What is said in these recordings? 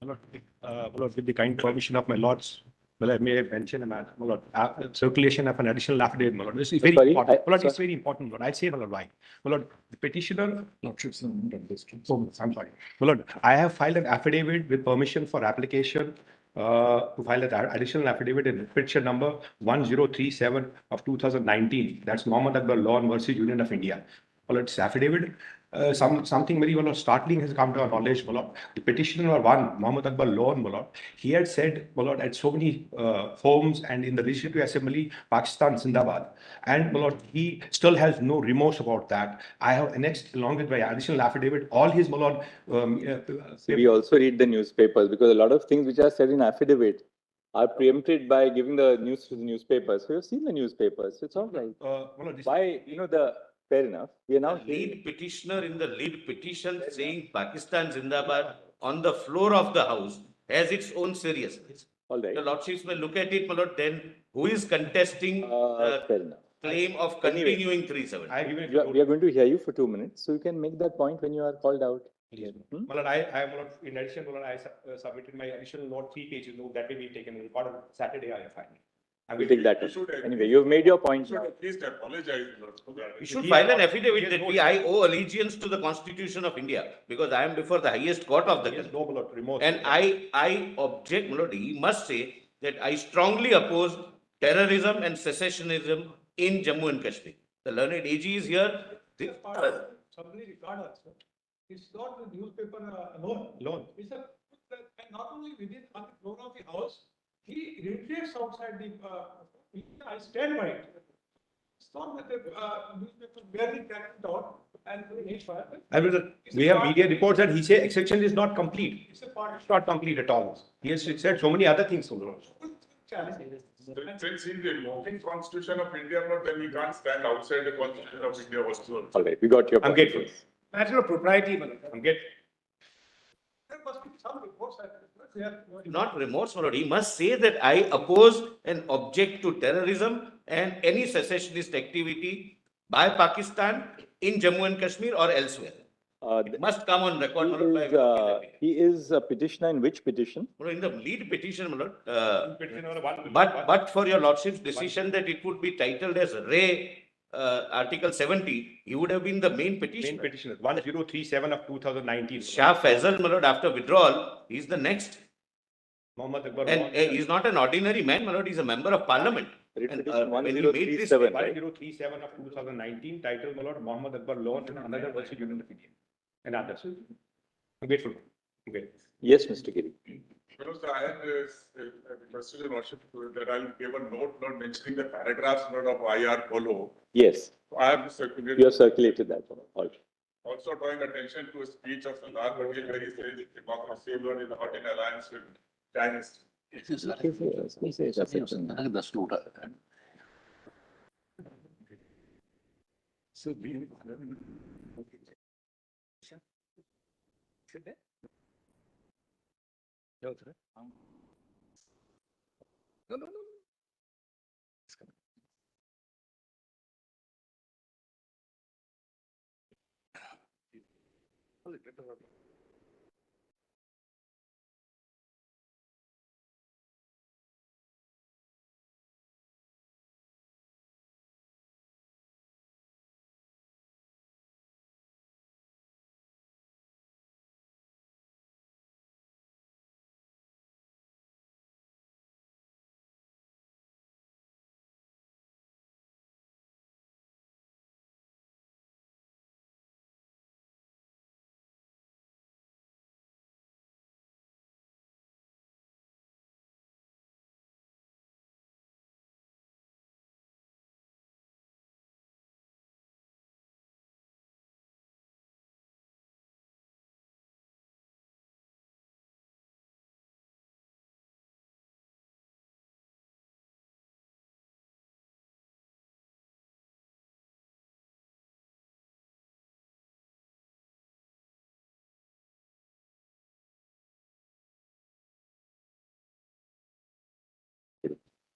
With the kind permission of my lords, well, I may mention, my lord, circulation of an additional affidavit, my lord. This is very important. My lord, it's very important, Lord. I'll say, my lord, why. My lord, the petitioner, lordships, I'm sorry. My lord, I have filed an affidavit with permission for application to file an additional affidavit in petition number 1037 of 2019. That's Mohammed Akbar Law and Mercy Union of India. Well, it's affidavit. Something very startling has come to our knowledge, my lord. The petitioner one, Mohammed Akbar Lawn, my lord, he had said, my lord, at so many forums and in the Legislative Assembly, Pakistan Zindabad. And my lord, he still has no remorse about that. I have annexed along with my additional affidavit all his, my lord. We also read the newspapers because a lot of things which are said in affidavit are preempted by giving the news to the newspapers. So you've seen the newspapers. It's all right. Why, fair enough. We are now lead petitioner in the lead petition saying Pakistan Zindabad on the floor of the House has its own seriousness. All right. The Lordships may look at it, my lord, then who is contesting fair enough. Claim of continuing 370? We are going to hear you for 2 minutes, so you can make that point when you are called out. Yes. In addition, I submitted my additional note 3 pages note that may be taken in record on Saturday. I find. I will take that. Anyway, you've made your point. You should at least apologize. You should file an affidavit that I owe allegiance to the Constitution of India because I am before the highest court of the country. And I object, my lord, he must say that I strongly oppose terrorism and secessionism in Jammu and Kashmir. The learned AG is here. Somebody record us. It's not the newspaper alone. It's and not only within on the floor of the House, he reiterates outside the. I stand by it. It's not that the newspaper barely cracked it out and we have media reports that he said exception is not complete. It's not complete at all. He has said so many other things. Since in the evolving Constitution of India, then we can't stand outside the Constitution of India also. All right, we got your point. I'm grateful. Matter of propriety, I'm grateful. There must be some reports that not remorse, my lord. He must say that I oppose and object to terrorism and any secessionist activity by Pakistan in Jammu and Kashmir or elsewhere. It must come on record. He is a petitioner in which petition? In the lead petition, my lord. But for your lordship's decision that it would be titled as Ray Article 70, he would have been the main petitioner. Main petitioner, 1037 of 2019. Shah Faisal, my lord, after withdrawal, he is the next. Mohammed Akbar. And he is not an ordinary man, my lord, he is a member of parliament. And, 1037, 1037 of 2019, titled, my lord, Mohammed Akbar Law and another Mercy Union of India. And others. I'm grateful. Okay. Yes, Mr. Giri. I had requested your lordship that I'll give a note not mentioning the paragraphs of IR follow. Yes. So I have circulated. You have circulated that. All right. Also drawing attention to a speech of Sardar Patel where he says democracy alone is not in alliance with dynasty. So No.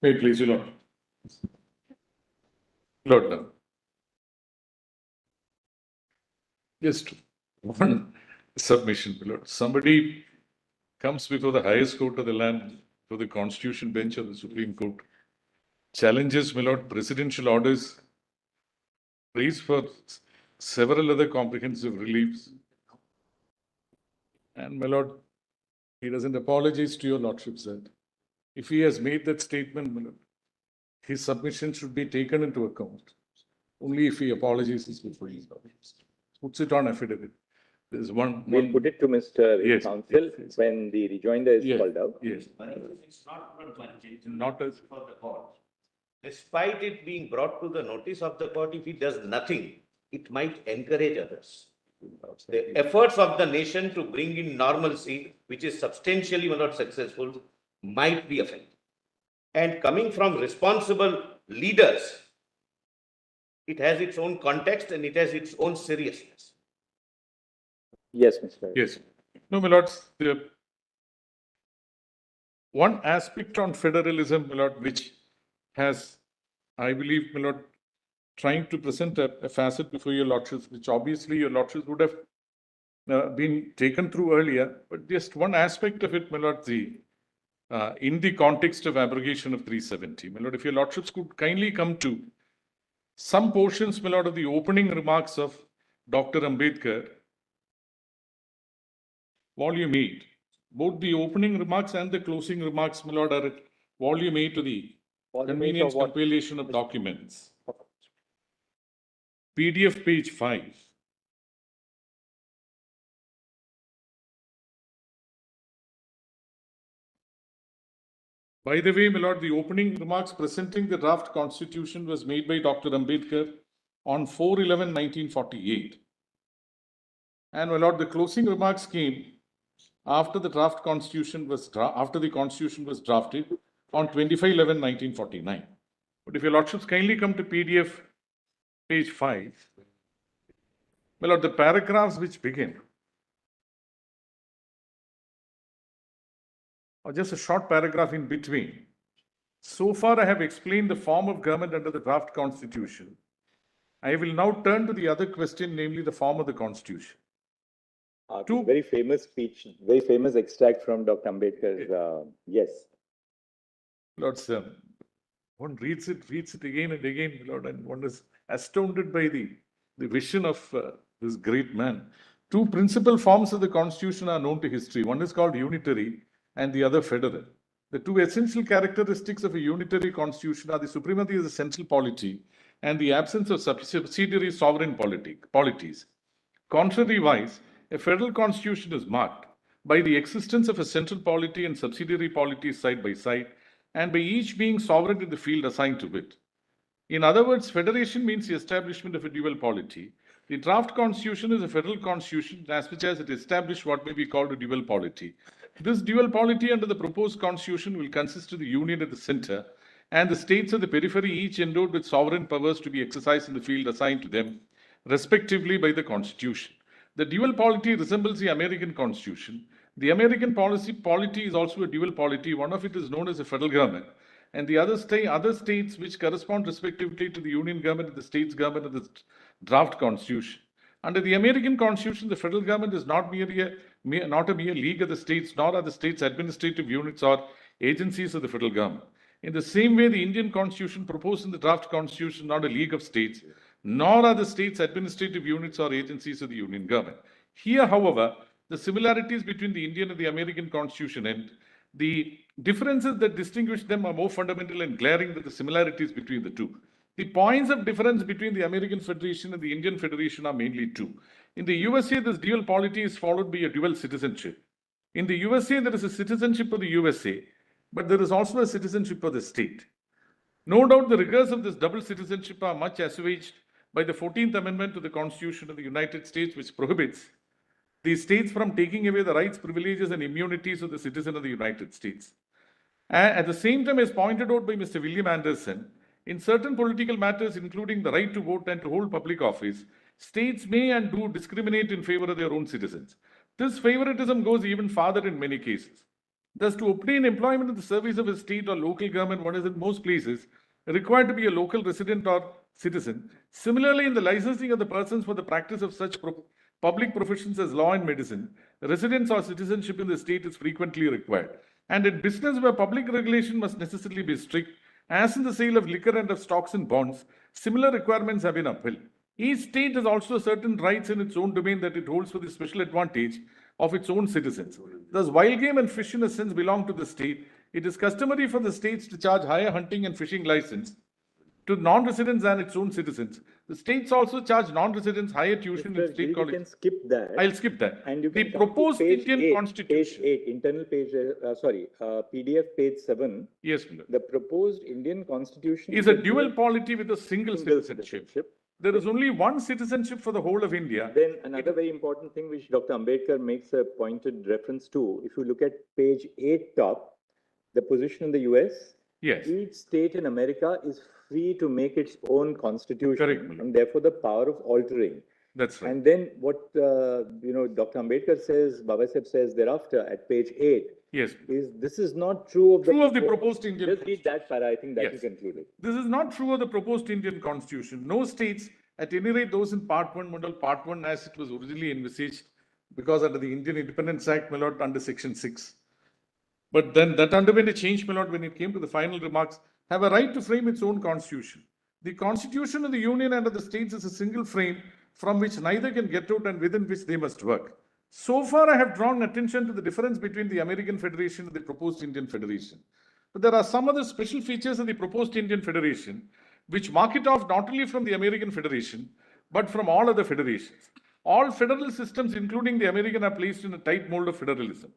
Hey, please, you know. Lord, no. Just one submission, my lord. Somebody comes before the highest court of the land, for the Constitution bench of the Supreme Court, challenges, my lord, presidential orders, prays for several other comprehensive reliefs. And, my lord, he doesn't apologize to your lordship, sir. If he has made that statement, my lord, his submission should be taken into account. Only if he apologizes before he puts it on affidavit. There's We'll put it to Mr. Yes, Counsel yes. when the rejoinder is Yes. called out. Yes. It's Not as for the court. Despite it being brought to the notice of the court, if he does nothing, it might encourage others. The efforts of the nation to bring in normalcy, which is substantially not successful, might be affected. And coming from responsible leaders, it has its own context and it has its own seriousness. Yes, Mr. Yes. No, my lords, the one aspect on federalism, my lord, which has, I believe, my lord, trying to present a facet before your lordships, which obviously your lordships would have been taken through earlier, but just one aspect of it, my lord, in the context of abrogation of 370. My lord, if your lordships could kindly come to some portions, my lord, of the opening remarks of Dr. Ambedkar, volume 8. Both the opening remarks and the closing remarks, my lord, are at volume 8 of the convenience compilation of documents. PDF page 5. By the way, my lord, the opening remarks presenting the draft constitution was made by Dr. Ambedkar on 4/11/1948. And my lord, the closing remarks came after the draft constitution was drafted on 25/11/1949. But if your lordships kindly come to PDF page 5, my lord, the paragraphs which begin, or just a short paragraph in between. So far, I have explained the form of government under the draft constitution. I will now turn to the other question, namely the form of the constitution. Very famous speech, very famous extract from Dr. Ambedkar's, yes. Lord, sir, one reads it again and again, Lord, and one is astounded by the vision of this great man. Two principal forms of the constitution are known to history. One is called unitary and the other federal. The two essential characteristics of a unitary constitution are the supremacy of the central polity and the absence of subsidiary sovereign polities. Contrariwise, a federal constitution is marked by the existence of a central polity and subsidiary polities side by side, and by each being sovereign in the field assigned to it. In other words, federation means the establishment of a dual polity. The draft constitution is a federal constitution as much as it established what may be called a dual polity. This dual polity under the proposed constitution will consist of the union at the center and the states of the periphery, each endowed with sovereign powers to be exercised in the field assigned to them, respectively by the constitution. The dual polity resembles the American constitution. The American polity is also a dual polity. One of it is known as the federal government, and the other states which correspond respectively to the union government and the states government of the draft constitution. Under the American constitution, the federal government is not a mere league of the states, nor are the states administrative units or agencies of the federal government. In the same way, the Indian constitution proposed in the draft constitution not a league of states, nor are the states administrative units or agencies of the union government. Here, however, the similarities between the Indian and the American constitution and the differences that distinguish them are more fundamental and glaring than the similarities between the two. The points of difference between the American Federation and the Indian Federation are mainly two. In the USA, this dual polity is followed by a dual citizenship. In the USA, there is a citizenship of the USA, but there is also a citizenship of the state. No doubt the rigors of this double citizenship are much assuaged by the 14th Amendment to the Constitution of the United States, which prohibits the states from taking away the rights, privileges, and immunities of the citizen of the United States. At the same time, as pointed out by Mr. William Anderson, in certain political matters, including the right to vote and to hold public office, states may and do discriminate in favor of their own citizens. This favoritism goes even farther in many cases. Thus, to obtain employment in the service of a state or local government, one is in most places required to be a local resident or citizen. Similarly, in the licensing of the persons for the practice of such public professions as law and medicine, residence or citizenship in the state is frequently required. And in business where public regulation must necessarily be strict, as in the sale of liquor and of stocks and bonds, similar requirements have been upheld. Each state has also certain rights in its own domain that it holds for the special advantage of its own citizens. Thus, wild game and fish in a sense belong to the state. It is customary for the states to charge higher hunting and fishing license to non-residents than its own citizens. The states also charge non-residents higher tuition in state colleges. You can skip that. I'll skip that. And you The can proposed Indian constitution. Page 8, internal page, PDF page 7. Yes, Mr. The proposed Indian constitution Is a dual polity with a single citizenship. There is only one citizenship for the whole of India. Then another very important thing which Dr. Ambedkar makes a pointed reference to, if you look at page 8 top, the position in the US, Yes. each state in America is free to make its own constitution. Correct, Mr. And therefore the power of altering. That's right. And then what, Dr. Ambedkar says, Babasaheb says thereafter at page 8, Yes. is this is not true of the proposed Indian Just read that para, I think that Yes. will conclude it. This is not true of the proposed Indian constitution. No states, at any rate those in part 1, model part 1 as it was originally envisaged, because under the Indian Independence Act, my lord, under section 6. But then that underwent a change, my lord, when it came to the final remarks, have a right to frame its own constitution. The constitution of the union and of the states is a single frame from which neither can get out and within which they must work. So far, I have drawn attention to the difference between the American Federation and the proposed Indian Federation. But there are some other special features of the proposed Indian Federation which mark it off not only from the American Federation, but from all other federations. All federal systems, including the American, are placed in a tight mold of federalism.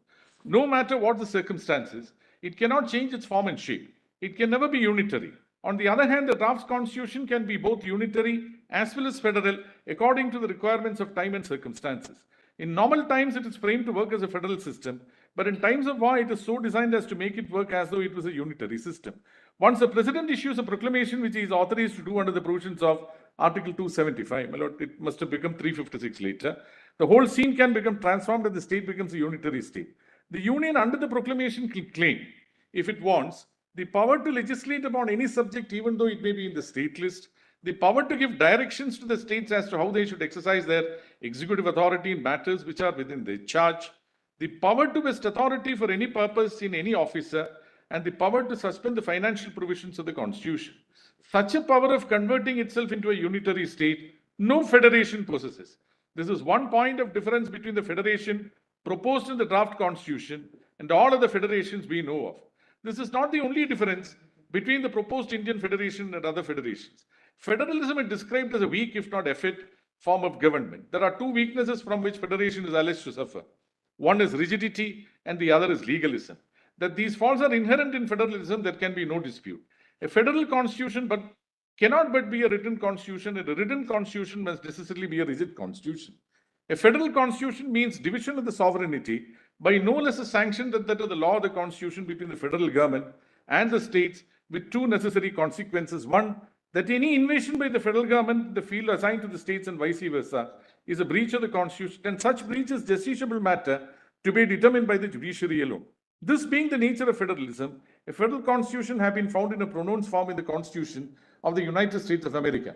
No matter what the circumstances, it cannot change its form and shape. It can never be unitary. On the other hand, the draft constitution can be both unitary as well as federal according to the requirements of time and circumstances. In normal times, it is framed to work as a federal system, but in times of war, it is so designed as to make it work as though it was a unitary system. Once the president issues a proclamation which he is authorized to do under the provisions of Article 275, my lord, it must have become 356 later, the whole scene can become transformed and the state becomes a unitary state. The union under the proclamation can claim, if it wants, the power to legislate upon any subject, even though it may be in the state list, the power to give directions to the states as to how they should exercise their executive authority in matters which are within their charge, the power to vest authority for any purpose in any officer, and the power to suspend the financial provisions of the Constitution. Such a power of converting itself into a unitary state, no federation possesses. This is one point of difference between the federation proposed in the draft Constitution and all other federations we know of. This is not the only difference between the proposed Indian Federation and other federations. Federalism is described as a weak, if not effete, form of government. There are two weaknesses from which federation is alleged to suffer. One is rigidity and the other is legalism. That these faults are inherent in federalism, there can be no dispute. A federal constitution cannot but be a written constitution, and a written constitution must necessarily be a rigid constitution. A federal constitution means division of the sovereignty by no less a sanction than that of the law of the constitution between the federal government and the states, with two necessary consequences. One, that any invasion by the federal government, the field assigned to the states and vice versa, is a breach of the constitution, and such breach is justiciable matter to be determined by the judiciary alone. This being the nature of federalism, a federal constitution has been found in a pronounced form in the Constitution of the United States of America.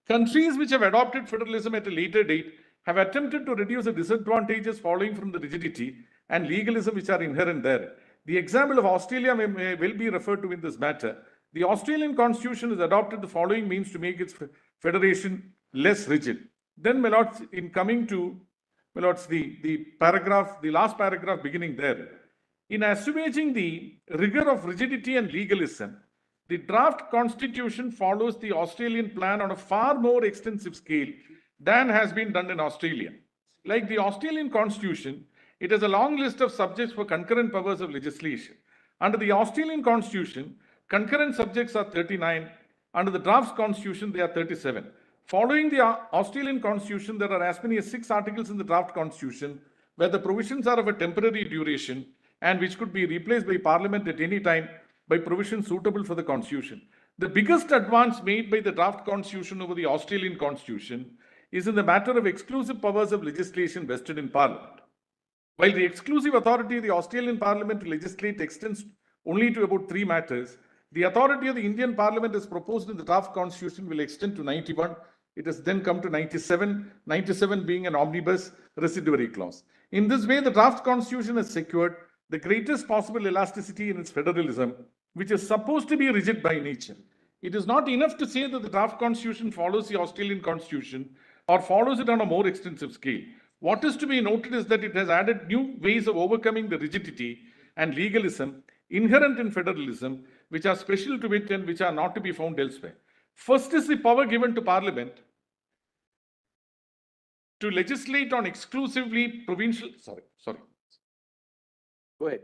Countries which have adopted federalism at a later date have attempted to reduce the disadvantages following from the rigidity and legalism which are inherent there. The example of Australia may well be referred to in this matter. The Australian Constitution has adopted the following means to make its federation less rigid. Then, my lords, in coming to, my lords, the last paragraph beginning there, in assuaging the rigor of rigidity and legalism, the draft constitution follows the Australian plan on a far more extensive scale than has been done in Australia. Like the Australian constitution, it has a long list of subjects for concurrent powers of legislation. Under the Australian constitution, concurrent subjects are 39. Under the draft constitution, they are 37. Following the Australian constitution, there are as many as 6 articles in the draft constitution where the provisions are of a temporary duration and which could be replaced by Parliament at any time by provisions suitable for the Constitution. The biggest advance made by the draft Constitution over the Australian Constitution is in the matter of exclusive powers of legislation vested in Parliament. While the exclusive authority of the Australian Parliament to legislate extends only to about 3 matters, the authority of the Indian Parliament as proposed in the draft Constitution will extend to 91, It has then come to 97, 97 being an omnibus residuary clause. In this way, the draft constitution has secured the greatest possible elasticity in its federalism, which is supposed to be rigid by nature. It is not enough to say that the draft constitution follows the Australian constitution or follows it on a more extensive scale. What is to be noted is that it has added new ways of overcoming the rigidity and legalism inherent in federalism, which are special to it and which are not to be found elsewhere. First is the power given to Parliament to legislate on exclusively provincial, Go ahead.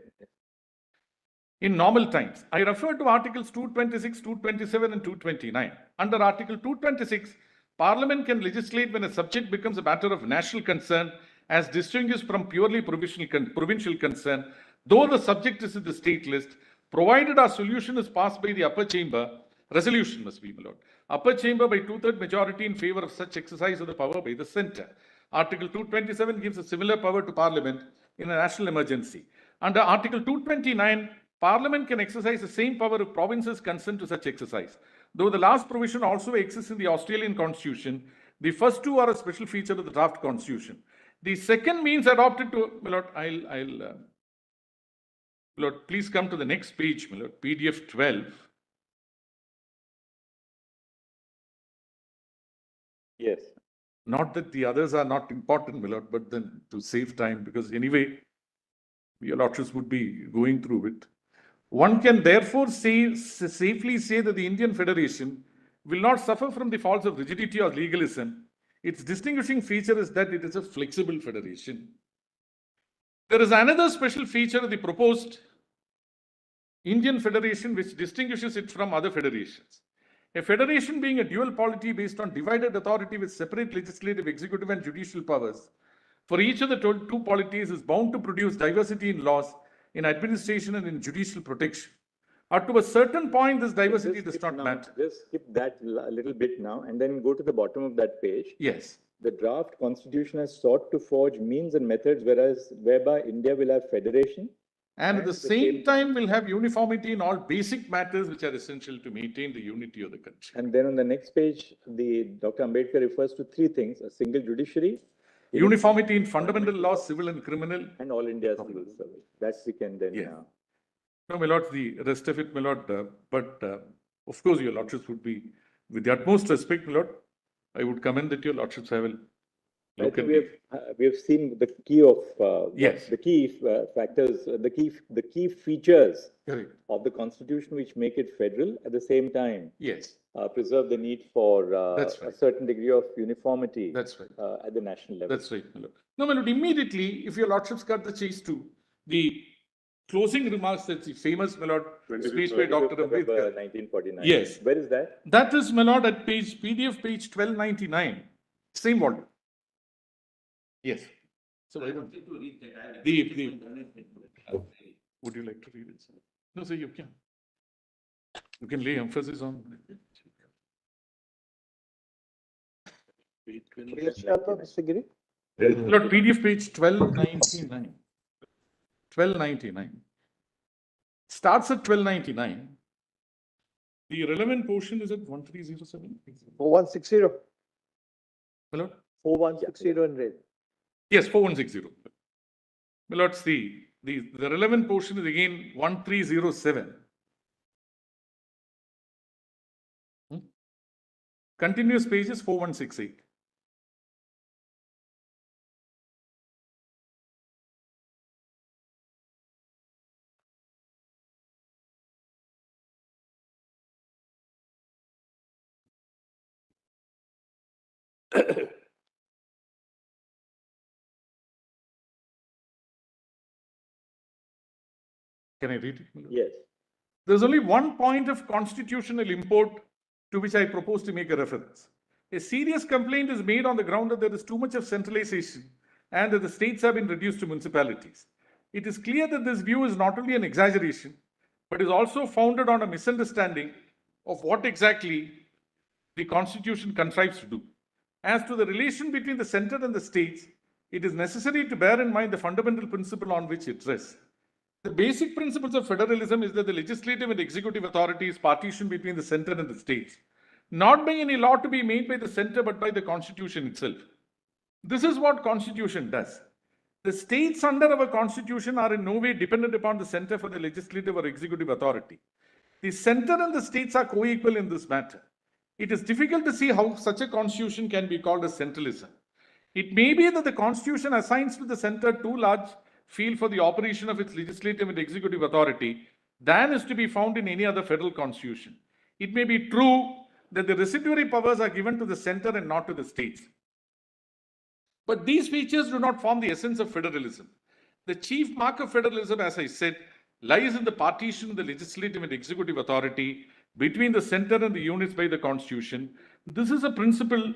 in normal times. I refer to Articles 226, 227 and 229. Under Article 226, Parliament can legislate when a subject becomes a matter of national concern as distinguished from purely provincial concern, though the subject is in the state list, provided our solution is passed by the upper chamber, resolution must be, my lord. Upper chamber by 2/3 majority in favor of such exercise of the power by the centre. Article 227 gives a similar power to Parliament in a national emergency. Under Article 229, Parliament can exercise the same power if provinces consent to such exercise. Though the last provision also exists in the Australian Constitution, the first two are a special feature of the draft Constitution. The second means adopted to, my lord, my lord, please come to the next page, my lord, PDF 12. Yes. Not that the others are not important, my lord, but then to save time, because anyway, your lordships would be going through it. One can therefore safely say that the Indian Federation will not suffer from the faults of rigidity or legalism. Its distinguishing feature is that it is a flexible federation. There is another special feature of the proposed Indian Federation which distinguishes it from other federations. A federation being a dual polity based on divided authority with separate legislative, executive and judicial powers for each of the two polities is bound to produce diversity in laws, in administration and in judicial protection. Up to a certain point, this diversity does not matter. Just skip that a little bit now and then go to the bottom of that page. Yes. The draft constitution has sought to forge means and methods whereby India will have federation. And at the same time will have uniformity in all basic matters which are essential to maintain the unity of the country. And then on the next page, Dr. Ambedkar refers to three things: a single judiciary, uniformity in fundamental laws, civil and criminal, and all India civil service. That's we can then. Yeah. No, my lord, the rest of it, my lord, but of course, your lordships would be, with the utmost respect, my lord, I would commend that your lordships have a I think we have seen the key of yes, the key factors, the key features correct, of the constitution which make it federal. At the same time, yes, preserve the need for that's right, a certain degree of uniformity. That's right, at the national level. That's right, my lord. No, my lord, immediately, if your lordships cut the chase to the closing remarks, that's the famous, my lord, speech by Dr. Ambedkar. 1949. Yes. Where is that? That is, my lord, at PDF page 1299, same volume. Yes. So I don't. Would you like to read it? No, sir, you can. You can lay emphasis on. Lord, PDF page 1299. 1299. Starts at 1299. The relevant portion is at 1307. 4160. My lord? 4160 in red. Yes, 4160. My lord, see, the relevant portion is again 1307. Continuous page is 4168. Can I read it? Yes. There's only one point of constitutional import to which I propose to make a reference. A serious complaint is made on the ground that there is too much of centralization and that the states have been reduced to municipalities. It is clear that this view is not only an exaggeration, but is also founded on a misunderstanding of what exactly the Constitution contrives to do. As to the relation between the center and the states, it is necessary to bear in mind the fundamental principle on which it rests. The basic principles of federalism is that the legislative and executive authority is partitioned between the center and the states. not by any law to be made by the center, but by the constitution itself. This is what constitution does. The states under our constitution are in no way dependent upon the center for the legislative or executive authority. The center and the states are co-equal in this matter. It is difficult to see how such a constitution can be called a centralism. It may be that the constitution assigns to the center too large field for the operation of its legislative and executive authority than is to be found in any other federal constitution. It may be true that the residuary powers are given to the center and not to the states. But these features do not form the essence of federalism. The chief mark of federalism, as I said, lies in the partition of the legislative and executive authority between the center and the units by the constitution. This is a principle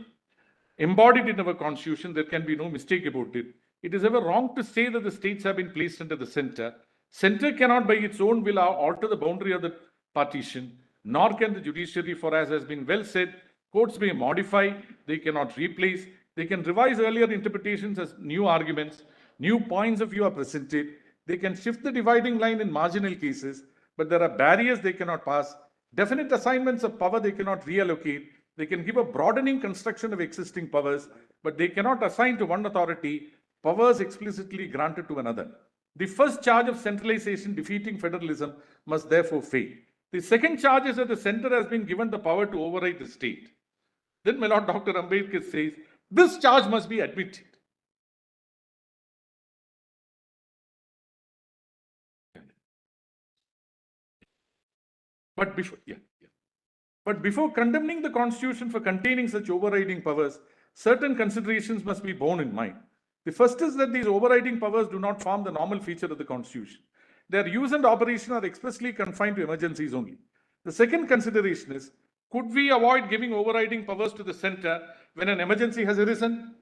embodied in our constitution. There can be no mistake about it. It is ever wrong to say that the states have been placed under the center. Center cannot by its own will alter the boundary of the partition, nor can the judiciary, for as has been well said, courts may modify, they cannot replace, they can revise earlier interpretations as new arguments, new points of view are presented, they can shift the dividing line in marginal cases, but there are barriers they cannot pass, definite assignments of power they cannot reallocate, they can give a broadening construction of existing powers, but they cannot assign to one authority powers explicitly granted to another. The first charge of centralization defeating federalism must therefore fail. The second charge is that the center has been given the power to override the state. Then my Lord Dr. Ambedkar says, this charge must be admitted. But before condemning the constitution for containing such overriding powers, certain considerations must be borne in mind. The first is that these overriding powers do not form the normal feature of the constitution. Their use and operation are expressly confined to emergencies only. The second consideration is, could we avoid giving overriding powers to the center when an emergency has arisen?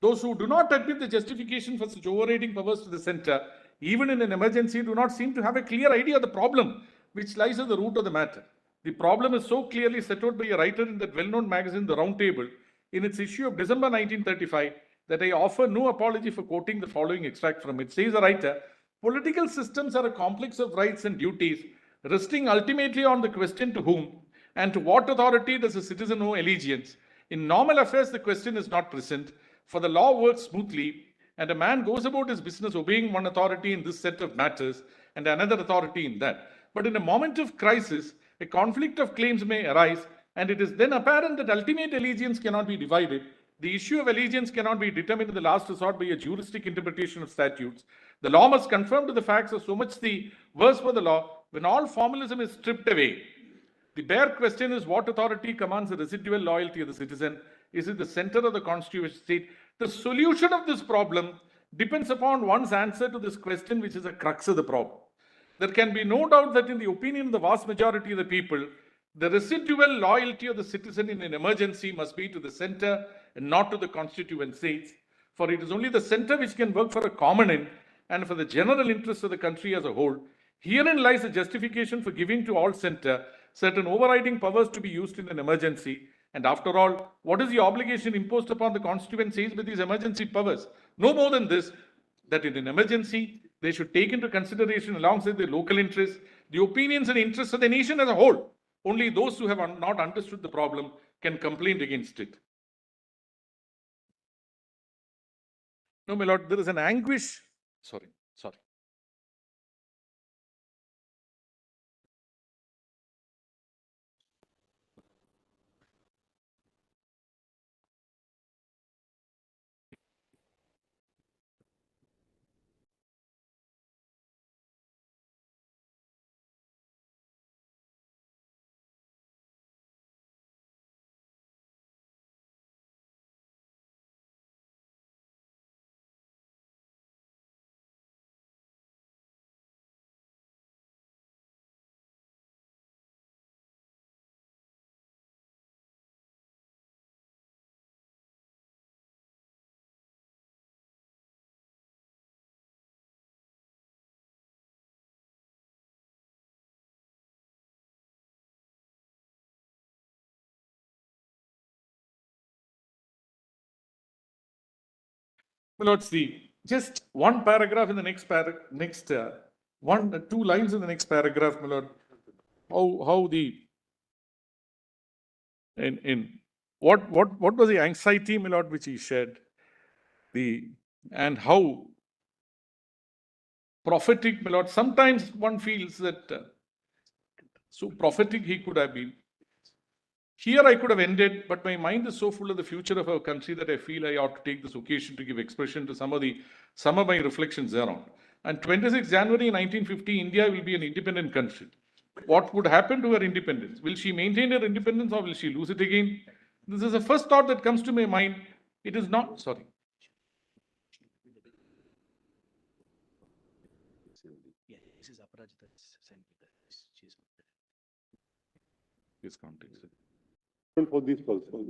Those who do not admit the justification for such overriding powers to the center, even in an emergency, do not seem to have a clear idea of the problem which lies at the root of the matter. The problem is so clearly set out by a writer in that well-known magazine, The Round Table, in its issue of December 1935, that I offer no apology for quoting the following extract from it. Says the writer, political systems are a complex of rights and duties, resting ultimately on the question to whom and to what authority does a citizen owe allegiance. In normal affairs, the question is not present, for the law works smoothly, and a man goes about his business obeying one authority in this set of matters and another authority in that. But in a moment of crisis, a conflict of claims may arise, and it is then apparent that ultimate allegiance cannot be divided. The issue of allegiance cannot be determined in the last resort by a juristic interpretation of statutes. The law must conform to the facts, or so much the worse for the law. When all formalism is stripped away, the bare question is what authority commands the residual loyalty of the citizen? Is it the center of the constitutional state? The solution of this problem depends upon one's answer to this question, which is a crux of the problem. There can be no doubt that in the opinion of the vast majority of the people, the residual loyalty of the citizen in an emergency must be to the center and not to the constituent states, for it is only the center which can work for a common end and for the general interest of the country as a whole. Herein lies the justification for giving to all center certain overriding powers to be used in an emergency. And after all, what is the obligation imposed upon the constituent states with these emergency powers? No more than this, that in an emergency, they should take into consideration alongside their local interests, the opinions and interests of the nation as a whole. Only those who have not understood the problem can complain against it. No, my lord, there is an anguish. Sorry. My lord, see, just one paragraph in the next two lines in the next paragraph, my lord, how the in what was the anxiety, my lord, which he shared, and how prophetic, my lord. Sometimes one feels that so prophetic he could have been. Here I could have ended, but my mind is so full of the future of our country that I feel I ought to take this occasion to give expression to some of my reflections thereon. And 26 January 1950, India will be an independent country. What would happen to her independence? Will she maintain her independence or will she lose it again? This is the first thought that comes to my mind. It is not, sorry. Yeah, this is Aparajita sent me that. She's This context. For this also.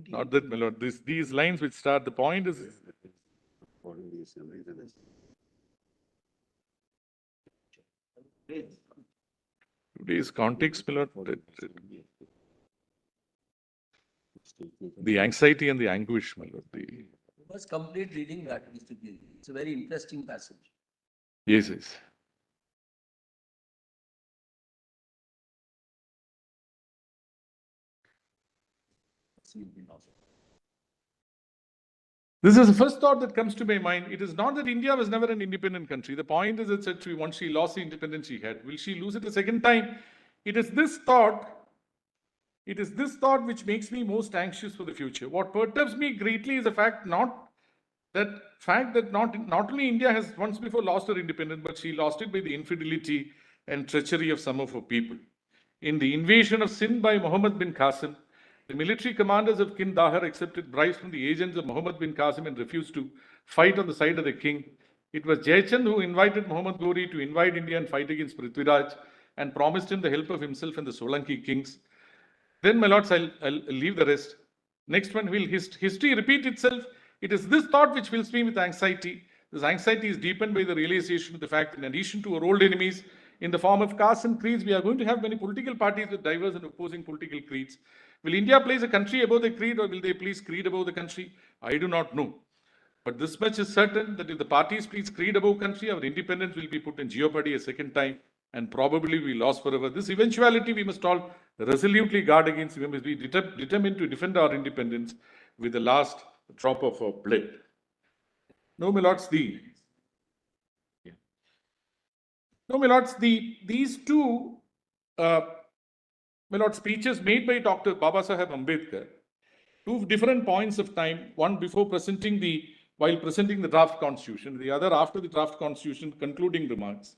Not that, my lord. These lines which start, the point is today's context, my lord. The anxiety and the anguish, my lord. You must complete reading that, Mr. Giri. It's a very interesting passage. Yes, yes. This is the first thought that comes to my mind. It is not that India was never an independent country. The point is that once she lost the independence she had, will she lose it a second time? It is this thought which makes me most anxious for the future. What perturbs me greatly is the fact that not only India has once before lost her independence, but she lost it by the infidelity and treachery of some of her people. In the invasion of Sindh by Muhammad bin Qasim, the military commanders of Kandahar accepted bribes from the agents of Muhammad bin Qasim and refused to fight on the side of the king. It was Jayachand who invited Muhammad Ghori to invade India and fight against Prithviraj and promised him the help of himself and the Solanki kings. Then, my lords, I'll leave the rest. Next one, will history repeat itself? It is this thought which fills me with anxiety. This anxiety is deepened by the realization of the fact, in addition to our old enemies, in the form of castes and creeds, we are going to have many political parties with diverse and opposing political creeds. Will India place a country above the creed, or will they place creed above the country? I do not know. But this much is certain, that if the parties place creed above country, our independence will be put in jeopardy a second time and probably be lost forever. This eventuality we must all resolutely guard against. We must be determined to defend our independence with the last drop of our blood. No, my lords, these two my lord, speeches made by Dr. Babasaheb Ambedkar, two different points of time, one while presenting the draft constitution, the other after the draft constitution, concluding remarks.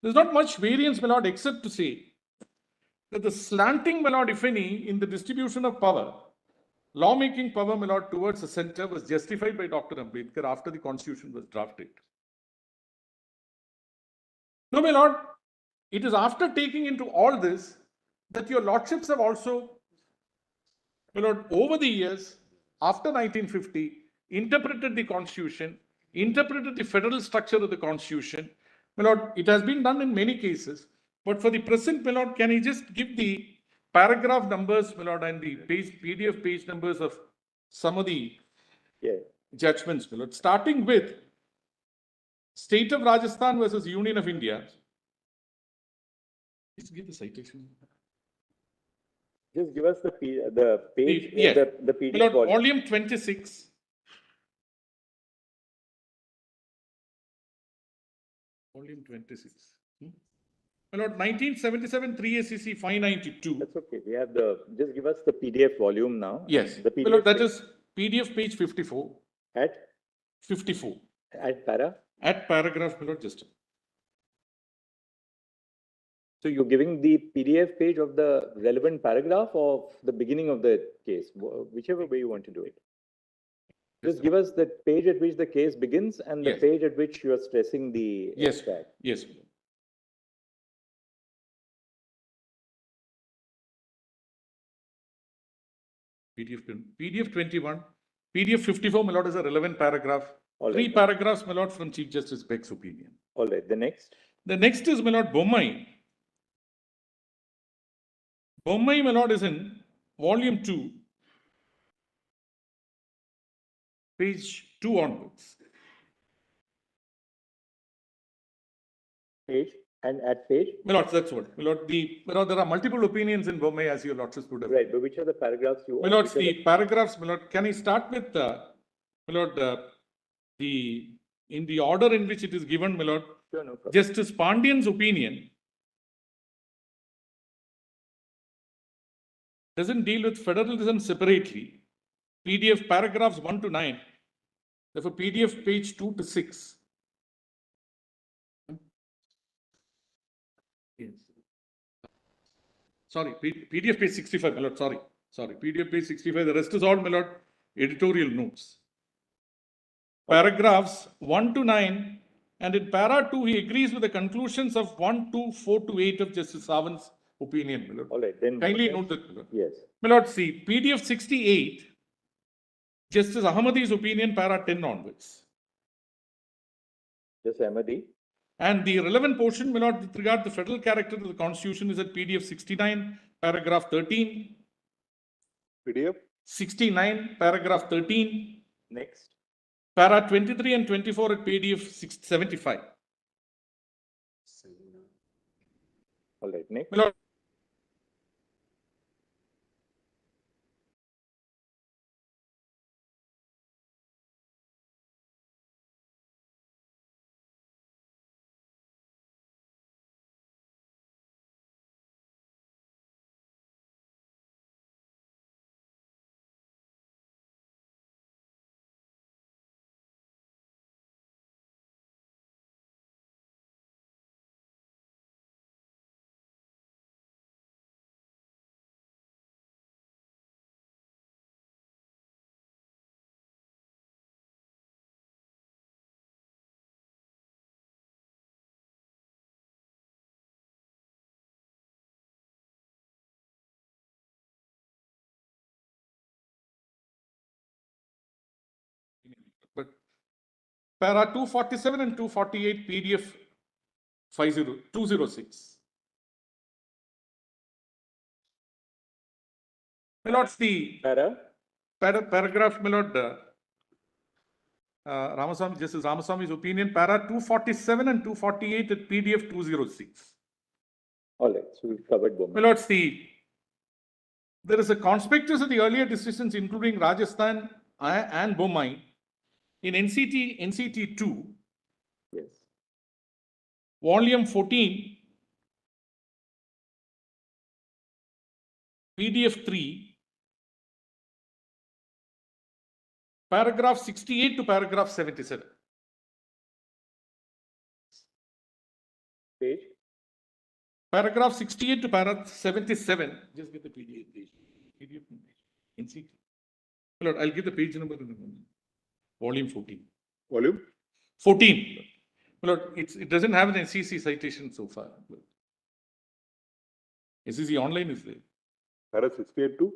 There's not much variance, my lord, except to say that the slanting, my lord, if any, in the distribution of power, lawmaking power, my lord, towards the center was justified by Dr. Ambedkar after the constitution was drafted. No, my lord, it is after taking into all this that your lordships have also, my lord, over the years, after 1950, interpreted the constitution, interpreted the federal structure of the constitution. My lord, it has been done in many cases, but for the present, my lord, can you just give the paragraph numbers, my lord, and the PDF page numbers of some of the judgments, my lord, starting with State of Rajasthan versus Union of India. Please give the citation. Just give us the page, Yes. the PDF My lord, volume 26. Volume 26. My lord, 1977 3 SEC 592. That's okay. We have just give us the PDF volume now. Yes. The PDF My lord, that page. is PDF page 54. At? 54. At para? At paragraph, my lord, just. So you're giving the PDF page of the relevant paragraph of the beginning of the case, whichever way you want to do it. Just give us the page at which the case begins and the page at which you are stressing the extract. Yes. PDF 21. PDF 54, my lord, is a relevant paragraph. All Three right. paragraphs, my lord, from Chief Justice Beck's opinion. All right. The next? The next is, my lord, Bommai. Bommai, my lord, is in volume 2, page 2 onwards. Page? And at page? My lord, that's what. My lord, there are multiple opinions in Bombay, as your lordship would have. Right, but which are the paragraphs you My want? lord, the paragraphs, my lord, can I start with, my lord, in the order in which it is given, my lord, Sure, no problem. Justice Pandian's opinion doesn't deal with federalism separately. PDF paragraphs 1 to 9, therefore PDF page 2 to 6. Yes. Sorry, PDF page 65, my lord, sorry. PDF page 65, the rest is all, my lord, editorial notes. Paragraphs 1 to 9, and in para 2, he agrees with the conclusions of 1, 2, 4 to 8 of Justice Sawant's opinion, my lord. All right, then. Kindly note that, my lord. Yes. My lord, see, PDF 68, Justice Ahmadi's opinion, para 10 onwards. Just Ahmadi. And the relevant portion, my lord, with regard to the federal character of the Constitution is at PDF 69, paragraph 13. PDF? 69, paragraph 13. Next. Para 23 and 24 at PDF 75. All right, next. My lord, but para 247 and 248 PDF 206. My lord, the paragraph, my lord, Ramaswamy, Justice Ramaswamy's opinion, para 247 and 248 at PDF 206. All right, so we've covered both. My lord, there is a conspectus of the earlier decisions, including Rajasthan and Bombay, in NCT 2, Yes. volume 14, PDF 3, paragraph 68 to paragraph 77. Page? Paragraph 68 to paragraph 77. Just get the PDF page. PDF NCT. Lord, I'll give the page number in a moment. Volume 14. Volume? 14. Lord, it doesn't have an NCC citation so far. SCC online is there. Para 68 to?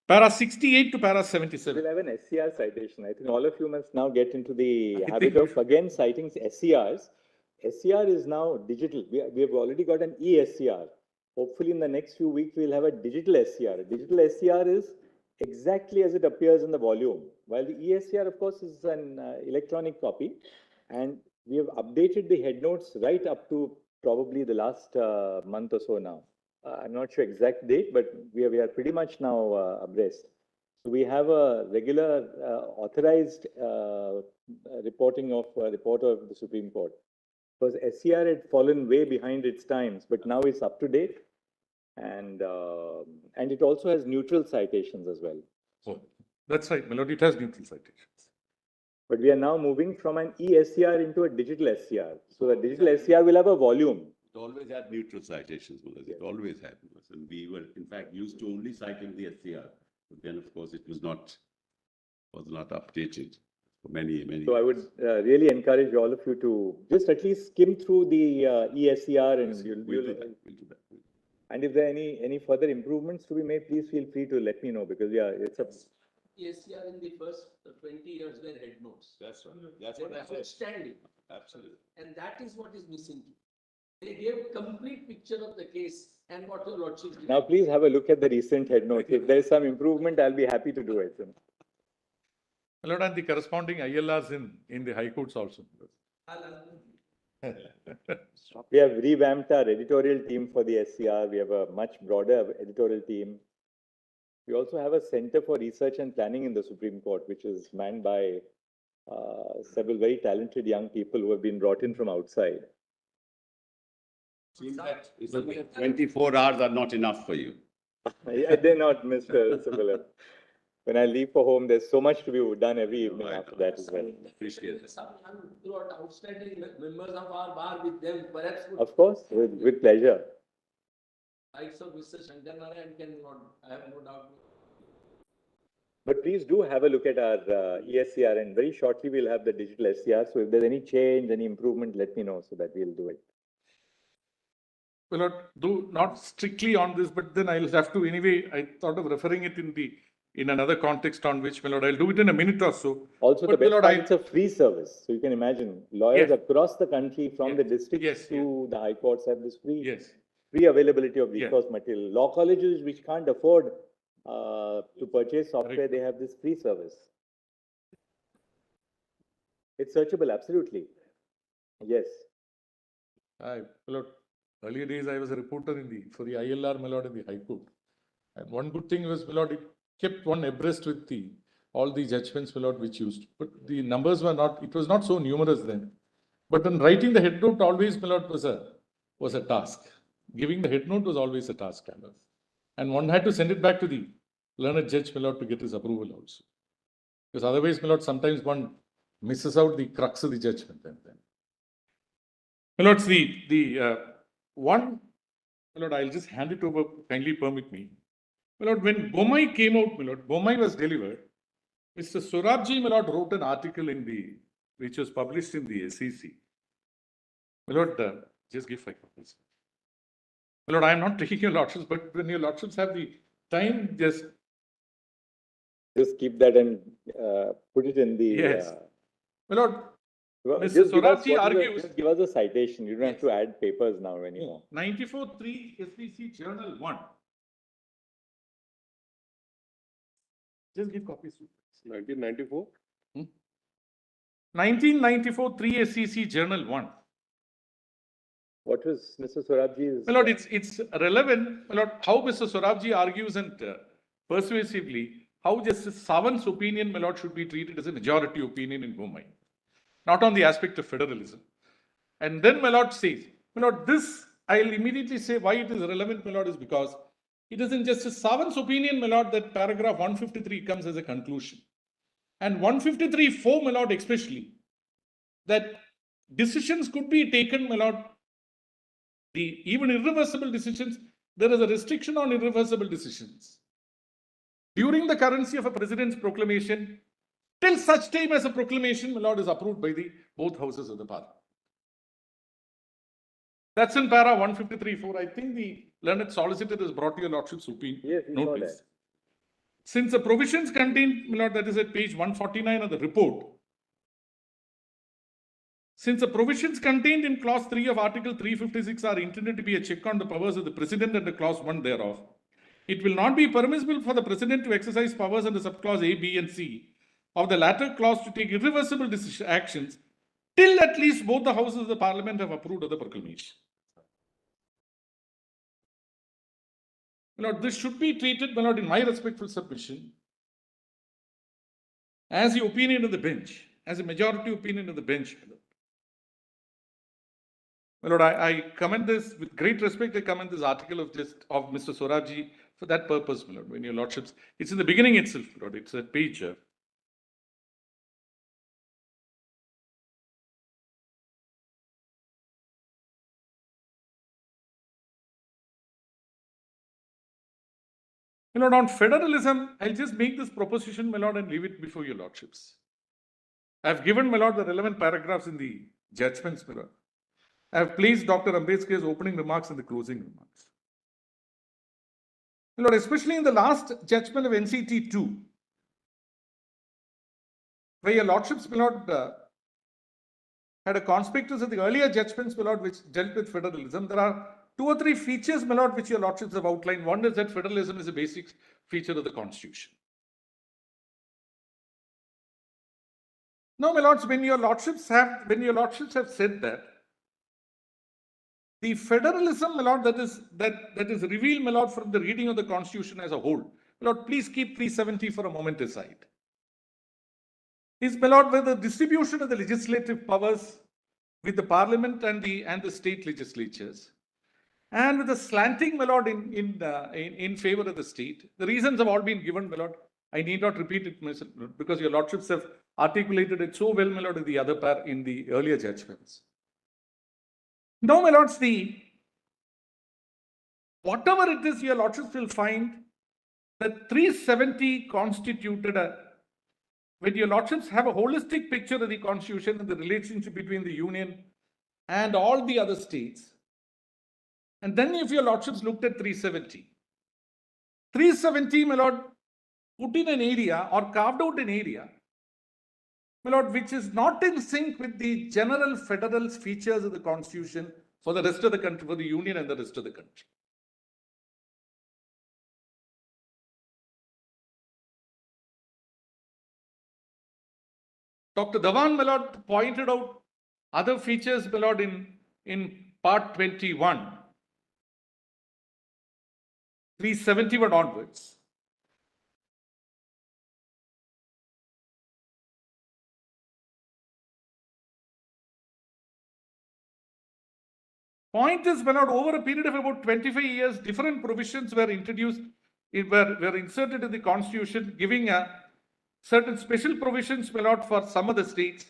Para 68 to para 77. We'll have an SCR citation. I think all of you must now get into the I habit think of again citing SCRs. SCR is now digital. We have already got an ESCR. Hopefully in the next few weeks, we'll have a digital SCR. A digital SCR is exactly as it appears in the volume, while the ESCR, of course, is an electronic copy. And we have updated the head notes right up to probably the last month or so now. I'm not sure exact date, but we are pretty much now abreast. So we have a regular authorized reporting of reporter of the Supreme Court. Because SCR had fallen way behind its times, but now it's up to date, and it also has neutral citations as well. Oh, that's right, my lord, it has neutral citations. But we are now moving from an ESCR into a digital SCR. So the digital SCR will have a volume. It always had neutral citations, Mullah. It always had. And we were, in fact, used to only cite in the SCR. But then, of course, it was not updated for many. So I would really encourage all of you to just at least skim through the ESCR, and We'll do that. And if there are any further improvements to be made, please feel free to let me know, because it's a. ESCR in the first 20 years were head notes. That's right. That's They what were I said. outstanding. Absolutely. And that is what is missing. They gave complete picture of the case and what your lordship did. Now, please have a look at the recent head notes. If there is some improvement, I'll be happy to do it. My lord, and the corresponding ILRs in the high courts also. We have revamped our editorial team for the SCR. We have a much broader editorial team. We also have a Center for Research and Planning in the Supreme Court, which is manned by several very talented young people who have been brought in from outside. Seems that 24 hours are not enough for you. They're not, Mr. Subbala. When I leave for home, there's so much to be done every evening after that as well. Appreciate it. Some outstanding members of our bar with them, perhaps. Of course, with pleasure. Likes of Mr. Shankar cannot, I have no doubt. But please do have a look at our ESCR, and very shortly we'll have the digital SCR. So if there's any change, any improvement, let me know so that we'll do it. Well, not strictly on this, but then I'll have to anyway. I thought of referring it in another context on which, my lord, I'll do it in a minute or so. Also, but the best part, it's a free service. So you can imagine lawyers across the country, from the districts to the high courts, have this free availability of resource material. Law colleges which can't afford to purchase software, they have this free service. It's searchable, absolutely. Yes. My lord, earlier days I was a reporter for the ILR, my lord, in the High Court. And one good thing was, my lord, it kept one abreast with all the judgments, my lord, which used. But the numbers were not, it was not so numerous then. But then writing the head note always, my lord, was a task. Giving the head note was always a task. And one had to send it back to the learned judge, my lord, to get his approval also. Because otherwise, my lord, sometimes one misses out the crux of the judgment. My lord, one, my lord, I'll just hand it over, kindly permit me. My lord, when Bomai came out, my lord, Bomai was delivered, Mr. Sorabji, my lord, wrote an article which was published in the SEC. My lord, just give 5 copies. My lord, I am not taking your lordships, but when your lordships have the time, just keep that and put it in the. Yes. My lord, Mr. Sorabji argues. Just give us a citation. You don't have to add papers now anymore. 94.3 SEC Journal 1. Just give copies. 1994? 1994 3 SEC Journal 1. What was Mr. Sorabji's? My lord, it's relevant, my lord, how Mr. Sorabji argues and persuasively how Justice Sawant's opinion, my lord, should be treated as a majority opinion in Bomai, not on the aspect of federalism. And then my lord says, my lord, this I'll immediately say why it is relevant, my lord, is because it is in Justice Sawant's opinion, my lord, that paragraph 153 comes as a conclusion. And 153.4, my lord, especially, that decisions could be taken, my lord, even irreversible decisions, there is a restriction on irreversible decisions. During the currency of a president's proclamation, till such time as a proclamation, my lord, is approved by both houses of the parliament. That's in para 153.4. I think the learned solicitor has brought your lordship's opinion. Yes, notice. Since the provisions contained, my lord, that is at page 149 of the report. Since the provisions contained in clause 3 of article 356 are intended to be a check on the powers of the president under clause 1 thereof, it will not be permissible for the president to exercise powers under subclause A, B and C of the latter clause to take irreversible actions till at least both the houses of the parliament have approved of the proclamation. My lord, this should be treated, my lord, in my respectful submission, as the opinion of the bench, as a majority opinion of the bench. My lord, I commend this with great respect. I commend this article of Mr. Sorabji for that purpose, my lord. When your lordships, it's in the beginning itself, my lord. It's a page. My lord, on federalism, I'll just make this proposition, my lord, and leave it before your lordships. I've given, my lord, the relevant paragraphs in the judgments, my lord. I have placed Dr. Ambedkar's opening remarks and the closing remarks. My lord, especially in the last judgment of NCT 2, where your lordships, my lord, had a conspectus of the earlier judgments, my lord, which dealt with federalism. There are 2 or 3 features, my lord, which your lordships have outlined. One is that federalism is a basic feature of the constitution. No, my lords, when your lordships have said that, the federalism, my lord, that is revealed, my lord, from the reading of the constitution as a whole. My lord, please keep 370 for a moment aside. Is, my lord, where the distribution of the legislative powers with the parliament and the state legislatures, and with the slanting, my lord, in favor of the state. The reasons have all been given, my lord. I need not repeat it myself because your lordships have articulated it so well, my lord, in the earlier judgments. Now, my lords, whatever it is, your lordships will find that 370 constituted when your lordships have a holistic picture of the constitution and the relationship between the union and all the other states. And then if your lordships looked at 370, my lord, put in an area or carved out an area, my lord, which is not in sync with the general federal features of the constitution for the rest of the country, for the union and the rest of the country. Dr. Dhawan, my lord, pointed out other features, my lord, in part 21, 371 onwards. Point is, my lord, over a period of about 25 years, different provisions were introduced, were inserted in the constitution, giving certain special provisions, my lord, for some of the states,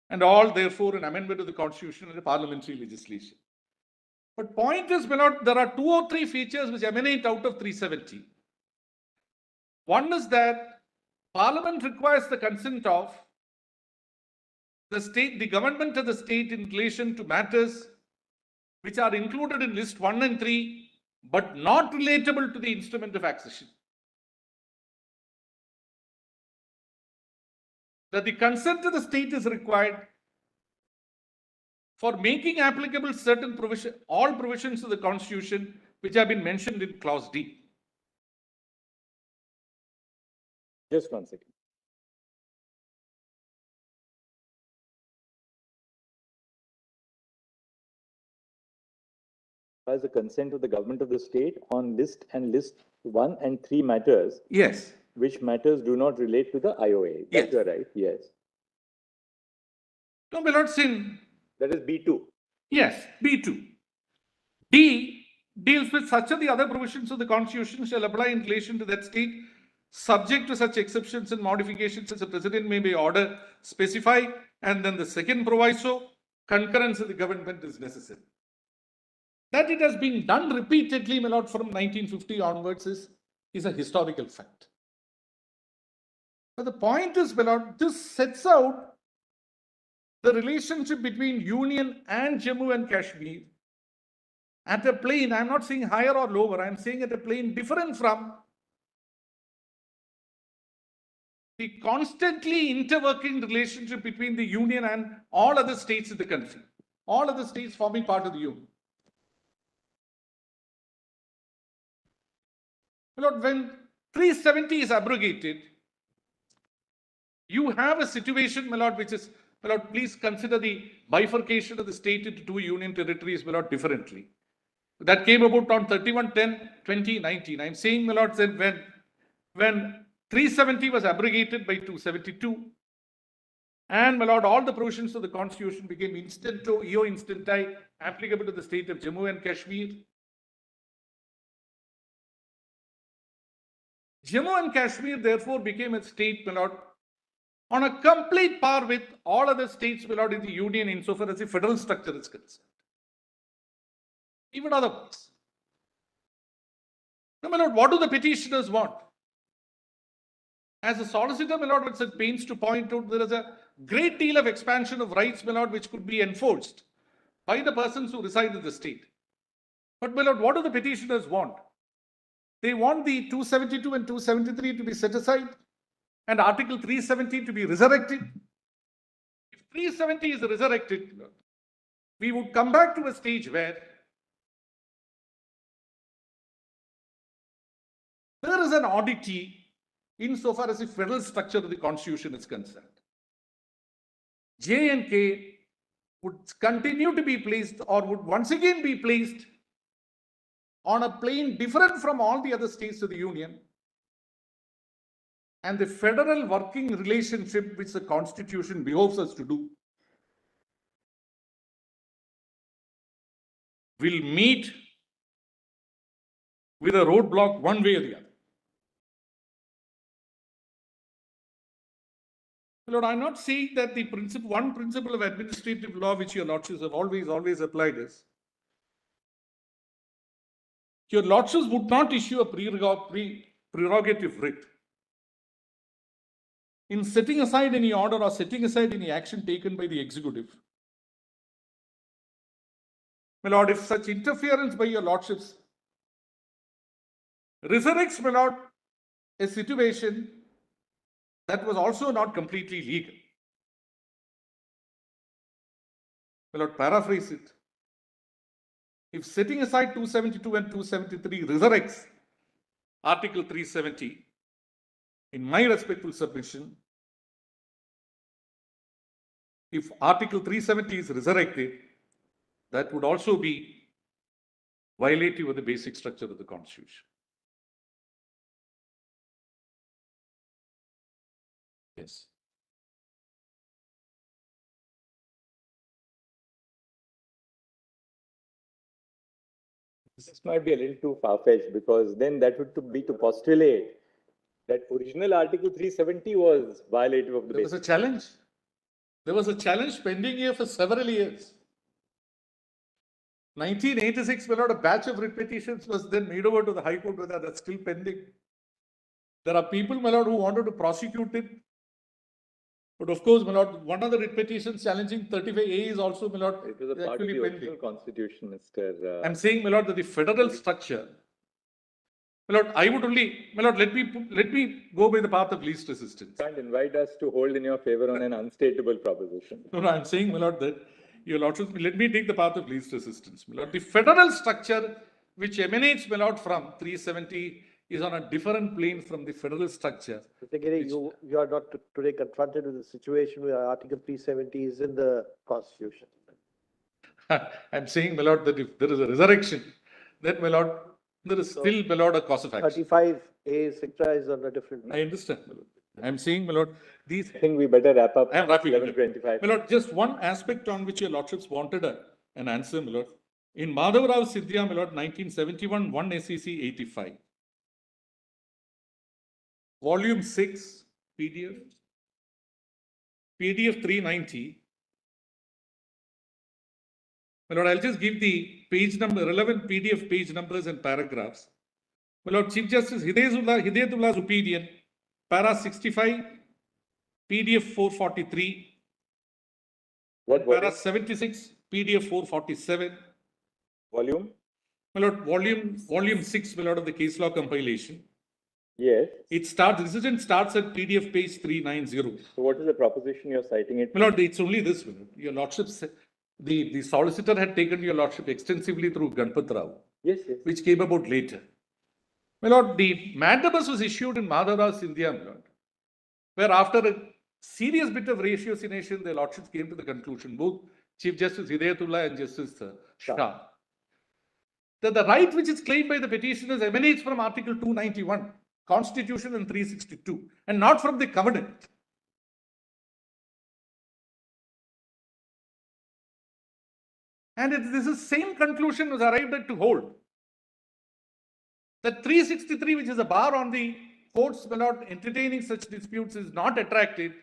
and all, therefore, an amendment of the constitution and the parliamentary legislation. But point is, my lord, there are 2 or 3 features which emanate out of 370. One is that Parliament requires the consent of the state, the government of the state in relation to matters which are included in list 1 and 3, but not relatable to the instrument of accession. That the consent of the state is required for making applicable certain provision, all provisions of the constitution which have been mentioned in clause D. Just 1 second. As the consent of the government of the state on list 1 and 3 matters. Yes. Which matters do not relate to the IOA. That's Yes. right. Yes. No, my lord, sin. That is B2. Yes, B2. D deals with such of the other provisions of the constitution shall apply in relation to that state, subject to such exceptions and modifications as the president may by order specify. And then the second proviso, concurrence of the government is necessary. That it has been done repeatedly, my lord, from 1950 onwards is a historical fact. But the point is, my lord, this sets out the relationship between Union and Jammu and Kashmir at a plane. I'm not saying higher or lower, I'm saying at a plane different from the constantly interworking relationship between the Union and all other states in the country, all other states forming part of the Union. Lord, when 370 is abrogated, you have a situation, my lord, which is, my lord, please consider the bifurcation of the state into 2 union territories, my lord, differently. That came about on 31/10/2019. I'm saying, my lord, that when 370 was abrogated by 272, and, my lord, all the provisions of the constitution became eo instanti applicable to the state of Jammu and Kashmir. Jammu and Kashmir, therefore, became a state, my lord, on a complete par with all other states, my lord, in the union insofar as the federal structure is concerned. Even otherwise. Now, my lord, what do the petitioners want? As a solicitor, my lord, it's at pains to point out there is a great deal of expansion of rights, my lord, which could be enforced by the persons who reside in the state. But, my lord, what do the petitioners want? They want the 272 and 273 to be set aside and Article 370 to be resurrected. If 370 is resurrected, we would come back to a stage where there is an oddity insofar as the federal structure of the constitution is concerned. J and K would continue to be placed or would once again be placed on a plane different from all the other states of the Union, and the federal working relationship which the Constitution behoves us to do will meet with a roadblock one way or the other. Lord, I'm not saying that the one principle of administrative law which your lordships have always applied is, your lordships would not issue a prerogative writ in setting aside any order or setting aside any action taken by the executive. My lord, if such interference by your lordships resurrects, my lord, a situation that was also not completely legal. My lord, paraphrase it. If setting aside 272 and 273 resurrects Article 370, in my respectful submission, if Article 370 is resurrected, that would also be violative of the basic structure of the Constitution. Yes. This might be a little too far-fetched, because then that would be to postulate that original Article 370 was violative of the There was a challenge. There was a challenge pending here for several years. 1986, my lord, a batch of writ petitions was then made over to the High Court, whether that's still pending. There are people, my lord, who wanted to prosecute it. But of course, my lord, one of the writ petitions challenging 35A is also, my lord, It was a part of the original Constitution, Mr. I'm saying, my lord, that the federal structure, my lord, I would only, my lord, let me go by the path of least resistance. You can't invite us to hold in your favor on an unstateable proposition. No, I'm saying, my lord, that your lordship, let me take the path of least resistance. My lord, the federal structure which emanates, my lord, from 370 is on a different plane from the federal structure. Mr. Giri, you are not today confronted with a situation where Article 370 is in the Constitution. I'm saying, my lord, that if there is a resurrection, then, my lord, there is still, my lord, a cause of action. 35A, etc. is on a different. I understand, my lord. I'm saying, my lord, these. I think we better wrap up. I am wrapping up. 11:25. My lord, just one aspect on which your lordships wanted an answer, my lord. In Madhav Rao Sidhya, my lord, 1971, 1 SEC 85. Volume 6, PDF. PDF 390. My lord, I'll just give the page number, relevant PDF page numbers and paragraphs. My lord, Chief Justice Hidayetullah's opinion, para 65, PDF 443. What Para 76, PDF 447. Volume? My lord, volume 6, my lord, of the case law compilation. Yes. Decision starts at PDF page 390. So what is the proposition you're citing it? My lord, it's only this, my lord. Your lordship, the solicitor had taken your lordship extensively through Ganpat Rao. Yes. Which came about later. My lord, the mandamus was issued in Madhav Rao Sidhya, my lord, where after a serious bit of ratiocination, the lordships came to the conclusion, both Chief Justice Hidayatullah and Justice Shah, that the right which is claimed by the petitioners emanates from Article 291, Constitution, and 362, and not from the covenant. And this is same conclusion was arrived at to hold that 363, which is a bar on the courts, my lord, entertaining such disputes, is not attractive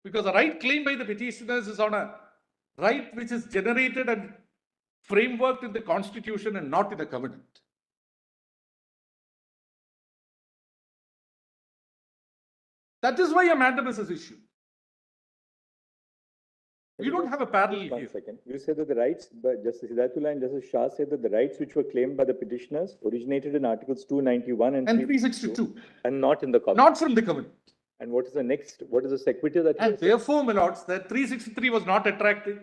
because the right claimed by the petitioners is on a right which is generated and frameworked in the Constitution and not in the covenant. That is why a mandamus is issued. We don't have a parallel here. 1 second. You said that the rights, but Justice Hidayatullah and Justice Shah said that the rights which were claimed by the petitioners originated in Articles 291 and 362. And not in the covenant. Not from the covenant. And what is the next? What is the sequitur that? And therefore, my lords, that 363 was not attractive.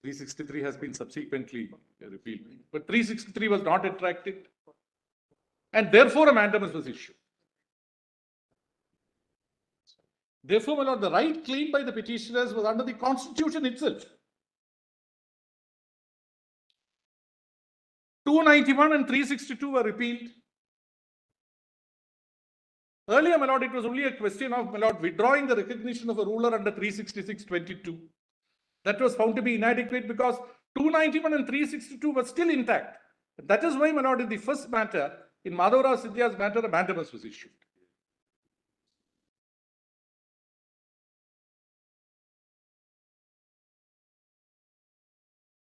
363 has been subsequently repealed, but 363 was not attractive, and therefore a mandamus was issued. Therefore, my lord, the right claimed by the petitioners was under the Constitution itself. 291 and 362 were repealed. Earlier, my lord, it was only a question of, my lord, withdrawing the recognition of a ruler under 366(22). That was found to be inadequate because 291 and 362 were still intact. That is why, my lord, in the first matter, in Madhavrao Sindhya's matter, a mandamus was issued.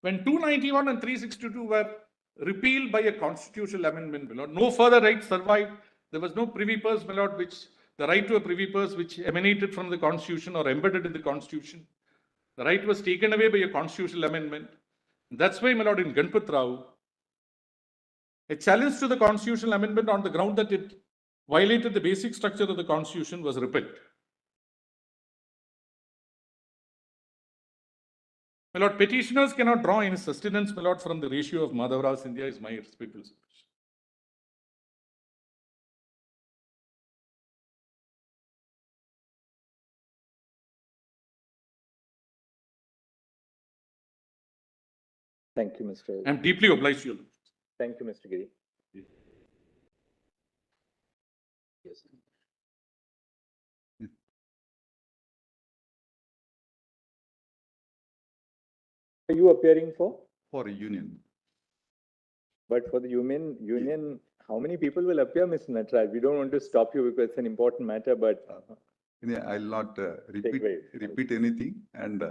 When 291 and 362 were repealed by a constitutional amendment, my lord, no further rights survived. There was no privy purse, my lord, the right to a privy purse which emanated from the constitution or embedded in the constitution. The right was taken away by a constitutional amendment. That's why, my lord, in Ganpat Rao, a challenge to the constitutional amendment on the ground that it violated the basic structure of the constitution was repelled. My lord, petitioners cannot draw any sustenance, my lord, from the ratio of Madhavrao Sindhya is my respectful submission. Thank you, Mr. I am deeply obliged to you. Thank you, Mr. Giri. Yes. Are you appearing for? For a union. But for the union, how many people will appear, Mr. Nataraj? We don't want to stop you because it's an important matter, but I'll not repeat anything. And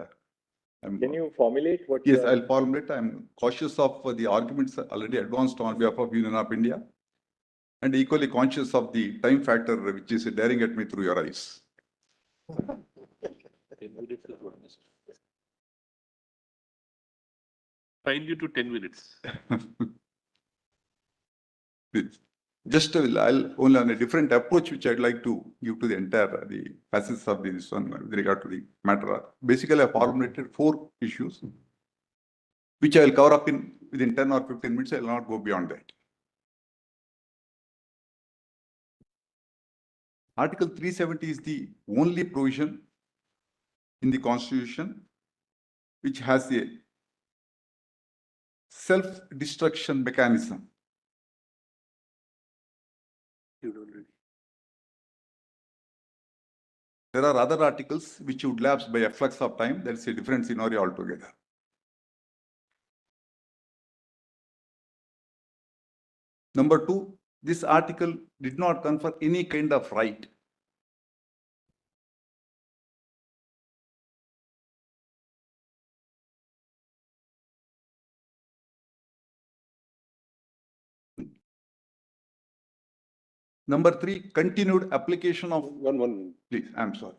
can you formulate what? Yes, I'll formulate. I'm cautious of the arguments already advanced on behalf of Union of India, and equally conscious of the time factor which is staring at me through your eyes. Find you to 10 minutes. Just I'll only on a different approach which I'd like to give to the entire the facets of this one with regard to the matter. Basically, I formulated 4 issues which I'll cover up within 10 or 15 minutes. I'll not go beyond that. Article 370 is the only provision in the Constitution which has a self-destruction mechanism. There are other articles which would lapse by a flux of time. That's a different scenario altogether. Number 2, this article did not confer any kind of right. Number 3, continued application of one. Please, I'm sorry.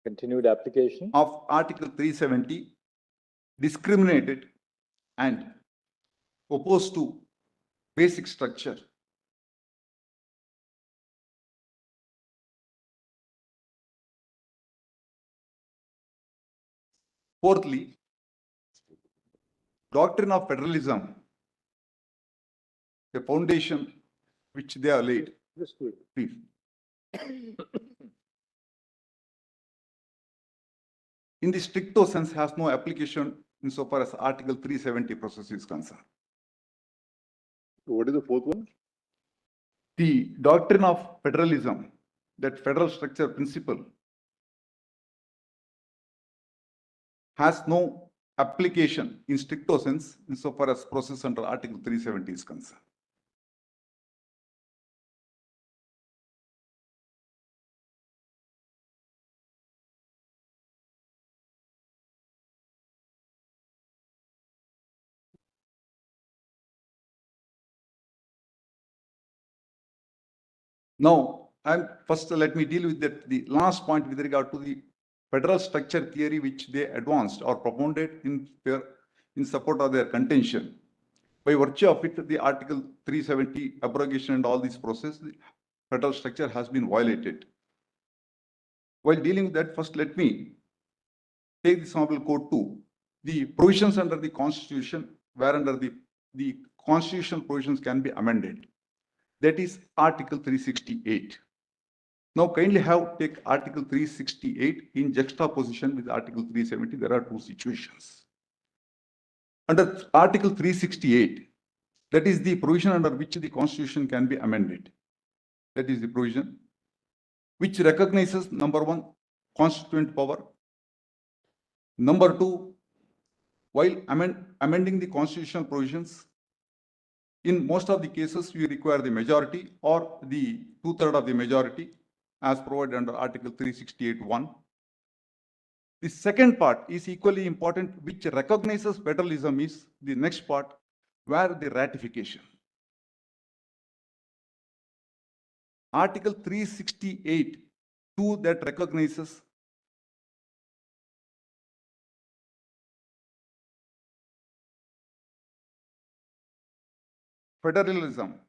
Continued application of Article 370 discriminated and opposed to basic structure. Fourthly, doctrine of federalism, the foundation which they have laid. Please. In the stricto sense, has no application insofar as Article 370 process is concerned. What is the 4th one? The doctrine of federalism, that federal structure principle, has no application in stricto sense insofar as process under Article 370 is concerned. Now, let me deal with the last point with regard to the federal structure theory which they advanced or propounded in support of their contention. By virtue of it, the Article 370 abrogation and all this process, the federal structure has been violated. While dealing with that, first let me take this Honorable Court to the provisions under the Constitution, where under the constitutional provisions can be amended. That is Article 368. Now kindly take Article 368 in juxtaposition with Article 370. There are two situations. Under Article 368, that is the provision under which the Constitution can be amended. That is the provision which recognizes, number one, constituent power. Number two, while amending the constitutional provisions, in most of the cases, we require the majority or the two-thirds of the majority as provided under Article 368(1). The second part is equally important, which recognizes federalism, is the next part, where the ratification. Article 368(2) that recognizes federalism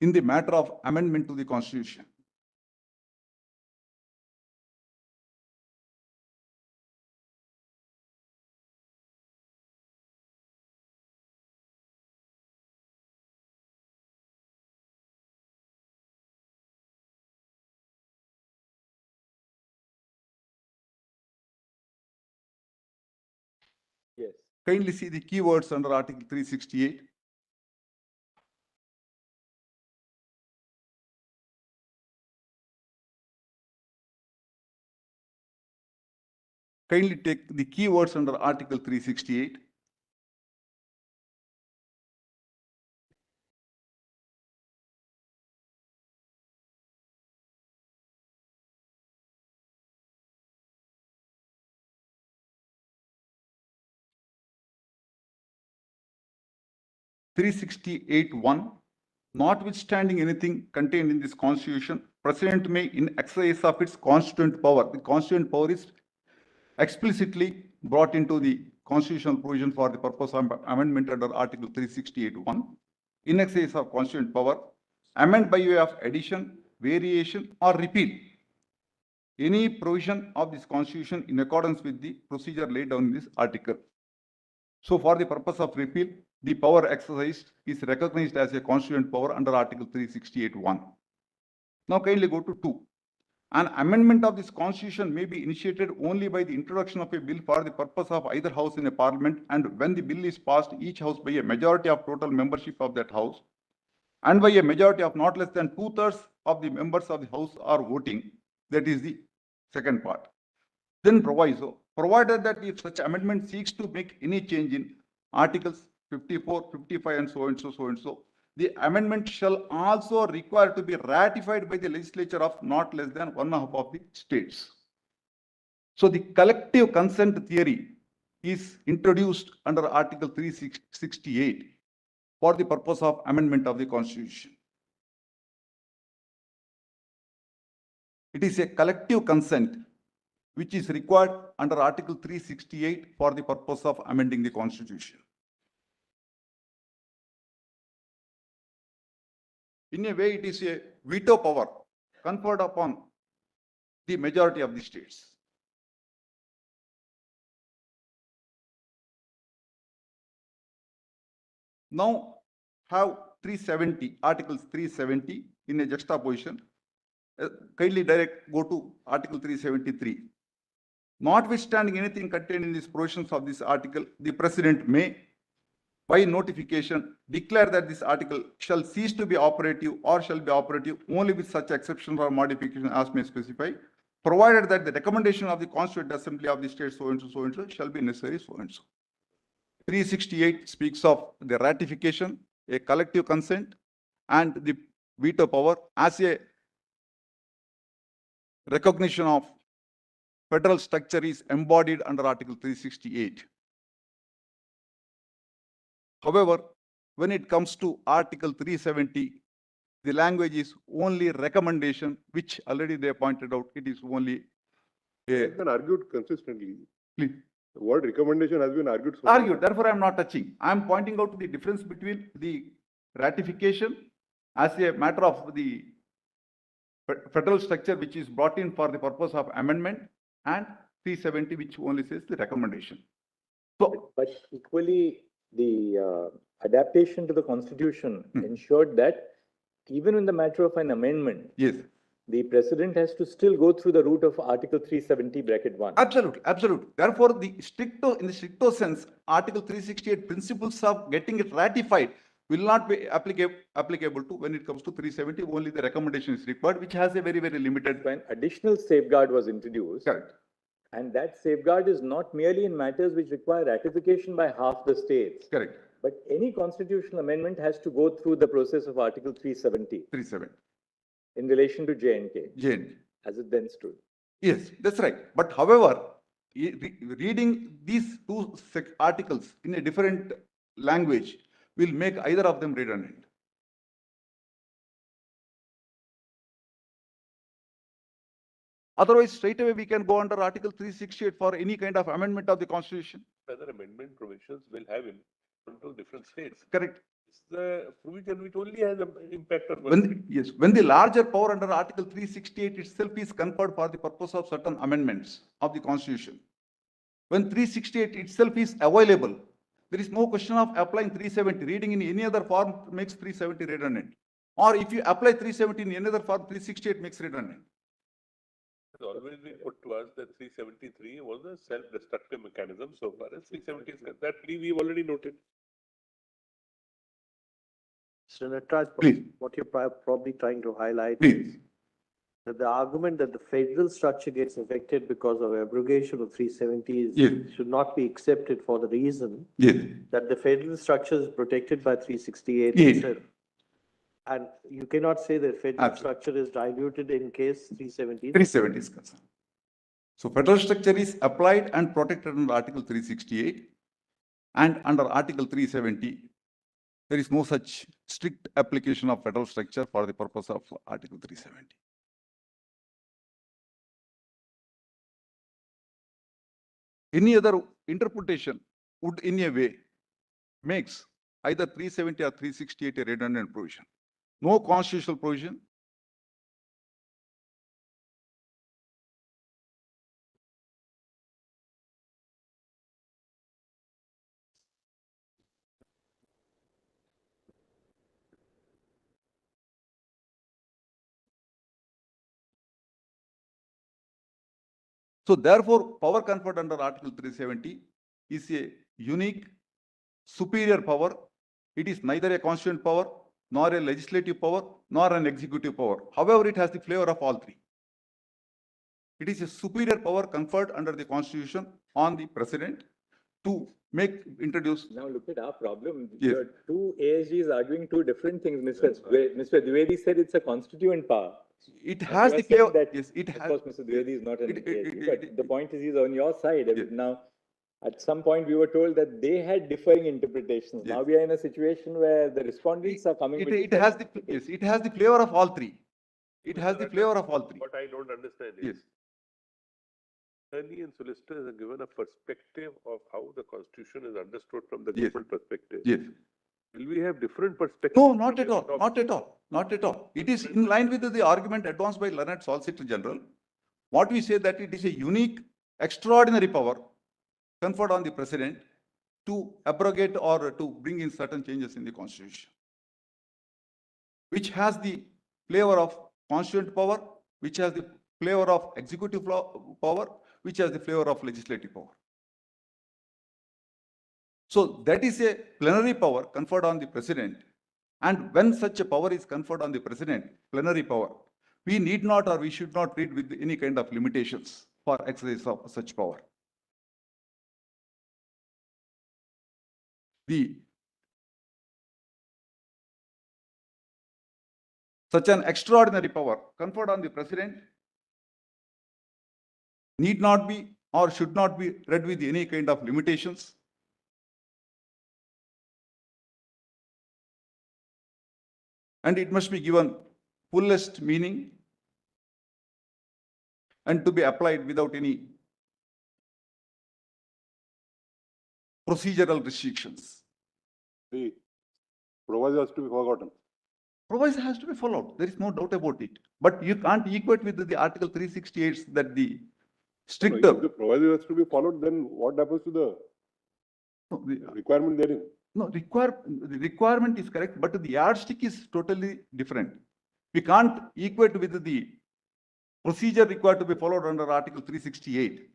in the matter of amendment to the Constitution. Yes. Kindly see the keywords under Article 368. Kindly take the keywords under Article 368. (368)(1), notwithstanding anything contained in this Constitution, President may, in exercise of its constituent power, the constituent power is explicitly brought into the constitutional provision for the purpose of amendment under Article 368(1), in exercise of constituent power, amend by way of addition, variation, or repeal any provision of this Constitution in accordance with the procedure laid down in this article. So, for the purpose of repeal, the power exercised is recognized as a constituent power under Article 368(1). Now, kindly go to 2. An amendment of this Constitution may be initiated only by the introduction of a bill for the purpose of either house in a parliament, and when the bill is passed, each house by a majority of total membership of that house, and by a majority of not less than two-thirds of the members of the house are voting. That is the second part. Then proviso, provided that if such amendment seeks to make any change in Articles 54, 55, and so and so, the amendment shall also require to be ratified by the legislature of not less than 1/2 of the states. So the collective consent theory is introduced under Article 368 for the purpose of amendment of the Constitution. It is a collective consent which is required under Article 368 for the purpose of amending the Constitution. In a way, it is a veto power conferred upon the majority of the states. Now, have 370, Articles 370 in a juxtaposition. Kindly go to Article 373. Notwithstanding anything contained in these provisions of this article, the President may, by notification, declare that this article shall cease to be operative or shall be operative only with such exceptions or modifications as may specify, provided that the recommendation of the Constituent Assembly of the state so and so shall be necessary so and so. 368 speaks of the ratification, a collective consent, and the veto power as a recognition of federal structure is embodied under Article 368. However, when it comes to Article 370, the language is only recommendation, which already they pointed out, it is only It's been argued consistently. Please. The word recommendation has been argued. Argued, therefore I am not touching. I am pointing out the difference between the ratification as a matter of the federal structure which is brought in for the purpose of amendment, and 370 which only says the recommendation. So, but equally, the adaptation to the constitution ensured that even in the matter of an amendment, Yes, the president has to still go through the route of Article 370 bracket 1. absolutely, absolutely. Therefore, in the stricto sense, Article 368 principles of getting it ratified will not be applicable to when it comes to 370. Only the recommendation is required, which has a very, very limited. So an additional safeguard was introduced. Correct. And that safeguard is not merely in matters which require ratification by half the states. Correct. But any constitutional amendment has to go through the process of Article 370 370. in relation to J&K, Jane. as it then stood. Yes, that's right. But however, reading these two articles in a different language will make either of them redundant. Otherwise, straight away we can go under Article 368 for any kind of amendment of the Constitution. Other amendment provisions will have impact on different states. Correct. It's the provision which only has an impact on one When, state. yes, when the larger power under Article 368 itself is conferred for the purpose of certain amendments of the Constitution. When 368 itself is available, there is no question of applying 370. Reading in any other form makes 370 redundant. Or if you apply 370 in any other form, 368 makes redundant. It's always been put to us that 373 was a self-destructive mechanism so far as 370 is concerned. That we've already noted. Mr. Natarajan, Please. what you're probably trying to highlight Please. is that the argument that the federal structure gets affected because of abrogation of 370 Yes. should not be accepted for the reason Yes. that the federal structure is protected by 368 Yes. itself. And you cannot say that federal Absolutely. structure is diluted in case 370. 370 is concerned. So federal structure is applied and protected under Article 368 and under Article 370. There is no such strict application of federal structure for the purpose of Article 370. Any other interpretation would in a way makes either 370 or 368 a redundant provision. No constitutional provision. So therefore, power conferred under Article 370 is a unique, superior power. It is neither a constituent power, nor a legislative power, nor an executive power. However, it has the flavor of all three. It is a superior power conferred under the Constitution on the President to introduce. Now look at our problem. Yes. Your two ASGs arguing two different things. Mr. Dwivedi said it's a constituent power. It has You are the flavor. saying that- Yes, it Of has. course, Mr. Dwivedi is not an it- ASG, it- but it- the point is he's on your side. Yes. Now, at some point, we were told that they had differing interpretations. Yes. Now we are in a situation where the respondents are coming with It has the, yes, it has the flavor of all three. It has the flavor of all three. What I don't understand Yes. is, attorney and solicitors are given a perspective of how the constitution is understood from the Yes. government perspective. Yes. Will we have different perspectives? No, not at all, not at all, not at all. It is in line with the argument advanced by learned Solicitor General. What we say that it is a unique, extraordinary power conferred on the President to abrogate or to bring in certain changes in the Constitution, which has the flavor of constituent power, which has the flavor of executive power, which has the flavor of legislative power. So that is a plenary power conferred on the President. And when such a power is conferred on the President, plenary power, we need not or we should not treat with any kind of limitations for exercise of such power. Such an extraordinary power conferred on the President need not be or should not be read with any kind of limitations. And it must be given fullest meaning and to be applied without any procedural restrictions. The proviso has to be forgotten. Proviso has to be followed. There is no doubt about it. But you can't equate with the Article 368 that the stricter. If the proviso has to be followed, then what happens to the requirement therein? No, the requirement is correct, but the yardstick is totally different. We can't equate with the procedure required to be followed under Article 368.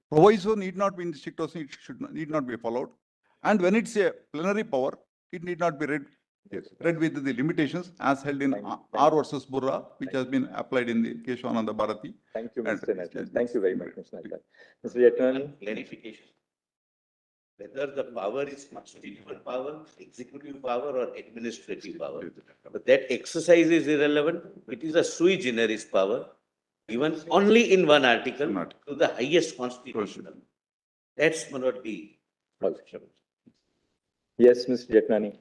Proviso need not be in strict or need not be followed. And when it's a plenary power, it need not be read with the limitations as held in R versus Burra, which has been applied in the Keshavananda Bharati. Thank you, Mr. Nathal. Thank you very much, Mr. Nathal. Mr. Jetnani. Clarification. Whether the power is constitutional power, executive power, or administrative power. But that exercise is irrelevant. It is a sui generis power given only in one article to the highest constitutional. That's not the position. Yes, Mr. Jetnani.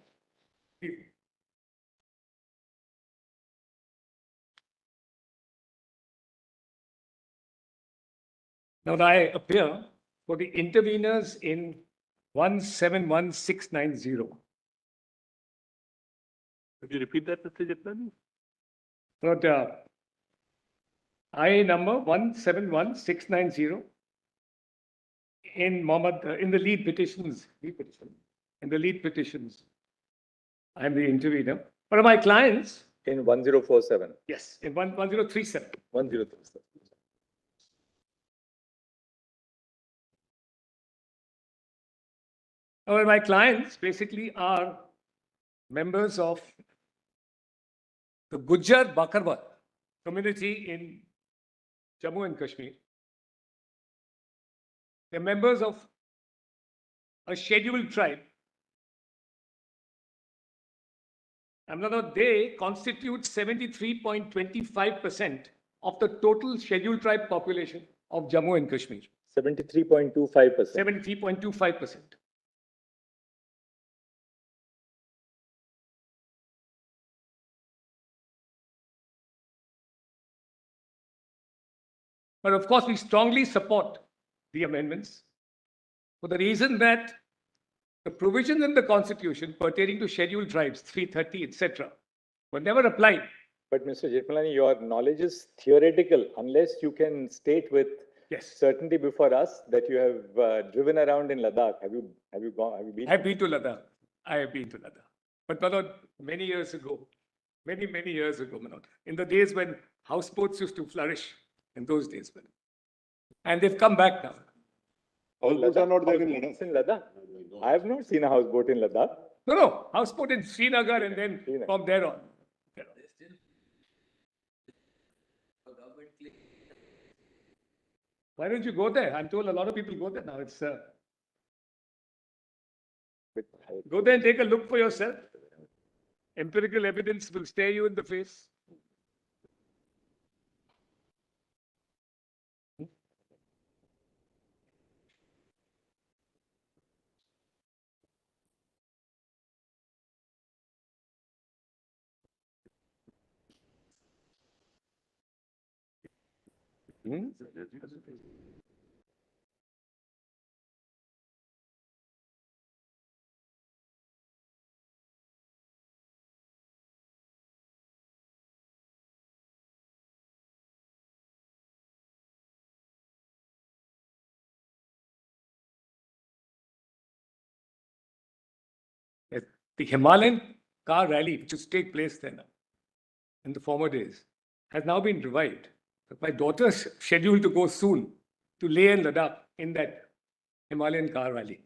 Now I appear for the interveners in 171690. Could you repeat that, Mr. Jetnani? But I number 171690 in in the lead petitions. In the lead petitions, I am the intervener. But my clients in 1047. Yes, in 1037. 1037. My clients basically are members of the Gujjar Bakarwal community in Jammu and Kashmir. They're members of a scheduled tribe. They constitute 73.25% of the total scheduled tribe population of Jammu and Kashmir. 73.25%. 73.25%. But of course, we strongly support the amendments for the reason that the provisions in the Constitution pertaining to scheduled tribes, 330, etc., were never applied. But Mr. Jetmalani, your knowledge is theoretical unless you can state with certainty before us that you have driven around in Ladakh. Have you gone? Have you been? I have been to Ladakh. I have been to Ladakh. But Manoj, many years ago, many years ago, Manoj, in the days when houseboats used to flourish, in those days, Manoj. And they've come back now. Houseboats are not there in Ladakh. I have not seen a houseboat in Ladakh. No, houseboat in Srinagar and then from there on. Why don't you go there? I'm told a lot of people go there now. It's Go there and take a look for yourself. Empirical evidence will stare you in the face. The Himalayan car rally, which used to take place then in the former days, has now been revived. My daughter's scheduled to go soon to Leh and Ladakh in that Himalayan car rally.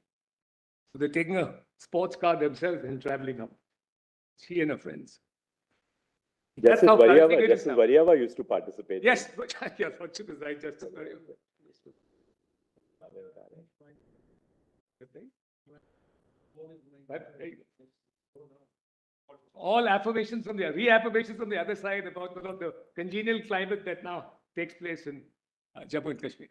So they're taking a sports car themselves and traveling up. She and her friends. That's how practical it is now. Variava used to participate. Yes, but yeah, fortune is right, Justice Variava. All affirmations from the reaffirmations from the other side about the congenial climate that now takes place in Jammu and Kashmir.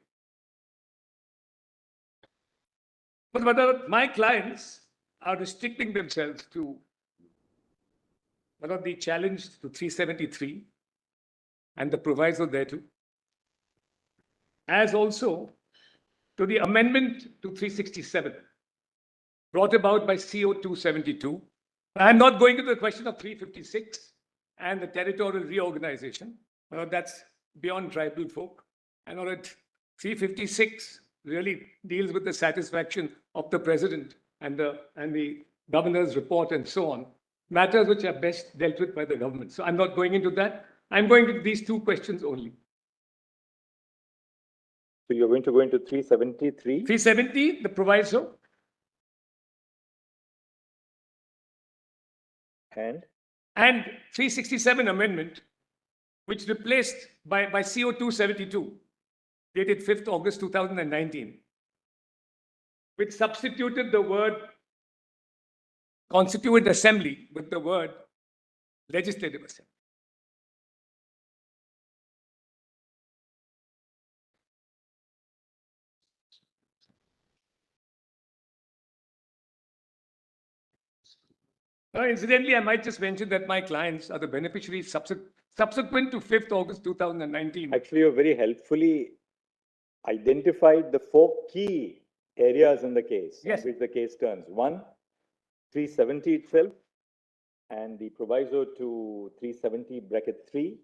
But my clients are restricting themselves to the challenge to 373 and the proviso thereto, as also to the amendment to 367 brought about by CO 272. I'm not going into the question of 356 and the territorial reorganization. That's beyond tribal folk. And 356 really deals with the satisfaction of the president and the governor's report and so on, matters which are best dealt with by the government. So I'm not going into that. I'm going to these two questions only. So you're going to go into 373? 370, the proviso. And 367 amendment, which replaced by CO 272, dated 5th August 2019, which substituted the word Constituent Assembly with the word Legislative Assembly. Incidentally, I might just mention that my clients are the beneficiaries subsequent to 5th August 2019. Actually, you very helpfully identified the 4 key areas in the case, yes, which the case turns. 1, 370 itself, and the proviso to 370 bracket 3.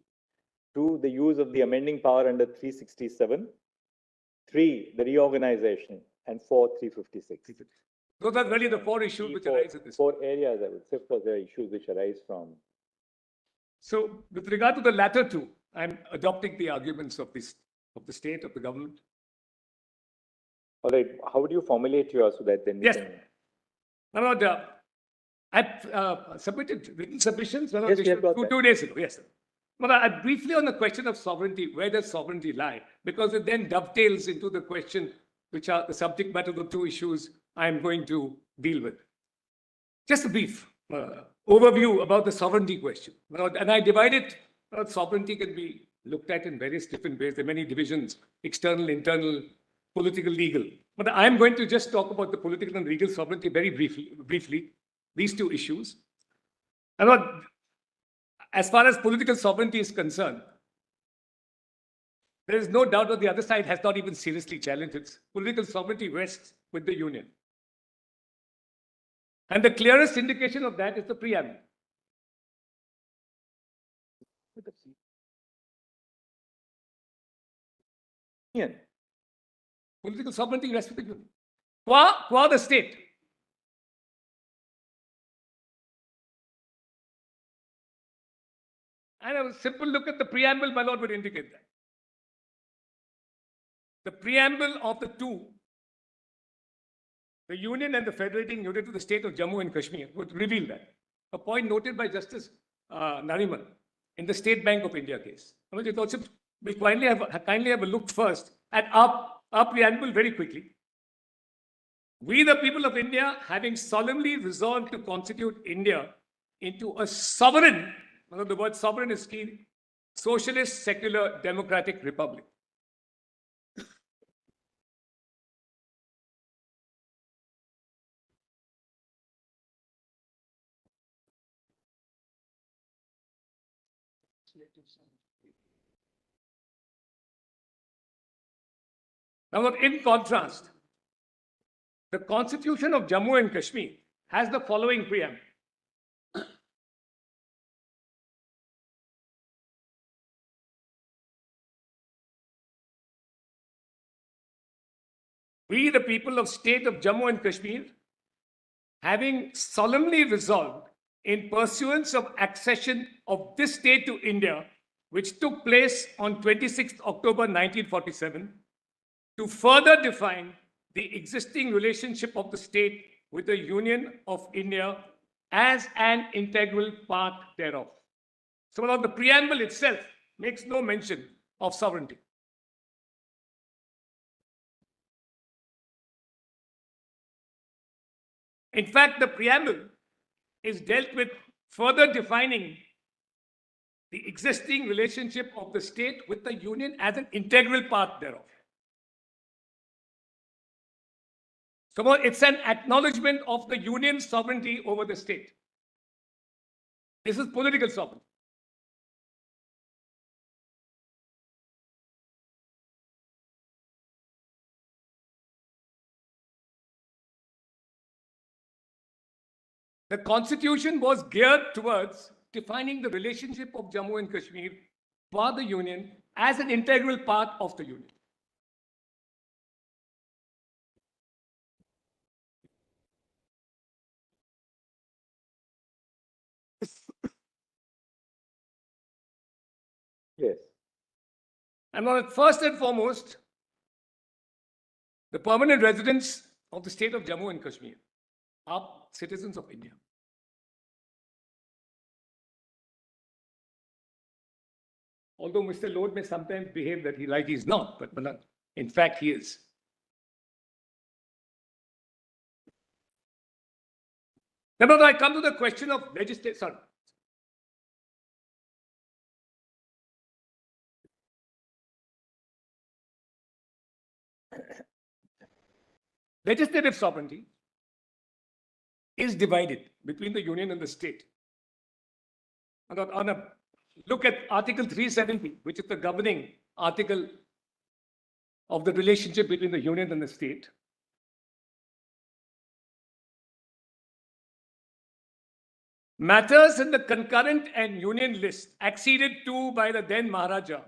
2, the use of the amending power under 367. 3, the reorganization, and 4, 356. Those are really the 4 issues which arise at this. 4 areas, I would say, for the issues which arise from. So, with regard to the latter 2, I'm adopting the arguments of the state, of the government. All right. How would you formulate yours so that then we yes. can... I've submitted written submissions yes, 2 days ago. Yes. But briefly on the question of sovereignty, where does sovereignty lie? Because it then dovetails into the question, which are the subject matter of the 2 issues I'm going to deal with. Just a brief overview about the sovereignty question. And I divide it, sovereignty can be looked at in various different ways. There are many divisions, external, internal, political, legal. But I'm going to just talk about the political and legal sovereignty very briefly, these 2 issues. And as far as political sovereignty is concerned, there is no doubt that the other side has not even seriously challenged it. Political sovereignty rests with the union. And the clearest indication of that is the preamble. Union. Political sovereignty rests with the union. Qua the state. And a simple look at the preamble, my lord, would indicate that. The preamble of the 2, the union and the federating unit of the state of Jammu and Kashmir, would reveal that. A point noted by Justice Nariman in the State Bank of India case. We'll kindly have a look first at our preamble very quickly. We, the people of India, having solemnly resolved to constitute India into a sovereign, the word sovereign is key, socialist, secular, democratic republic. Now, in contrast, the Constitution of Jammu and Kashmir has the following preamble. We, the people of state of Jammu and Kashmir, having solemnly resolved in pursuance of accession of this state to India, which took place on 26th October 1947, to further define the existing relationship of the state with the Union of India as an integral part thereof. So now the preamble itself makes no mention of sovereignty. In fact, the preamble is dealt with further defining the existing relationship of the state with the Union as an integral part thereof. So it's an acknowledgement of the Union's sovereignty over the state. This is political sovereignty. The Constitution was geared towards defining the relationship of Jammu and Kashmir for the Union as an integral part of the Union. Yes. And first and foremost, the permanent residents of the state of Jammu and Kashmir are citizens of India. Although Mr. Lord may sometimes behave that he's not, but in fact he is. Now I come to the question of legislation. Legislative sovereignty is divided between the Union and the state. And on a look at Article 370, which is the governing article of the relationship between the Union and the state. Matters in the concurrent and Union list acceded to by the then Maharaja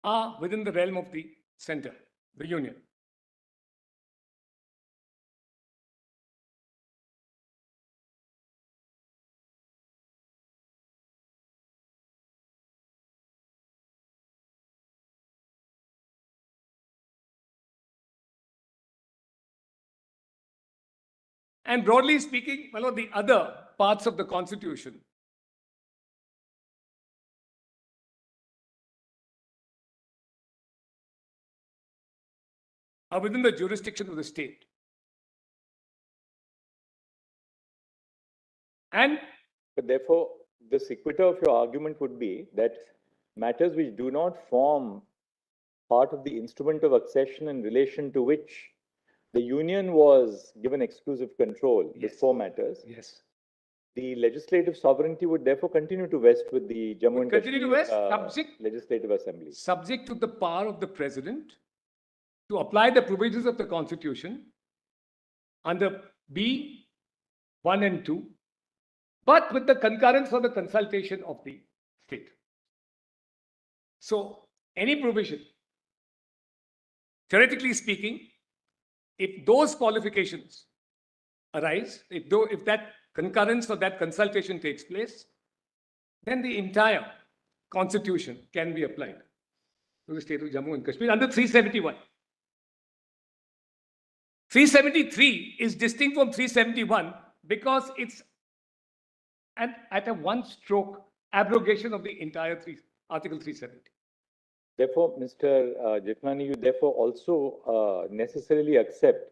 are within the realm of the center, the Union. And broadly speaking, the other parts of the Constitution are within the jurisdiction of the state. And but therefore, the sequitur of your argument would be that matters which do not form part of the instrument of accession in relation to which the Union was given exclusive control, yes, these four matters. Yes. The legislative sovereignty would therefore continue to vest with the Jammu and Kashmir Legislative Assembly. Subject to the power of the President to apply the provisions of the Constitution under B 1 and 2, but with the concurrence or the consultation of the state. So any provision, theoretically speaking, if those qualifications arise, if that concurrence or that consultation takes place, then the entire Constitution can be applied to the state of Jammu and Kashmir under 371. 373 is distinct from 371 because it's and at a one-stroke abrogation of the entire Article 370. Therefore, Mr. Jethmani, you therefore also necessarily accept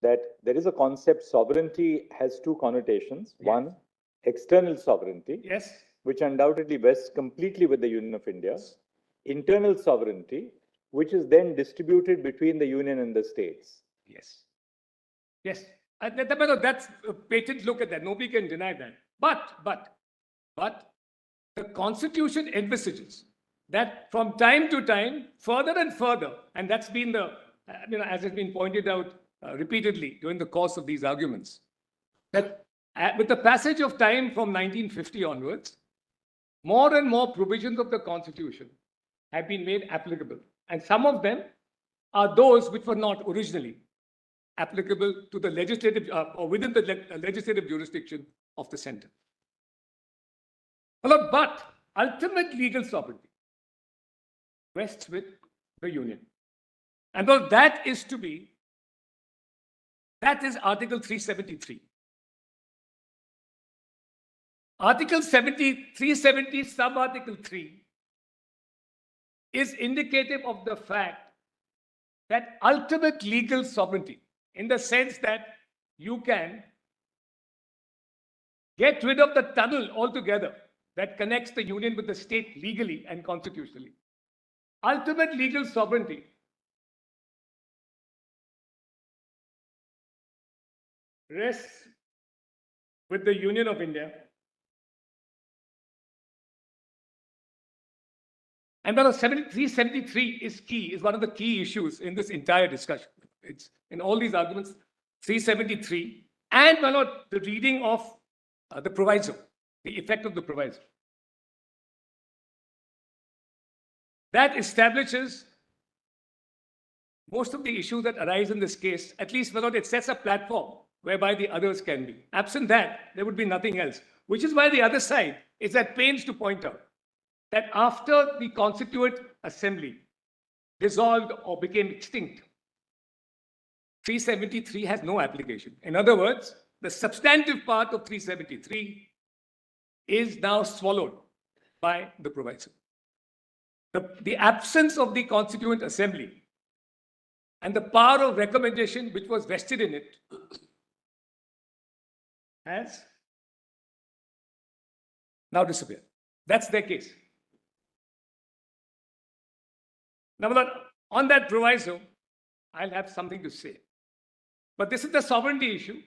that there is a concept, sovereignty has two connotations. Yes. One, external sovereignty, Yes. which undoubtedly vests completely with the Union of India. Internal sovereignty, which is then distributed between the Union and the states. Yes. Yes. That's a patent look at that. Nobody can deny that. But the Constitution envisages that from time to time, further and further, and that's been the, as has been pointed out repeatedly during the course of these arguments, that with the passage of time from 1950 onwards, more and more provisions of the Constitution have been made applicable. And some of them are those which were not originally applicable to the legislative or within the legislative jurisdiction of the center. But ultimate legal sovereignty rests with the Union. And though that is Article 373. Article 370, sub-article 3, is indicative of the fact that ultimate legal sovereignty, in the sense that you can get rid of the tunnel altogether that connects the Union with the state legally and constitutionally. Ultimate legal sovereignty rests with the Union of India. And 373 is key, is one of the key issues in this entire discussion. It's in all these arguments, 373, and the reading of the proviso, the effect of the proviso. That establishes most of the issues that arise in this case, at least it sets a platform whereby the others can be. Absent that, there would be nothing else, which is why the other side is at pains to point out that after the Constituent Assembly dissolved or became extinct, 373 has no application. In other words, the substantive part of 373 is now swallowed by the proviso. The absence of the Constituent Assembly and the power of recommendation which was vested in it has now disappeared. That's their case. Now, on that proviso, I'll have something to say. But this is the sovereignty issue.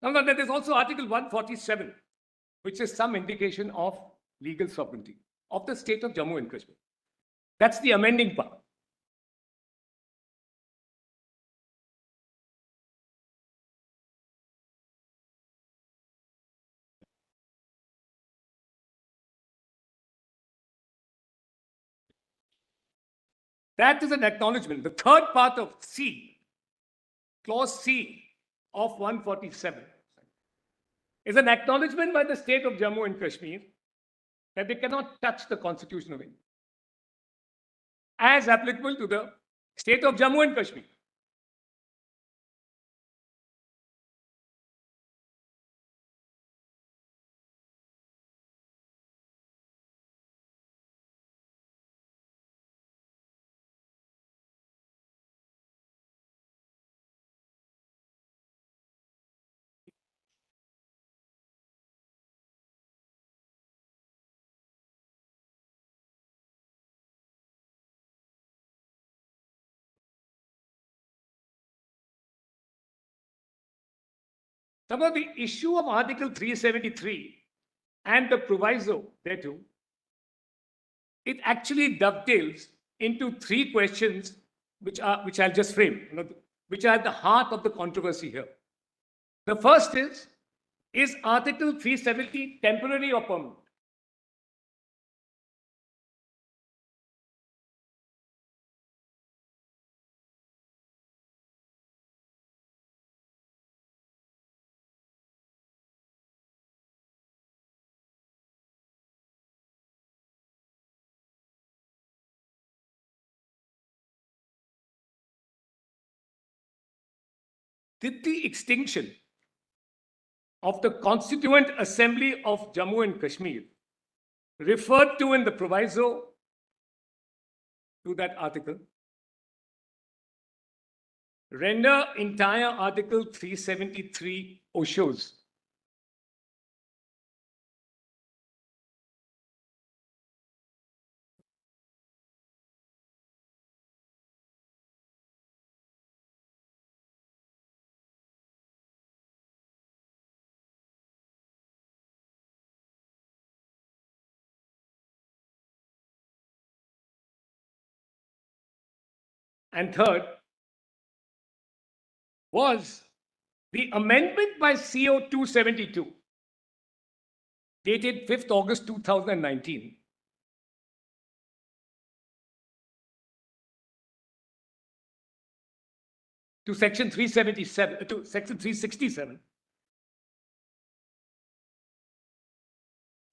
Now, there is also Article 147, which is some indication of legal sovereignty of the state of Jammu and Kashmir. That's the amending part. That is an acknowledgement. The third part of C, clause C of 147, is an acknowledgement by the state of Jammu and Kashmir that they cannot touch the Constitution of India as applicable to the state of Jammu and Kashmir. Now, the issue of Article 373 and the proviso thereto, it actually dovetails into three questions which I'll just frame, which are at the heart of the controversy here. The first is Article 370 temporary or permanent? did the extinction of the Constituent Assembly of Jammu and Kashmir referred to in the proviso to that article render entire Article 373 OSHOs? And third, was the amendment by CO 272, dated 5th August 2019, to Section 377, to Section 367.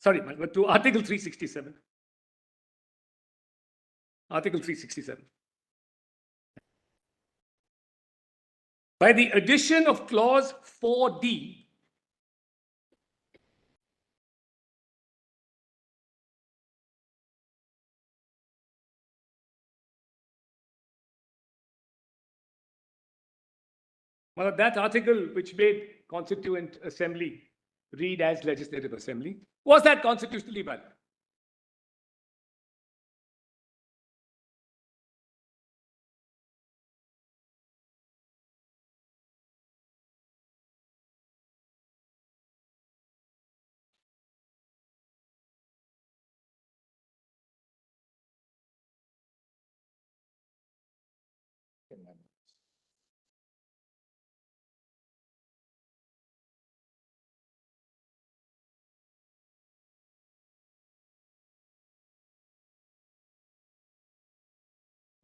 Sorry, but to Article 367. Article 367. By the addition of clause 4D, well, that article which made Constituent Assembly read as Legislative Assembly, was that constitutionally valid?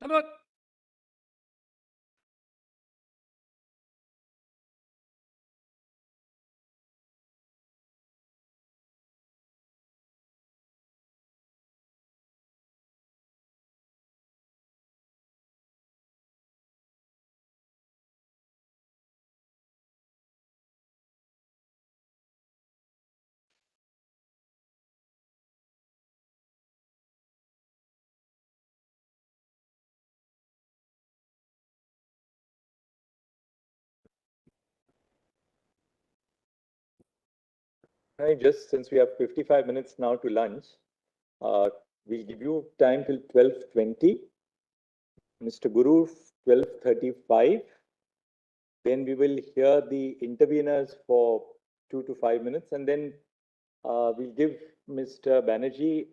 Number Just since we have 55 minutes now to lunch, we'll give you time till 12:20. Mr. Guru, 12:35. Then we will hear the interveners for 2 to 5 minutes, and then we'll give Mr. Banerjee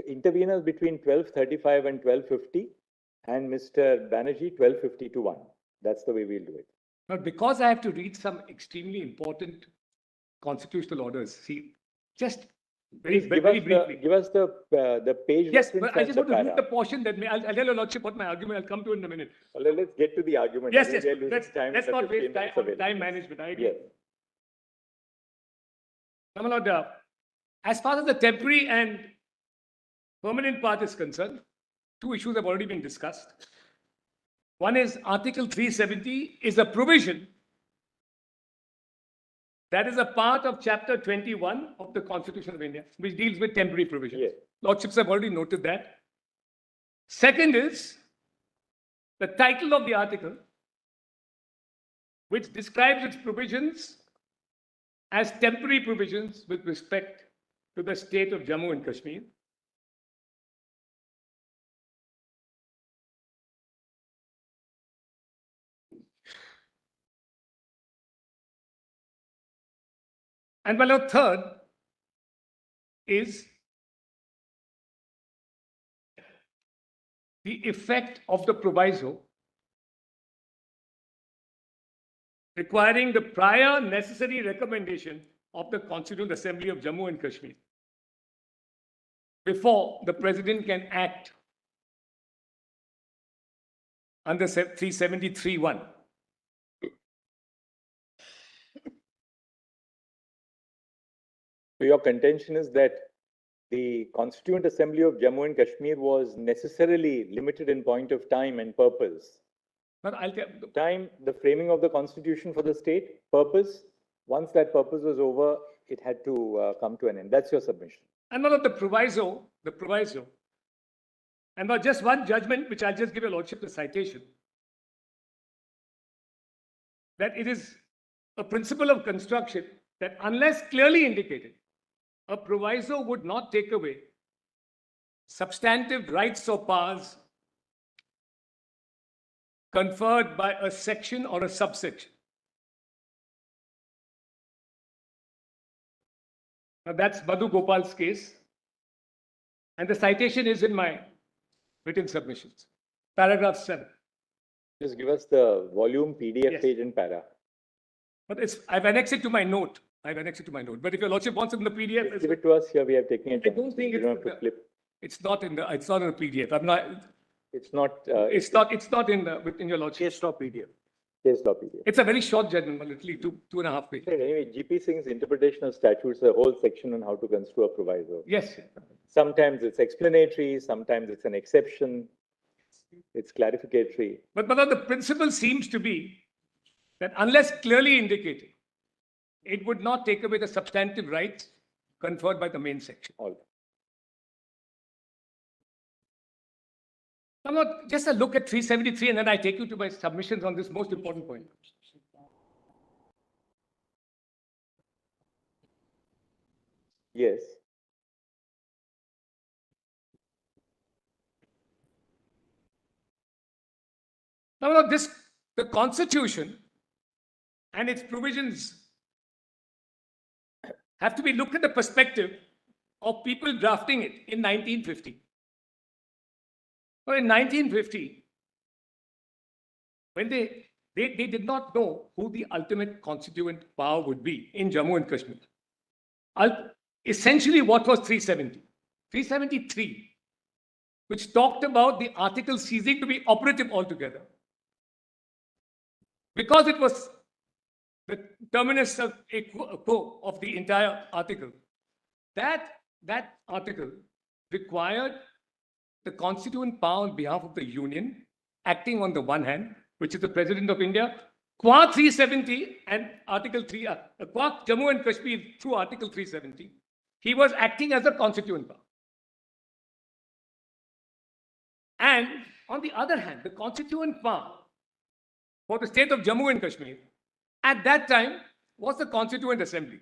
interveners between 12:35 and 12:50, and Mr. Banerjee 12:50 to 1. That's the way we'll do it. But because I have to read some extremely important constitutional orders, see, just very briefly. Give us the page. Yes, but I just want to read the portion that I'll tell your lordship what my argument. I'll come to it in a minute. Well, let's get to the argument. Yes, yes. Let's not waste time management. I agree. Yes. My lord, as far as the temporary and permanent part is concerned, two issues have already been discussed. One is Article 370 is a provision that is a part of Chapter 21 of the Constitution of India, which deals with temporary provisions. Yes. Lordships have already noted that. Second is the title of the article, which describes its provisions as temporary provisions with respect to the state of Jammu and Kashmir. And my lord, third is the effect of the proviso requiring the prior necessary recommendation of the Constituent Assembly of Jammu and Kashmir before the president can act under 373(1). So your contention is that the Constituent Assembly of Jammu and Kashmir was necessarily limited in point of time and purpose. But I'll tell Time, the framing of the constitution for the state, purpose. Once that purpose was over, it had to come to an end. That's your submission. and one of the proviso, and not just one judgment, which I'll just give your lordship the citation, that it is a principle of construction that unless clearly indicated, a proviso would not take away substantive rights or powers conferred by a section or a subsection. Now that's Madhu Gopal's case, and the citation is in my written submissions, paragraph 7. Just give us the volume, PDF Yes. page and para. But I've annexed it to my note. But if your lordship wants it in the PDF, Give it to us here. We have taken it. I don't think You don't have to it's, flip. it's not in the PDF. I'm not. It's not. It's not in your lordship. Case law PDF. Case law PDF. It's a very short judgment, literally 2.5 pages. Anyway, GP Singh's interpretation of statutes, a whole section on how to construe a proviso. Yes. Sometimes it's explanatory, sometimes it's an exception, it's clarificatory. But the principle seems to be that unless clearly indicated, it would not take away the substantive rights conferred by the main section. All right. I'm not just a look at 373, and then I take you to my submissions on this most important point. Yes. Now, the Constitution and its provisions have to be looked at the perspective of people drafting it in 1950. Well, in 1950, when they did not know who the ultimate constituent power would be in Jammu and Kashmir. Essentially, what was 370? 373, which talked about the article ceasing to be operative altogether, because it was the terminus of the entire article. That article required the constituent power on behalf of the Union, acting on the one hand, which is the President of India, qua 370 and Article 3, qua Jammu and Kashmir through Article 370, he was acting as a constituent power. And on the other hand, the constituent power for the state of Jammu and Kashmir at that time was the Constituent Assembly.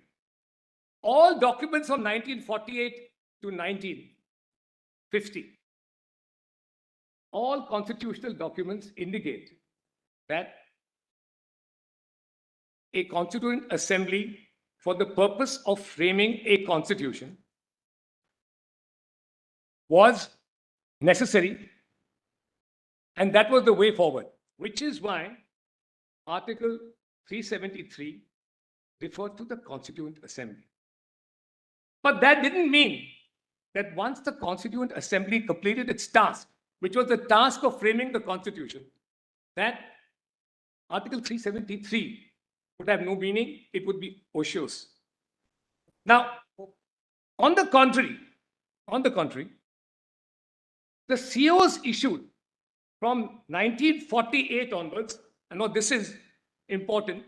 All documents from 1948 to 1950, all constitutional documents indicate that a Constituent Assembly, for the purpose of framing a constitution, was necessary, and that was the way forward, which is why Article 373 referred to the Constituent Assembly. But that didn't mean that once the Constituent Assembly completed its task, which was the task of framing the Constitution, that Article 373 would have no meaning, it would be ocious. Now, on the contrary, the COs issued from 1948 onwards, and now this is important,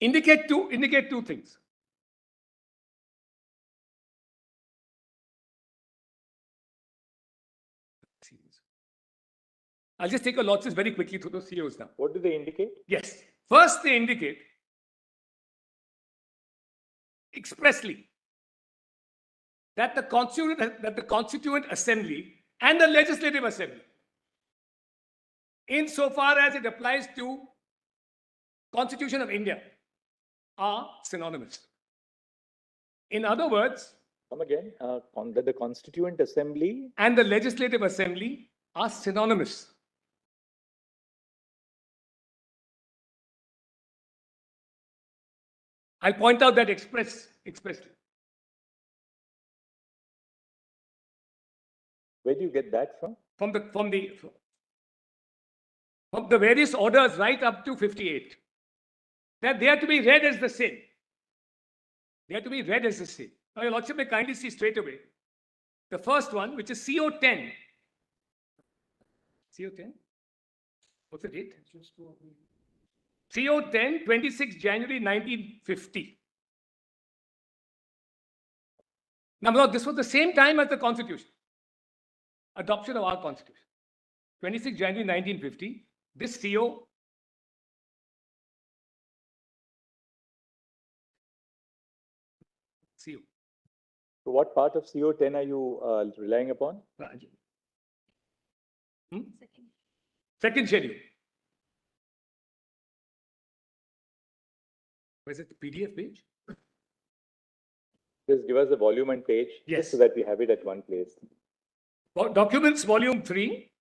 indicate two things. I'll just take a lot very quickly through those COs now. What do they indicate? Yes. First, they indicate expressly that the Constituent Assembly and the Legislative Assembly, insofar as it applies to Constitution of India, are synonymous. In other words, come again, the Constituent Assembly and the Legislative Assembly are synonymous. I'll point out that expressly. Where do you get that from? From the various orders right up to 58. That they are to be read as the same. They are to be read as the same. Now, your Lordship may kindly see straight away The first one, which is CO10. CO10? What's the date? CO10, 26 January 1950. Now, this was the same time as the Constitution. Adoption of our Constitution. 26 January 1950. This CO. CO. So what part of CO10 are you relying upon? Second schedule. Where's it? The PDF page? Just give us the volume and page, Yes. just so that we have it at one place. Documents, volume 3,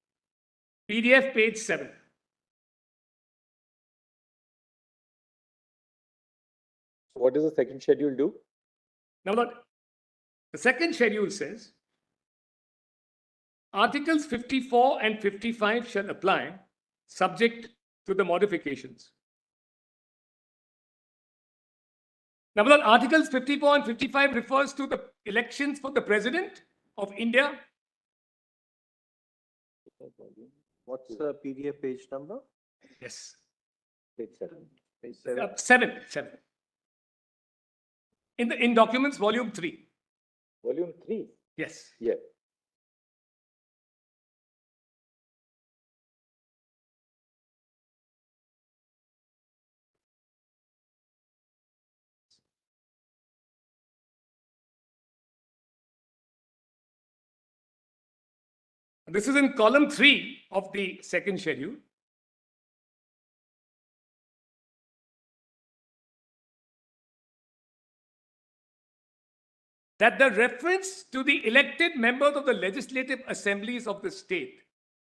PDF page 7. What does the second schedule do? Now, the second schedule says, Articles 54 and 55 shall apply, subject to the modifications. Now, Articles 54 and 55 refers to the elections for the President of India. What's the PDF page number? Yes. Page 7. Page 7. Seven. In documents, volume 3. Volume 3? Yes. Yeah. This is in column 3 of the second schedule. That the reference to the elected members of the legislative assemblies of the state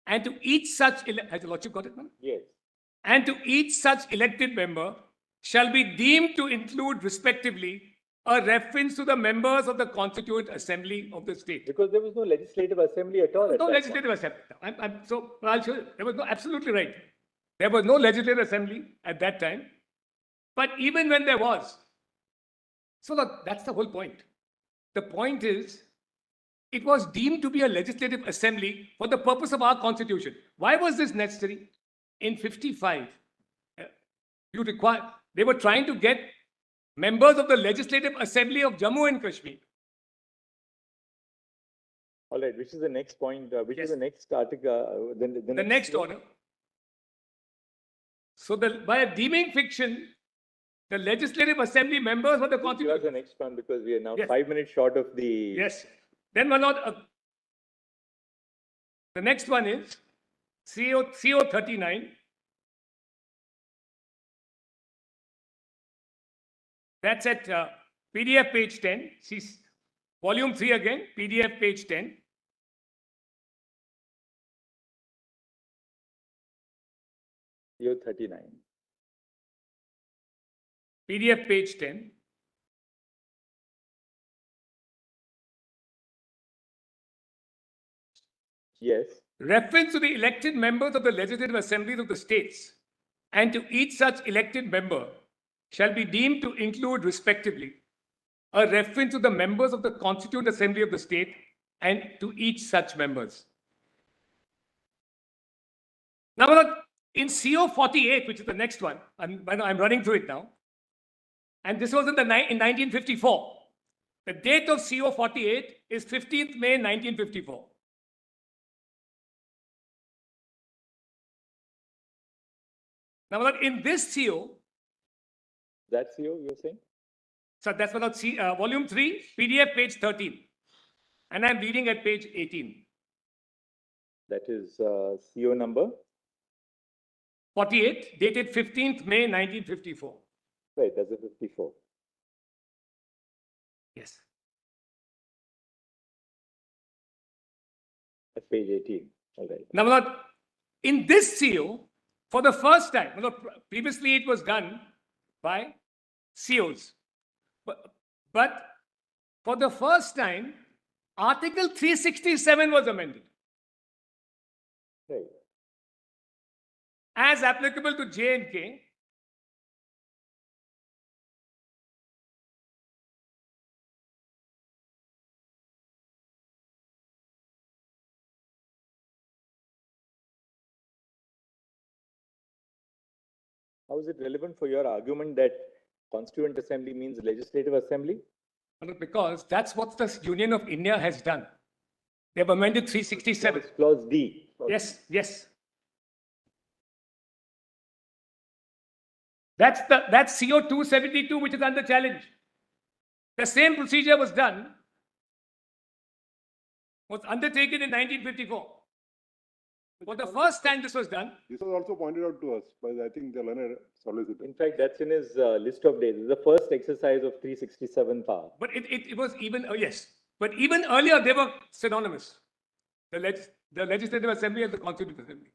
and to each such, has the Lordship got it, man? Yes. And to each such elected member shall be deemed to include respectively a reference to the members of the Constituent Assembly of the state. Because there was no legislative assembly at all. No legislative assembly. I'll show you. There was no, absolutely right. There was no legislative assembly at that time. But even when there was, so look, that's the whole point. The point is, it was deemed to be a legislative assembly for the purpose of our constitution. Why was this necessary? In 55, they were trying to get members of the Legislative Assembly of Jammu and Kashmir. All right, which is the next point? Which Yes. is the next article? The next order. So by a deeming fiction, the Legislative Assembly members were the Give us Constitution. the next one because we are now Yes. 5 minutes short of the. Yes. Then one not. The next one is CO 39. That's at PDF page 10. See, volume 3 again, PDF page 10. CO 39. PDF page 10. Yes. Reference to the elected members of the legislative assemblies of the states and to each such elected member shall be deemed to include respectively a reference to the members of the Constituent Assembly of the state and to each such members. Now, in CO 48, which is the next one, I'm running through it now, and this was in 1954. The date of CO 48 is 15th May 1954. Now, in this CO, That CO you're saying? so that's what volume 3, PDF page 13. And I'm reading at page 18. That is CO number? 48, dated 15th May 1954. Right, that's a 54. Yes. That's page 18. All right. Now, in this CO, for the first time, previously it was done by COs. But for the first time, Article 367 was amended Right. as applicable to J&K. How is it relevant for your argument that Constituent Assembly means Legislative Assembly? Because that's what the Union of India has done. They have amended 367. Clause D. Yes, yes. That's CO 272, which is under challenge. The same procedure was undertaken in 1954. For the first time this was done. This was also pointed out to us by, I think, the learned solicitor. In fact, that's in his list of days. It's the first exercise of 367 power. But it was even, yes. But even earlier, they were synonymous. The Legislative Assembly and the Constituent Assembly.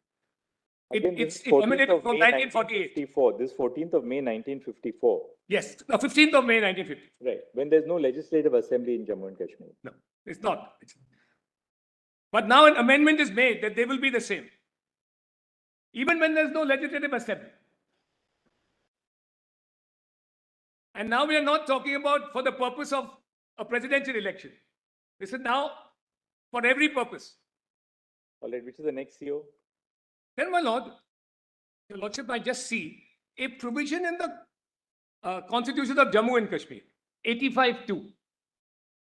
It emanated from 1948. This 14th of May 1954. Yes, the 15th of May 1950. Right, when there's no Legislative Assembly in Jammu and Kashmir. No, it's not. But now an amendment is made that they will be the same. Even when there's no Legislative Assembly. And now we are not talking about for the purpose of a presidential election. This is now for every purpose. All right, which is the next CO? Then, my Lord, Your Lordship, I just see a provision in the Constitution of Jammu and Kashmir, 85(2),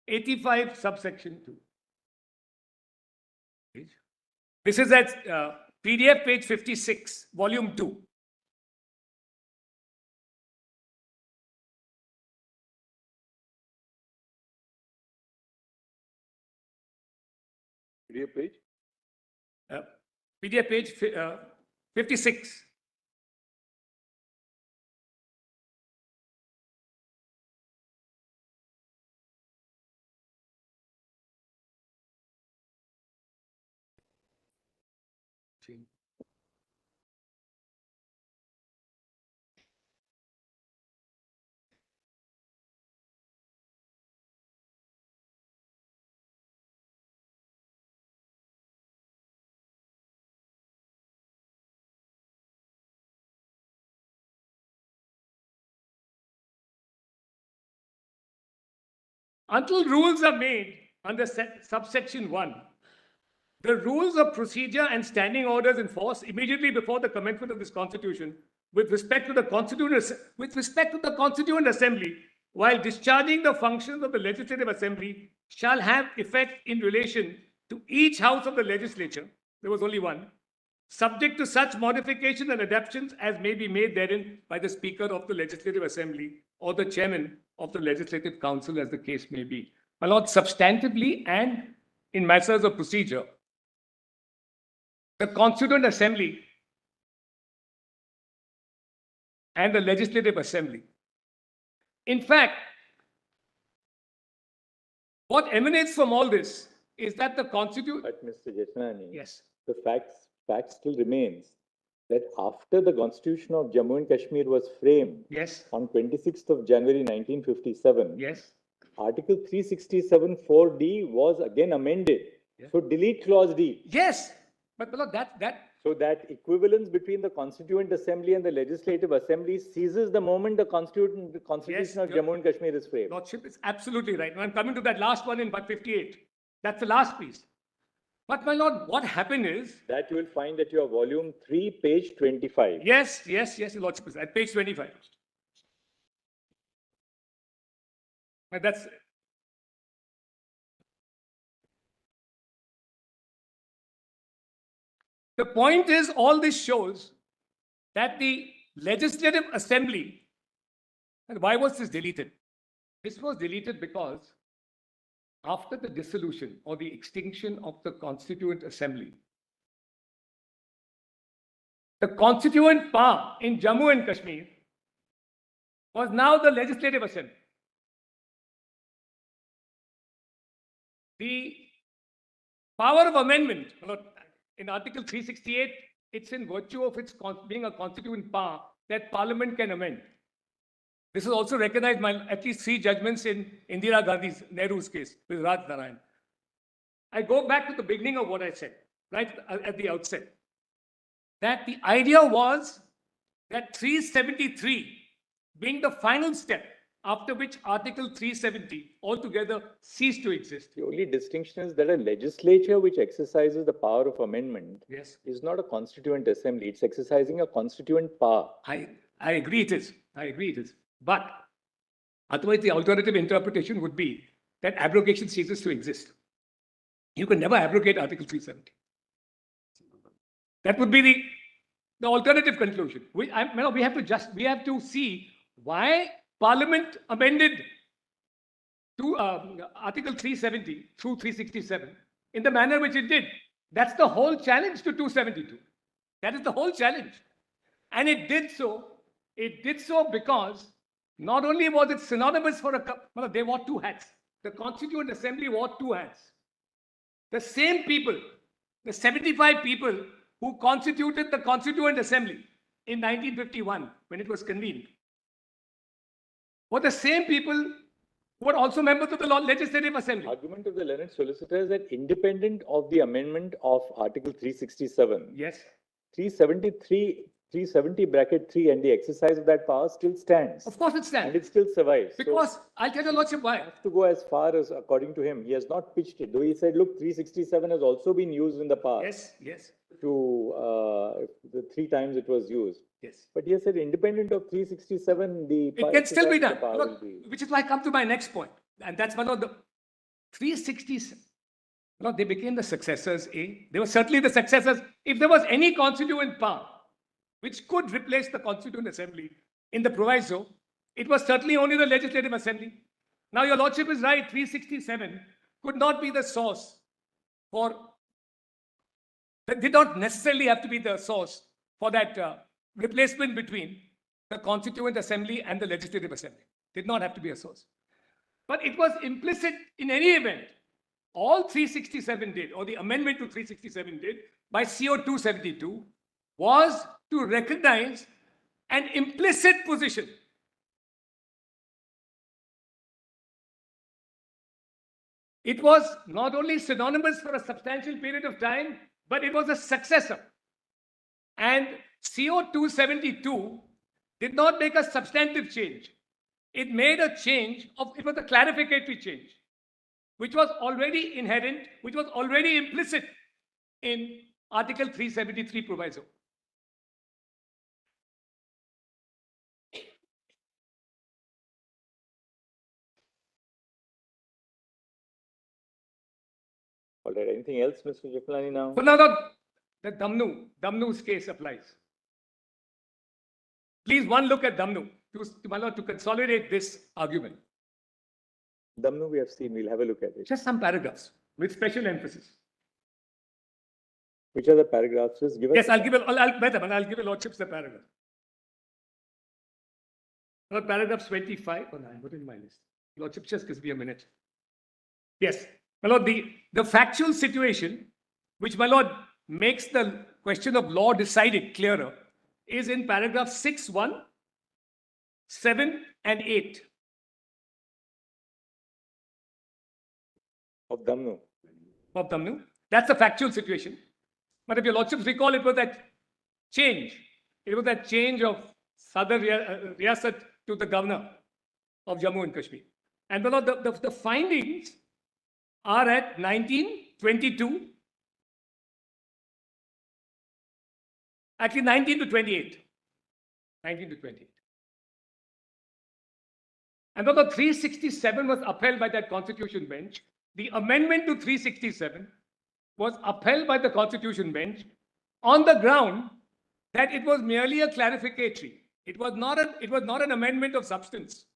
85 subsection 2. This is at PDF page 56, volume 2. PDF page? PDF page 56. Until rules are made under subsection 1, the rules of procedure and standing orders in force immediately before the commencement of this constitution with respect to the Constituent Assembly, while discharging the functions of the Legislative Assembly, shall have effect in relation to each house of the legislature. There was only one. Subject to such modifications and adaptations as may be made therein by the Speaker of the Legislative Assembly or the Chairman of the Legislative Council, as the case may be. My Lord, substantively and in matters of procedure, the Constituent Assembly and the Legislative Assembly. In fact, what emanates from all this is that the Constitution... But Mr. Jeshnani, yes, the fact still remains that after the Constitution of Jammu and Kashmir was framed yes, on 26th of January 1957, yes, Article 367 4D was again amended. Yeah. So delete clause D. yes, but Lord, So that equivalence between the Constituent Assembly and the Legislative Assembly ceases the moment the Constitution of Jammu and Kashmir is framed. Lordship is absolutely right. Now I'm coming to that last one in 58. That's the last piece. But my Lord, what happened is... That you will find at your volume 3, page 25. Yes, Your Lordship is at page 25. But that's... The point is, all this shows that the Legislative Assembly... And why was this deleted? This was deleted because after the dissolution or the extinction of the Constituent Assembly, the constituent power in Jammu and Kashmir was now the Legislative Assembly. The power of amendment, in Article 368, it's in virtue of its being a constituent power that Parliament can amend. This is also recognized by at least 3 judgments in Indira Gandhi's, Nehru's case with Raj Narayan. I go back to the beginning of what I said, right at the outset, that the idea was that 373 being the final step, after which Article 370 altogether ceased to exist. The only distinction is that a legislature which exercises the power of amendment yes, is not a Constituent Assembly. It's exercising a constituent power. I agree it is. I agree it is. But otherwise, the alternative interpretation would be that abrogation ceases to exist. You can never abrogate Article 370. That would be the alternative conclusion. We have to see why Parliament amended to Article 370 through 367 in the manner which it did. That's the whole challenge to 272. That is the whole challenge. And it did so because not only was it synonymous for they wore two hats. The Constituent Assembly wore two hats. The same people, the 75 people who constituted the Constituent Assembly in 1951 when it was convened, were the same people who were also members of the Legislative Assembly. Argument of the learned solicitor is that independent of the amendment of Article 367, yes, 370 bracket 3 and the exercise of that power still stands. Of course it stands. And it still survives. Because I'll tell you, Lordship, why. Have to go as far as, according to him, he has not pitched it. Though he said, look, 367 has also been used in the past. Yes, yes. The 3 times it was used. Yes. But he has said, independent of 367, it can still be done. Look, which is why I come to my next point. And that's one of the 360s. They became the successors. They were certainly the successors. If there was any constituent power which could replace the Constituent Assembly in the proviso, it was certainly only the Legislative Assembly. Now, your Lordship is right, 367 could not be the source for, that did not necessarily have to be the source for that replacement between the Constituent Assembly and the Legislative Assembly. Did not have to be a source. But it was implicit in any event. All 367 did, or the amendment to 367 did, by CO 272, was to recognize an implicit position. It was not only synonymous for a substantial period of time, but it was a successor. And CO 272 did not make a substantive change. It made a change it was a clarificatory change, which was already inherent, which was already implicit in Article 373 proviso. All right, anything else, Mr. Jaflani, now? But now the Damnu's case applies. Please, one look at Damnu to consolidate this argument. Damnu we have seen, we'll have a look at it. Just some paragraphs with special emphasis. Which are the paragraphs? Just give us. Yes, I'll give a Lordship's the paragraph. Paragraph 25. Oh, no, I put in my list. Lordship, just gives me a minute. Yes, my Lord, the factual situation, which, my Lord, makes the question of law decided clearer, is in paragraph 6, 1, 7, and 8. Of Damnu. Of Damnu. That's the factual situation. But if your Lordships recall, it was that change. It was that change of Sadr Riyasat to the governor of Jammu and Kashmir. And the findings are at 19, 22, actually 19 to 28. 19 to 28. And though the 367 was upheld by that constitution bench, the amendment to 367 was upheld by the constitution bench on the ground that it was merely a clarificatory. It was not an amendment of substance.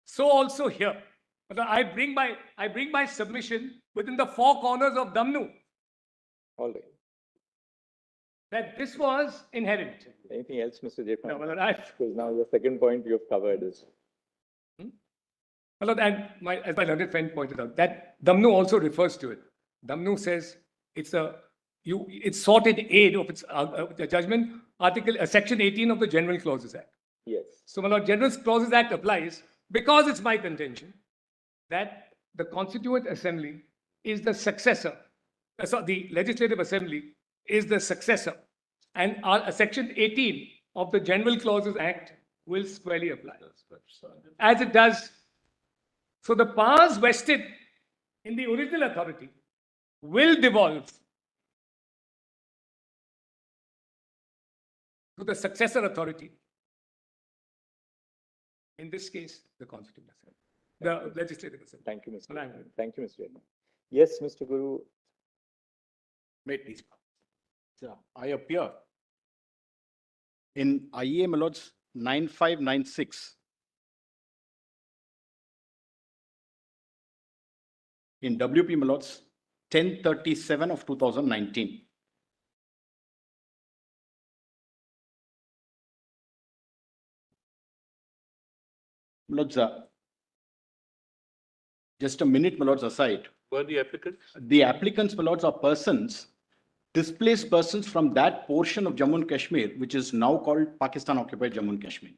So also here, I bring my submission within the 4 corners of Damnu. All right. That this was inherent. Anything else, Mr. Jaipan? No, because now the second point you have covered is. And as my learned friend pointed out, that Damnu also refers to it. Damnu says it's sought in aid of its judgment, Section 18 of the General Clauses Act. Yes. So, my Lord, General Clauses Act applies because it's my contention that the Constituent Assembly is the successor. The Legislative Assembly is the successor, and Section 18 of the General Clauses Act will squarely apply, as it does. So the powers vested in the original authority will devolve to the successor authority. In this case, the Constitutional Assembly, the Legislative Assembly. Thank you, Mr. Language. Thank you, Mr. Reddy. Yes, Mr. Guru. May it please. I appear in IEA Melod's 9596 in WP Melod's 1037 of 2019. Melod's, just a minute, Melod's aside. Who are the applicants? The applicants, Melod's, are persons, displaced persons from that portion of Jammu and Kashmir, which is now called Pakistan occupied Jammu and Kashmir.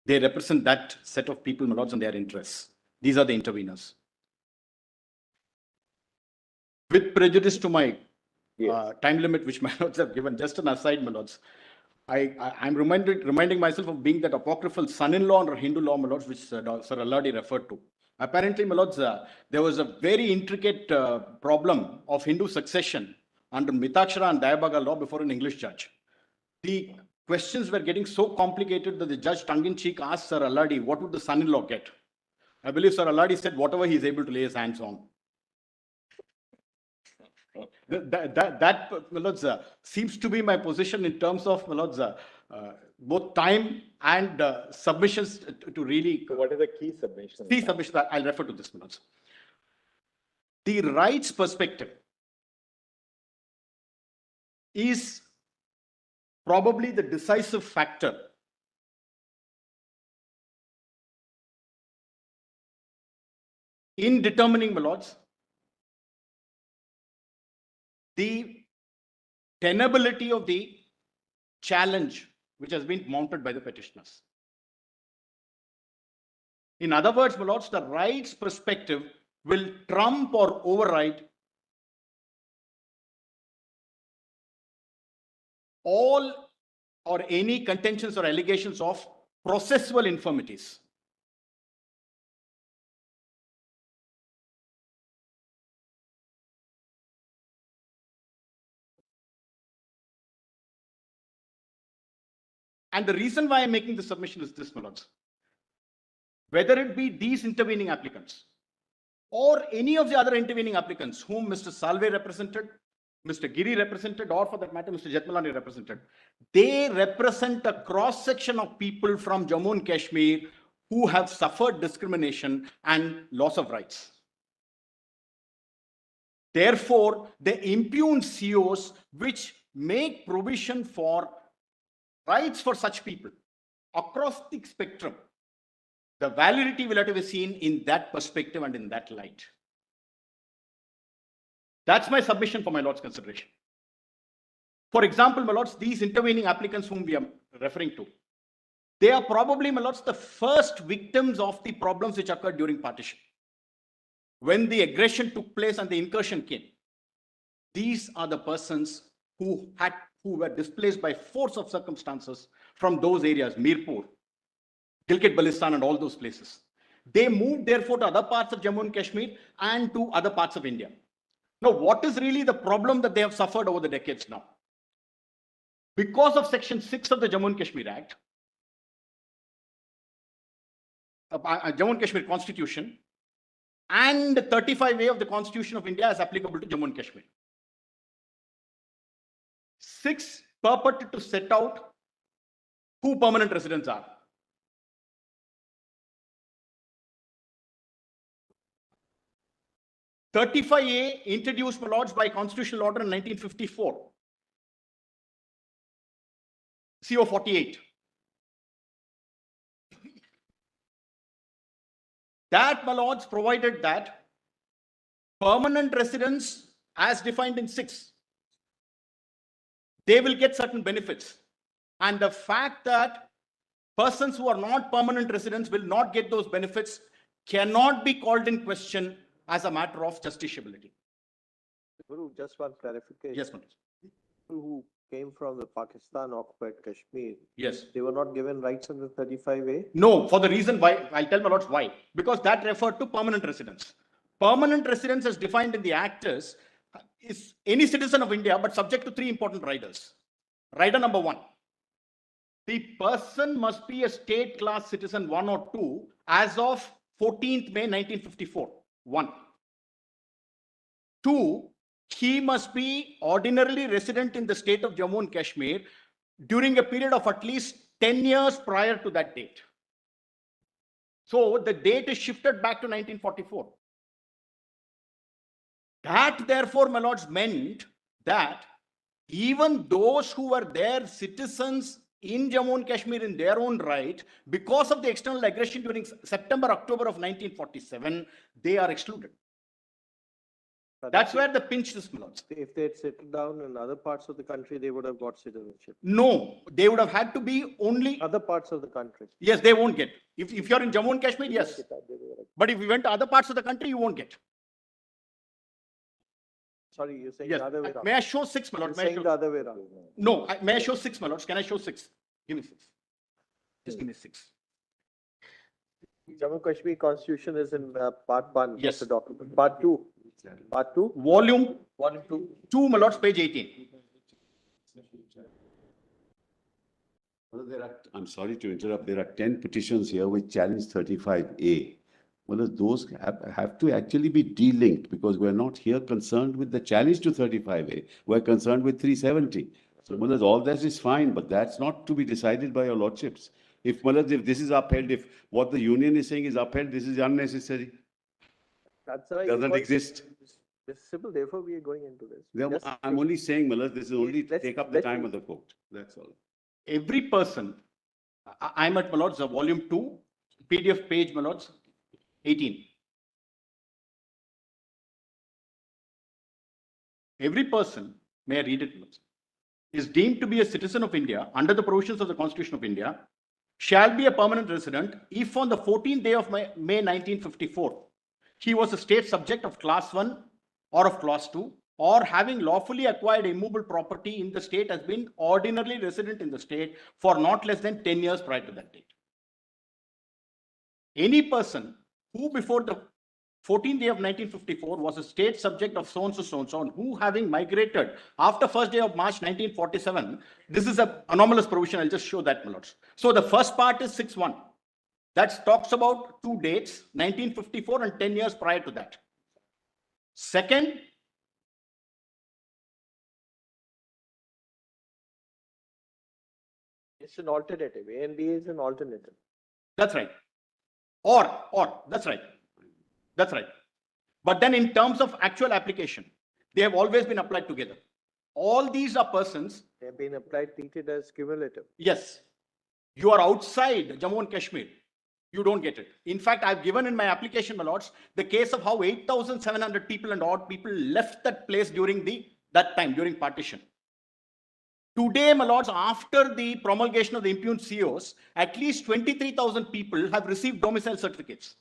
They represent that set of people, Melod's, and their interests. These are the interveners. With prejudice to my time limit, which my lords have given, just an aside, my lords, I'm reminding myself of being that apocryphal son-in-law under Hindu law, my lords, which Sir Alladi referred to. Apparently, my lords, there was a very intricate problem of Hindu succession under Mitakshara and Dayabaga law before an English judge. The questions were getting so complicated that the judge tongue-in-cheek asked Sir Alladi, what would the son-in-law get? I believe Sir Alladi said whatever he is able to lay his hands on. That my lords, seems to be my position in terms of, my lords, both time and submissions to really. So what is the key submission? Key submission, I'll refer to this, my lords. The rights perspective is probably the decisive factor in determining, my lords, the tenability of the challenge which has been mounted by the petitioners. In other words, my lords, the rights perspective will trump or override all or any contentions or allegations of processual infirmities. And the reason why I'm making this submission is this, my lords. Whether it be these intervening applicants or any of the other intervening applicants whom Mr. Salve represented, Mr. Giri represented, or for that matter, Mr. Jethmalani represented, they represent a cross-section of people from Jammu and Kashmir who have suffered discrimination and loss of rights. Therefore, they impugn COs which make provision for rights for such people across the spectrum. The validity will have to be seen in that perspective and in that light. That's my submission for my lord's consideration. For example, my lords, these intervening applicants whom we are referring to, they are probably, my lords, the first victims of the problems which occurred during partition. When the aggression took place and the incursion came, these are the persons who were displaced by force of circumstances from those areas, Mirpur, Gilgit-Baltistan and all those places. They moved therefore to other parts of Jammu and Kashmir and to other parts of India. Now, what is really the problem that they have suffered over the decades now? Because of Section 6 of the Jammu and Kashmir Act, Jammu and Kashmir Constitution, and 35A of the Constitution of India as applicable to Jammu and Kashmir. 6 purported to set out who permanent residents are. (35A) introduced, my lords, by constitutional order in 1954. CO 48. That, my lords, provided that permanent residents, as defined in 6, they will get certain benefits. And the fact that persons who are not permanent residents will not get those benefits cannot be called in question as a matter of justiciability. Guru, just one clarification. Yes, Manoj. People who came from the Pakistan occupied Kashmir, Yes. they were not given rights under 35A? No, for the reason why, I'll tell my lords why. Because that referred to permanent residents. Permanent residents as defined in the Act is any citizen of India, but subject to 3 important riders. Rider number 1, The person must be a state class citizen 1 or 2 as of 14th May 1954. 1. 2. He must be ordinarily resident in the state of Jammu and Kashmir during a period of at least 10 years prior to that date. So the date is shifted back to 1944. That therefore, my lords, meant that even those who were there citizens in Jammu and Kashmir in their own right, because of the external aggression during September, October of 1947, they are excluded. That's where the pinch is, my lords. If they had settled down in other parts of the country, they would have got citizenship. No, they would have had to be only Other parts of the country. Yes, they won't get. If you're in Jammu and Kashmir, yes. But if you went to other parts of the country, you won't get. Sorry, you're saying Yes. the other way around. May I show 6, my lord? You're May I saying show... the other way around. No, may I show 6, my lords? Can I show 6? Give me 6. Just give me 6. Jammu and Kashmir Constitution is in part 1 Yes. of the document. Part 2. Part 2. Volume 2. 2, my lords, page 18. Well, I'm sorry to interrupt. There are 10 petitions here which challenge 35A. Well, those have to actually be de-linked because we're not here concerned with the challenge to 35A. We're concerned with 370. So, well, all that is fine, but that's not to be decided by your lordships. If this is upheld, if what the union is saying is upheld, this is unnecessary. That's right. Doesn't exist. It's simple, therefore we are going into this. Yeah, I'm only saying, Malaz, this is only Let's- take up the let time me- of the court. That's all. Every person, I'm at, my lords, volume 2, PDF page, my lords, 18. Every person, may I read it, my lords, is deemed to be a citizen of India under the provisions of the Constitution of India, shall be a permanent resident if on the 14th day of May 1954, he was a state subject of class 1 or of class 2, or having lawfully acquired immovable property in the state has been ordinarily resident in the state for not less than 10 years prior to that date. Any person who before the 14th day of 1954 was a state subject of so and so and who having migrated after 1st day of March 1947, this is an anomalous provision. I'll just show that, my lords. So the first part is 6.1. That talks about 2 dates, 1954 and 10 years prior to that. Second, It's an alternative. A and B is an alternative. that's right. Or, that's right. That's right. But then in terms of actual application, they have always been applied together. All these are persons. They have been applied, treated as cumulative. Yes. You are outside Jammu and Kashmir. You don't get it. In fact, I've given in my application, my lords, the case of how 8,700 people and odd people left that place during that time, during partition. Today, my lords, after the promulgation of the impugned COs, at least 23,000 people have received domicile certificates.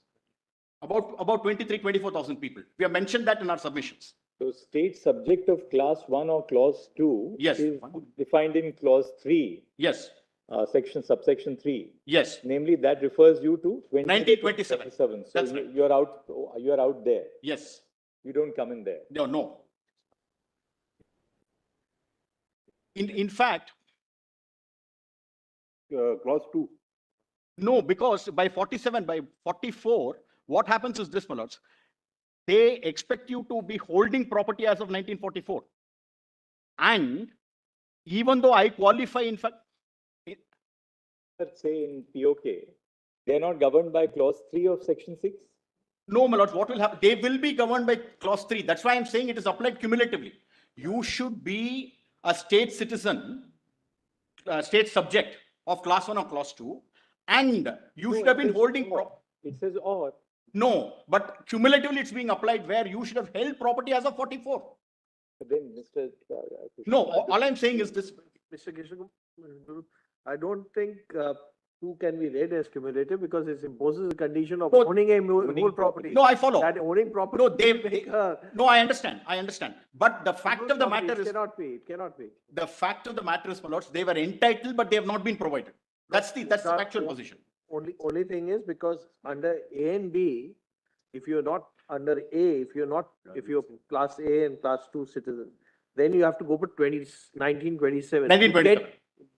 About 24,000 people. We have mentioned that in our submissions. So state subject of class 1 or clause 2 Yes. is defined in clause 3. Yes. Subsection 3. Yes. Namely, that refers you to 1927. So That's right. you're out there. Yes. You don't come in there. No. In fact, Clause 2. no, because by 47, by 44, what happens is this, my lords. They expect you to be holding property as of 1944. And even though I qualify, in fact, Let's say in POK, they're not governed by clause 3 of section 6? no, my lords, what will happen? They will be governed by clause 3. That's why I'm saying it is applied cumulatively. You should be a state citizen, state subject of class 1 or class 2, and you should have been holding. It says or. No, but cumulatively it's being applied where you should have held property as of 44. But then, Mr. No, all I'm saying is this. Mr. Kishore, I don't think 2 can be read as cumulative because it imposes a condition of owning a whole property. No, I follow. That owning property. No, I understand. But the fact of the matter is. It cannot be. The fact of the matter is, my lords, they were entitled, but they have not been provided. That's the actual position. Only thing is because under A and B, if you're not under A, if you're class A and class 2 citizen, then you have to go for 1927. 1927.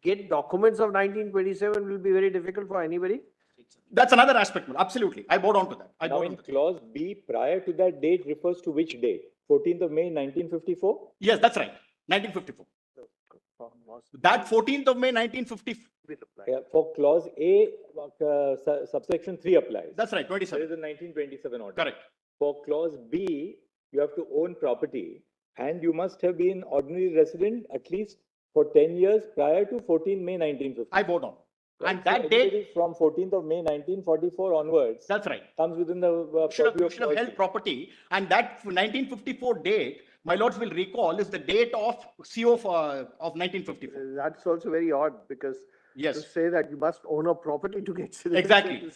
get documents of 1927 will be very difficult for anybody. That's another aspect. Absolutely. I bow down to that. I Now bow in down to that. clause B, prior to that date refers to which day? 14th of May, 1954? Yes, that's right. 1954. That 14th of May, 1954. Yeah, for clause A, subsection 3 applies. That's right, There 27. is a 1927 order. Correct. For clause B, you have to own property and you must have been ordinary resident at least for 10 years prior to 14 May 1950. I vote on. And So that anybody date, from 14th of May 1944 onwards that's right. comes within the Should purview have of held property. And that 1954 date, my lords will recall, is the date of CO of 1954. That's also very odd because Yes. to say that you must own a property to get citizenship.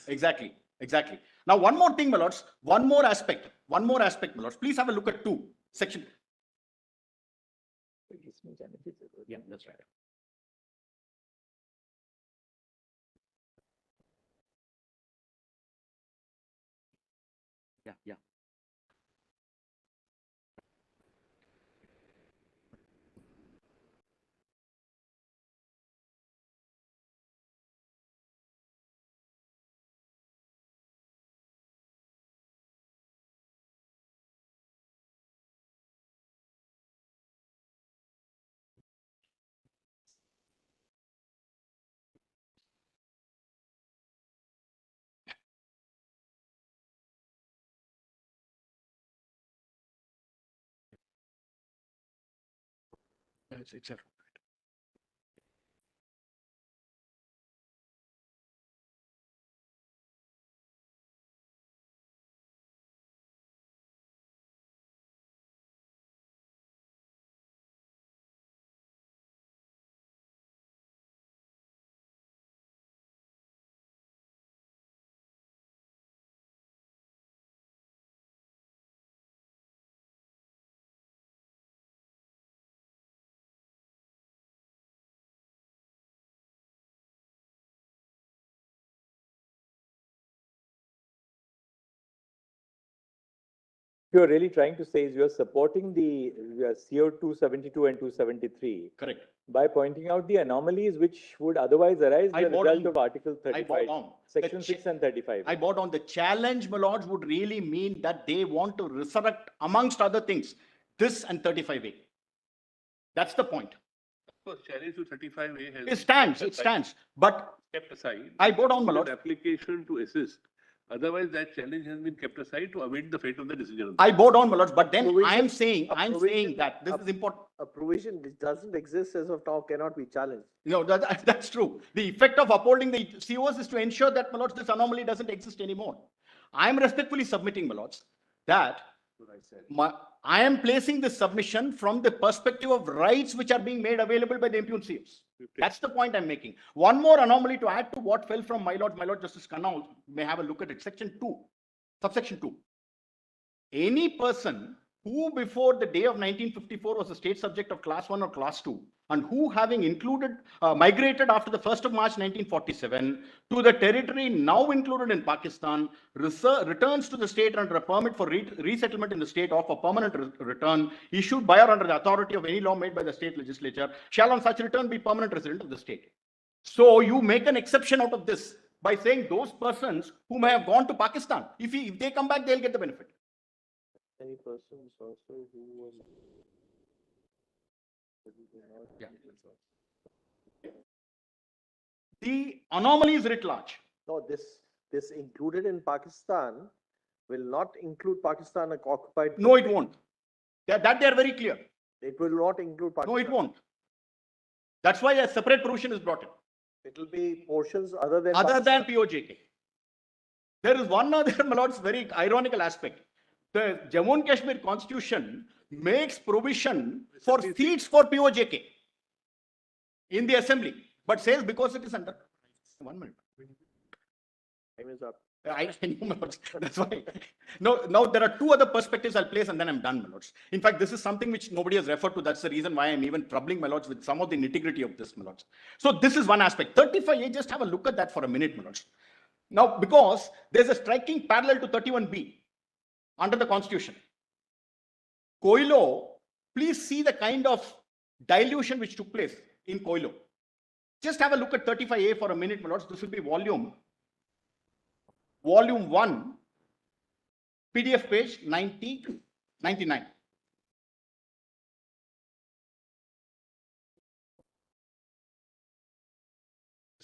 Exactly. Now, one more thing, my lords, one more aspect, my lords. Please have a look at section. Yeah, that's right. Yeah. It's a you're really trying to say is you're supporting the CO 272 and 273. Correct. By pointing out the anomalies which would otherwise arise I as a bought result on- of Article I 35, bought on. Section The 6 and 35. I bought on the challenge, my lords, would really mean that they want to resurrect, amongst other things, this and 35A. That's the point. Of course, challenge to 35A has. It stands. But Kept aside. I bought on, my An lord. application to assist. Otherwise, that challenge has been kept aside to await the fate of the decision. I bought on, my lords. But then Provision- I am saying provision- that this is important. A provision which doesn't exist as of now cannot be challenged. No, that's true. The effect of upholding the COs is to ensure that, my lords, this anomaly doesn't exist anymore. I am respectfully submitting, my lords, that I am placing this submission from the perspective of rights which are being made available by the impugned COs. That's the point I'm making. One more anomaly to add to what fell from my Lord Justice Khanna may have a look at it. Section 2, subsection 2. Any person who before the day of 1954 was a state subject of class 1 or class 2 and who having migrated after the 1st of March 1947 to the territory now included in Pakistan returns to the state under a permit for resettlement in the state of a permanent return issued by or under the authority of any law made by the state legislature shall on such return be permanent resident of the state. So you make an exception out of this by saying those persons who may have gone to Pakistan, if they come back, they'll get the benefit. Any persons also who was. Yeah. The anomaly is writ large. No, this included in Pakistan will not include Pakistan occupied. No, it won't. That they are very clear. It will not include Pakistan. No, it won't. That's why a separate provision is brought in. It will be portions other than. Than POJK. There is one other, my lords, very ironical aspect. The Jammu and Kashmir constitution makes provision for seats for POJK in the assembly, but says because it is under. 1 minute. Time is up. I know, my lords. That's why. No, now there are two other perspectives I'll place and then I'm done, my lords. In fact, this is something which nobody has referred to. That's the reason why I'm even troubling my lords with some of the nitty-gritty of this, my lords. So this is one aspect. 35A, just have a look at that for a minute, my lords. Now, because there's a striking parallel to 31B under the constitution. Koilo, please see the kind of dilution which took place in Koilo. Just have a look at 35A for a minute, my lords. This will be volume 1, PDF page 99.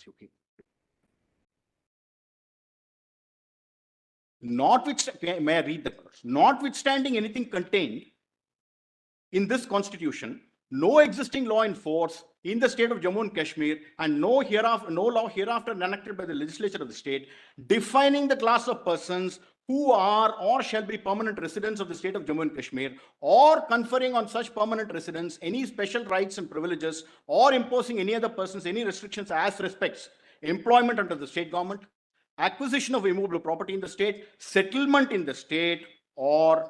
Okay. Notwithstanding, may I read the clause? Notwithstanding anything contained in this constitution, no existing law in force in the state of Jammu and Kashmir, and no law hereafter enacted by the legislature of the state, defining the class of persons who are or shall be permanent residents of the state of Jammu and Kashmir, or conferring on such permanent residents any special rights and privileges, or imposing any other persons any restrictions as respects employment under the state government, acquisition of immovable property in the state, settlement in the state, or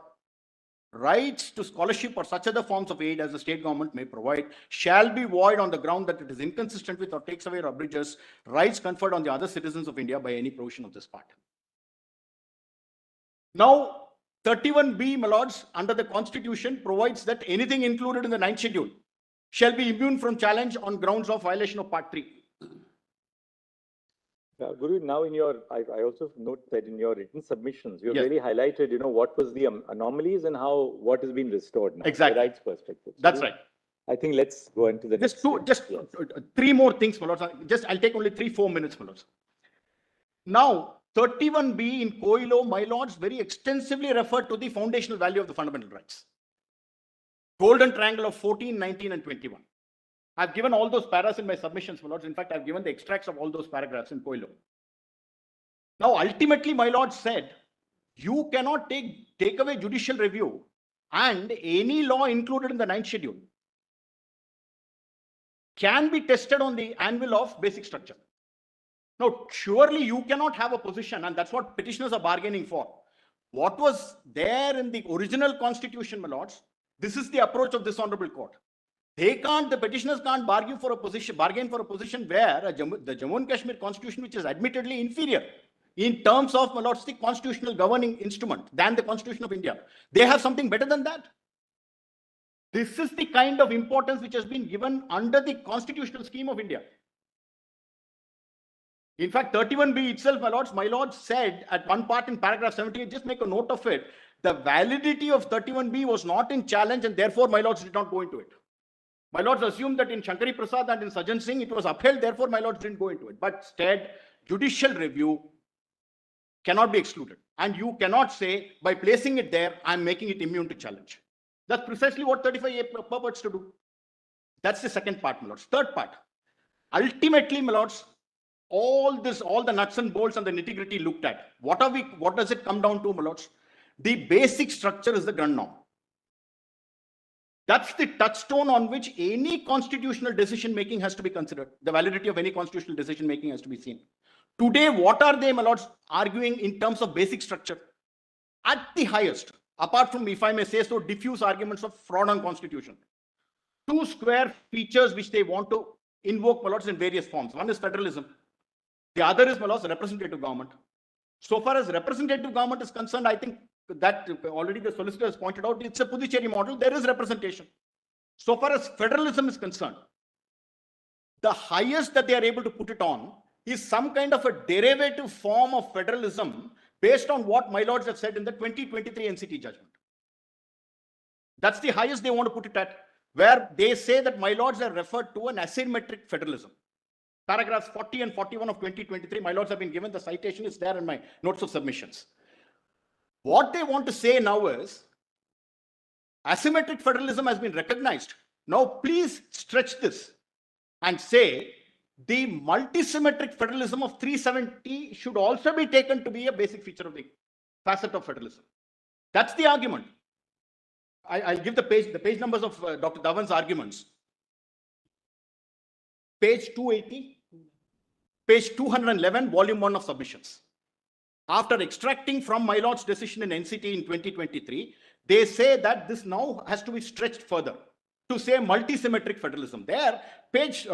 rights to scholarship or such other forms of aid as the state government may provide, shall be void on the ground that it is inconsistent with or takes away or abridges rights conferred on the other citizens of India by any provision of this part. Now, 31B, my lords, under the Constitution provides that anything included in the 9th schedule shall be immune from challenge on grounds of violation of Part 3. Guru, now I also note that in your written submissions, you have Yes. really highlighted, what was the anomalies and what has been restored now. Exactly. The rights perspective. That's right. I think let's go into the next. Three more things, my lords. I'll take only 3-4 minutes, my lords. Now, 31B in COILO, my lords, very extensively referred to the foundational value of the fundamental rights. Golden triangle of 14, 19, and 21. I've given all those paras in my submissions, my lords. In fact, I've given the extracts of all those paragraphs in COILO. Now, ultimately, my lord said, you cannot take away judicial review and any law included in the 9th schedule can be tested on the anvil of basic structure. Now, surely you cannot have a position, and that's what petitioners are bargaining for. What was there in the original constitution, my lords, this is the approach of this honorable court. The petitioners can't bargain for a position where the Jammu and Kashmir constitution, which is admittedly inferior in terms of, my lords, the constitutional governing instrument than the Constitution of India. They have something better than that. This is the kind of importance which has been given under the constitutional scheme of India. In fact, 31B itself, my lords said at one part in paragraph 78, just make a note of it, the validity of 31B was not in challenge, and therefore my lords did not go into it. My lords assumed that in Shankari Prasad and in Sajjan Singh it was upheld, therefore my lords didn't go into it. But instead, judicial review cannot be excluded. And you cannot say, by placing it there, I'm making it immune to challenge. That's precisely what 35A purports to do. That's the second part, my lords. Third part. Ultimately, my lords, all the nuts and bolts and the nitty-gritty looked at. What does it come down to, my lords? The basic structure is the ground norm. That's the touchstone on which any constitutional decision making has to be considered. The validity of any constitutional decision making has to be seen. Today, what are they, my lords, arguing in terms of basic structure? At the highest, apart from, if I may say so, diffuse arguments of fraud on constitution. Two square features which they want to invoke, my lords, in various forms. One is federalism. The other is, my lords, representative government. So far as representative government is concerned, I think that already the solicitor has pointed out, it's a Puducherry model, there is representation. So far as federalism is concerned, the highest that they are able to put it on is some kind of a derivative form of federalism based on what my lords have said in the 2023 NCT judgment. That's the highest they want to put it at, where they say that my lords are referred to an asymmetric federalism. Paragraphs 40 and 41 of 2023, my lords have been given, the citation is there in my notes of submissions. What they want to say now is, asymmetric federalism has been recognized. Now please stretch this and say, the multisymmetric federalism of 370 should also be taken to be a basic feature of the facet of federalism. That's the argument. I'll give the page numbers of Dr. Dhawan's arguments. Page 280, page 211, volume 1 of submissions. After extracting from my lord's decision in NCT in 2023, they say that this now has to be stretched further to say multi-symmetric federalism. There,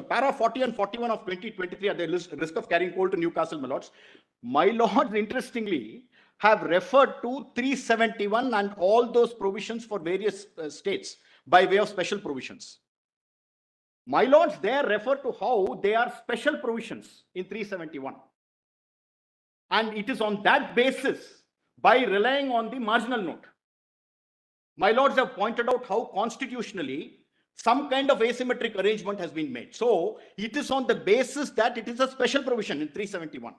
para 40 and 41 of 2023 at the risk of carrying coal to Newcastle, my lords. My lords, interestingly, have referred to 371 and all those provisions for various states by way of special provisions. My lords there refer to how they are special provisions in 371. And it is on that basis, by relying on the marginal note. My lords have pointed out how constitutionally some kind of asymmetric arrangement has been made. So it is on the basis that it is a special provision in 371.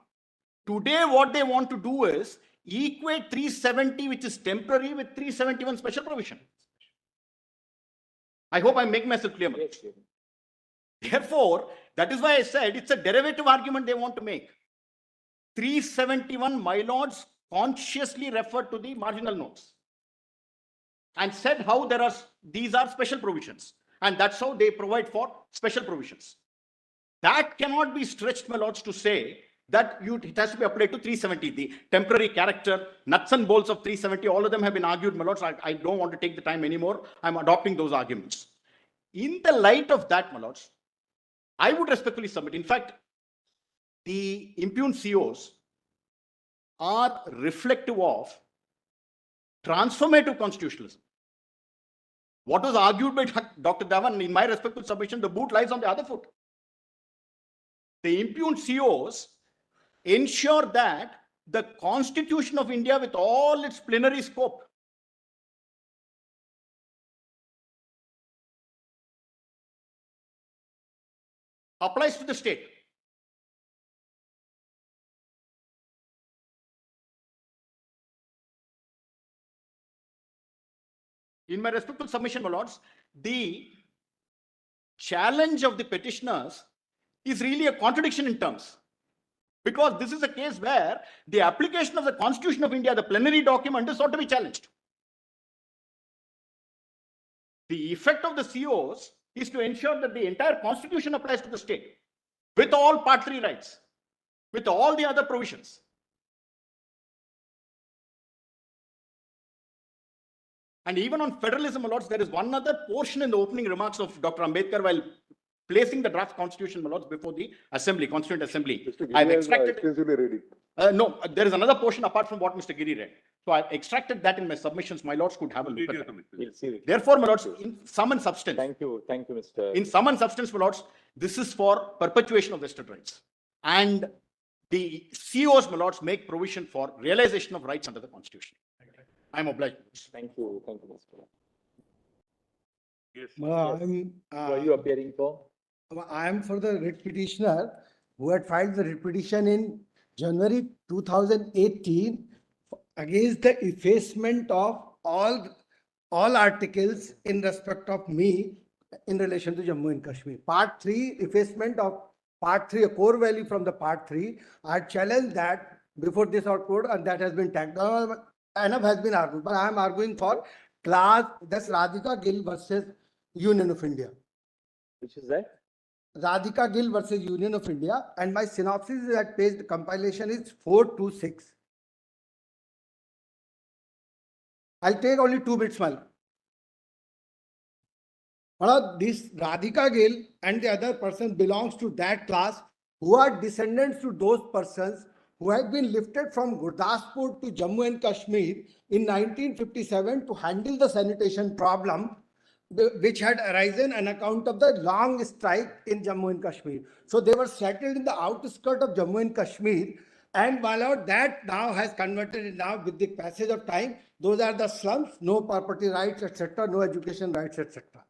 Today, what they want to do is equate 370, which is temporary, with 371 special provision. I hope I make myself clear. Therefore, that is why I said it's a derivative argument they want to make. 371, my lords consciously referred to the marginal notes and said how these are special provisions, and that's how they provide for special provisions. That cannot be stretched, my lords, to say that it has to be applied to 370. The temporary character, nuts and bolts of 370, all of them have been argued, my lords. I don't want to take the time anymore. I'm adopting those arguments. In the light of that, my lords, I would respectfully submit. In fact, the impugned COs are reflective of transformative constitutionalism. What was argued by Dr. Dhawan, in my respectful submission, the boot lies on the other foot. The impugned COs ensure that the Constitution of India, with all its plenary scope, applies to the state. In my respectful submission, my lords, the challenge of the petitioners is really a contradiction in terms. Because this is a case where the application of the Constitution of India, the plenary document, is sought to be challenged. The effect of the COs is to ensure that the entire Constitution applies to the state, with all Part 3 rights, with all the other provisions. And even on federalism, my lords, there is one other portion in the opening remarks of Dr. Ambedkar while placing the draft constitution, my lords, before the assembly, constituent assembly. I've extracted. No, there is another portion apart from what Mr. Giri read. So I've extracted that in my submissions. My lords could have a look at it. We'll see it. Therefore, my lords, in sum and substance. Thank you, Mr. In sum and substance, my lords, this is for perpetuation of vested rights. And the COs, my lords, make provision for realization of rights under the Constitution. I'm obliged. Thank you, Mr. Yes. Who are you appearing for? I am for the writ petitioner who had filed the writ petition in January 2018 against the effacement of all articles in respect of me in relation to Jammu and Kashmir. Part 3, effacement of Part 3, a core value from the Part 3. I challenged that before this court, and that has been tagged down. Enough has been argued, but I am arguing for class, that's Radhika Gill versus Union of India. Which is that? Radhika Gill versus Union of India, and my synopsis is that page compilation is 426. I'll take only 2 bits, Mal. This Radhika Gill and the other person belongs to that class who are descendants to those persons who had been lifted from Gurdaspur to Jammu and Kashmir in 1957 to handle the sanitation problem which had arisen on account of the long strike in Jammu and Kashmir. So they were settled in the outskirts of Jammu and Kashmir, and my lord, that now has converted now with the passage of time. Those are the slums, no property rights, etc., no education rights, etc.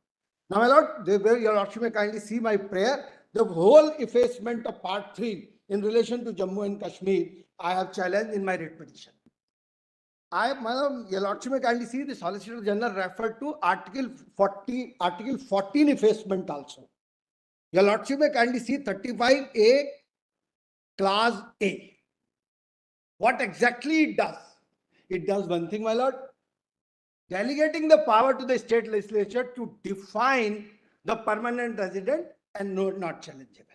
Now, my lord, your lordship may kindly see my prayer. The whole effacement of Part 3 in relation to Jammu and Kashmir, I have challenged in my writ petition. Your lordship may kindly see the Solicitor General referred to Article 14 effacement also. Your lordship may kindly see 35A, Clause A. What exactly it does? It does one thing, my lord, delegating the power to the state legislature to define the permanent resident and not challengeable.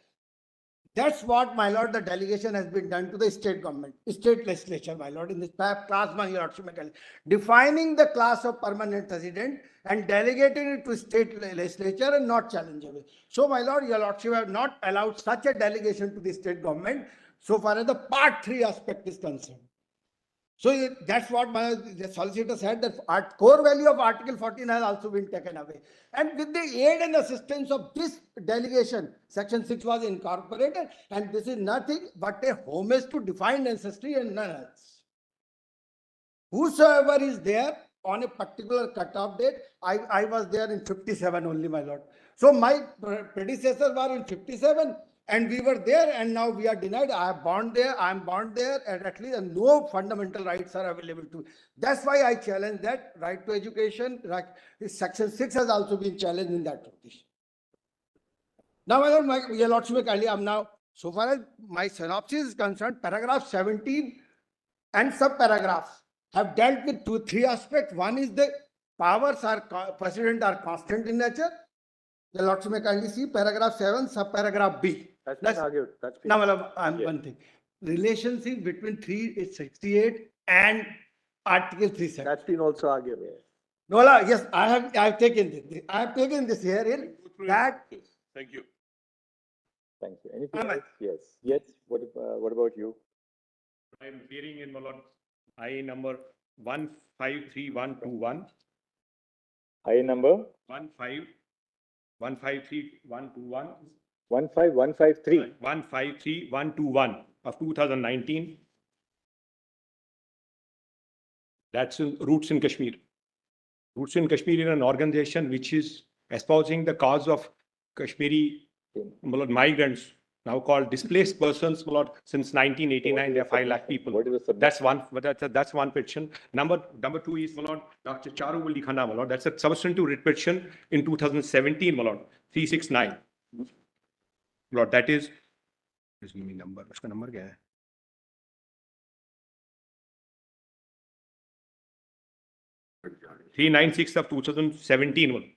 That's what, my lord, the delegation has been done to the state government, state legislature, my lord, in this class 1, your lordship, defining the class of permanent resident and delegating it to state legislature and not challengeable. So, my lord, your lordship have not allowed such a delegation to the state government so far as the Part 3 aspect is concerned. So that's what the solicitor said, that core value of Article 14 has also been taken away. And with the aid and assistance of this delegation, Section 6 was incorporated, and this is nothing but a homage to defined ancestry and none else. Whosoever is there on a particular cutoff date, I was there in 57 only, my lord. So my predecessors were in 57, and we were there, and now we are denied. I am born there, and at least no fundamental rights are available to me. That's why I challenge that right to education. Right, Section 6 has also been challenged in that petition. Now, Your Lordship, I'm now, so far as my synopsis is concerned, paragraph 17 and subparagraphs have dealt with three aspects. One is the powers precedent are constant in nature. The Lordship may kindly see paragraph 7, subparagraph B. That's been argued. That's been now, one thing. Relationship between 368 and Article 37. That's been also argued. No, yes, I have taken this. I have taken this here in that. Thank you. Thank you. Anything else? Yes. Yes. What about you? I am appearing in I number 153121. I number 153121. 15153. 153121 of 2019. That's Roots in Kashmir. Roots in Kashmir is an organization which is espousing the cause of Kashmiri migrants, now called displaced persons. Since 1989, there are 5 lakh people. What is the That's one petition. Number 2 is Dr. Charu will likhana. That's a substantive writ petition in 2017. 369. That is. Just give me number. What's the number? 396 of 2017.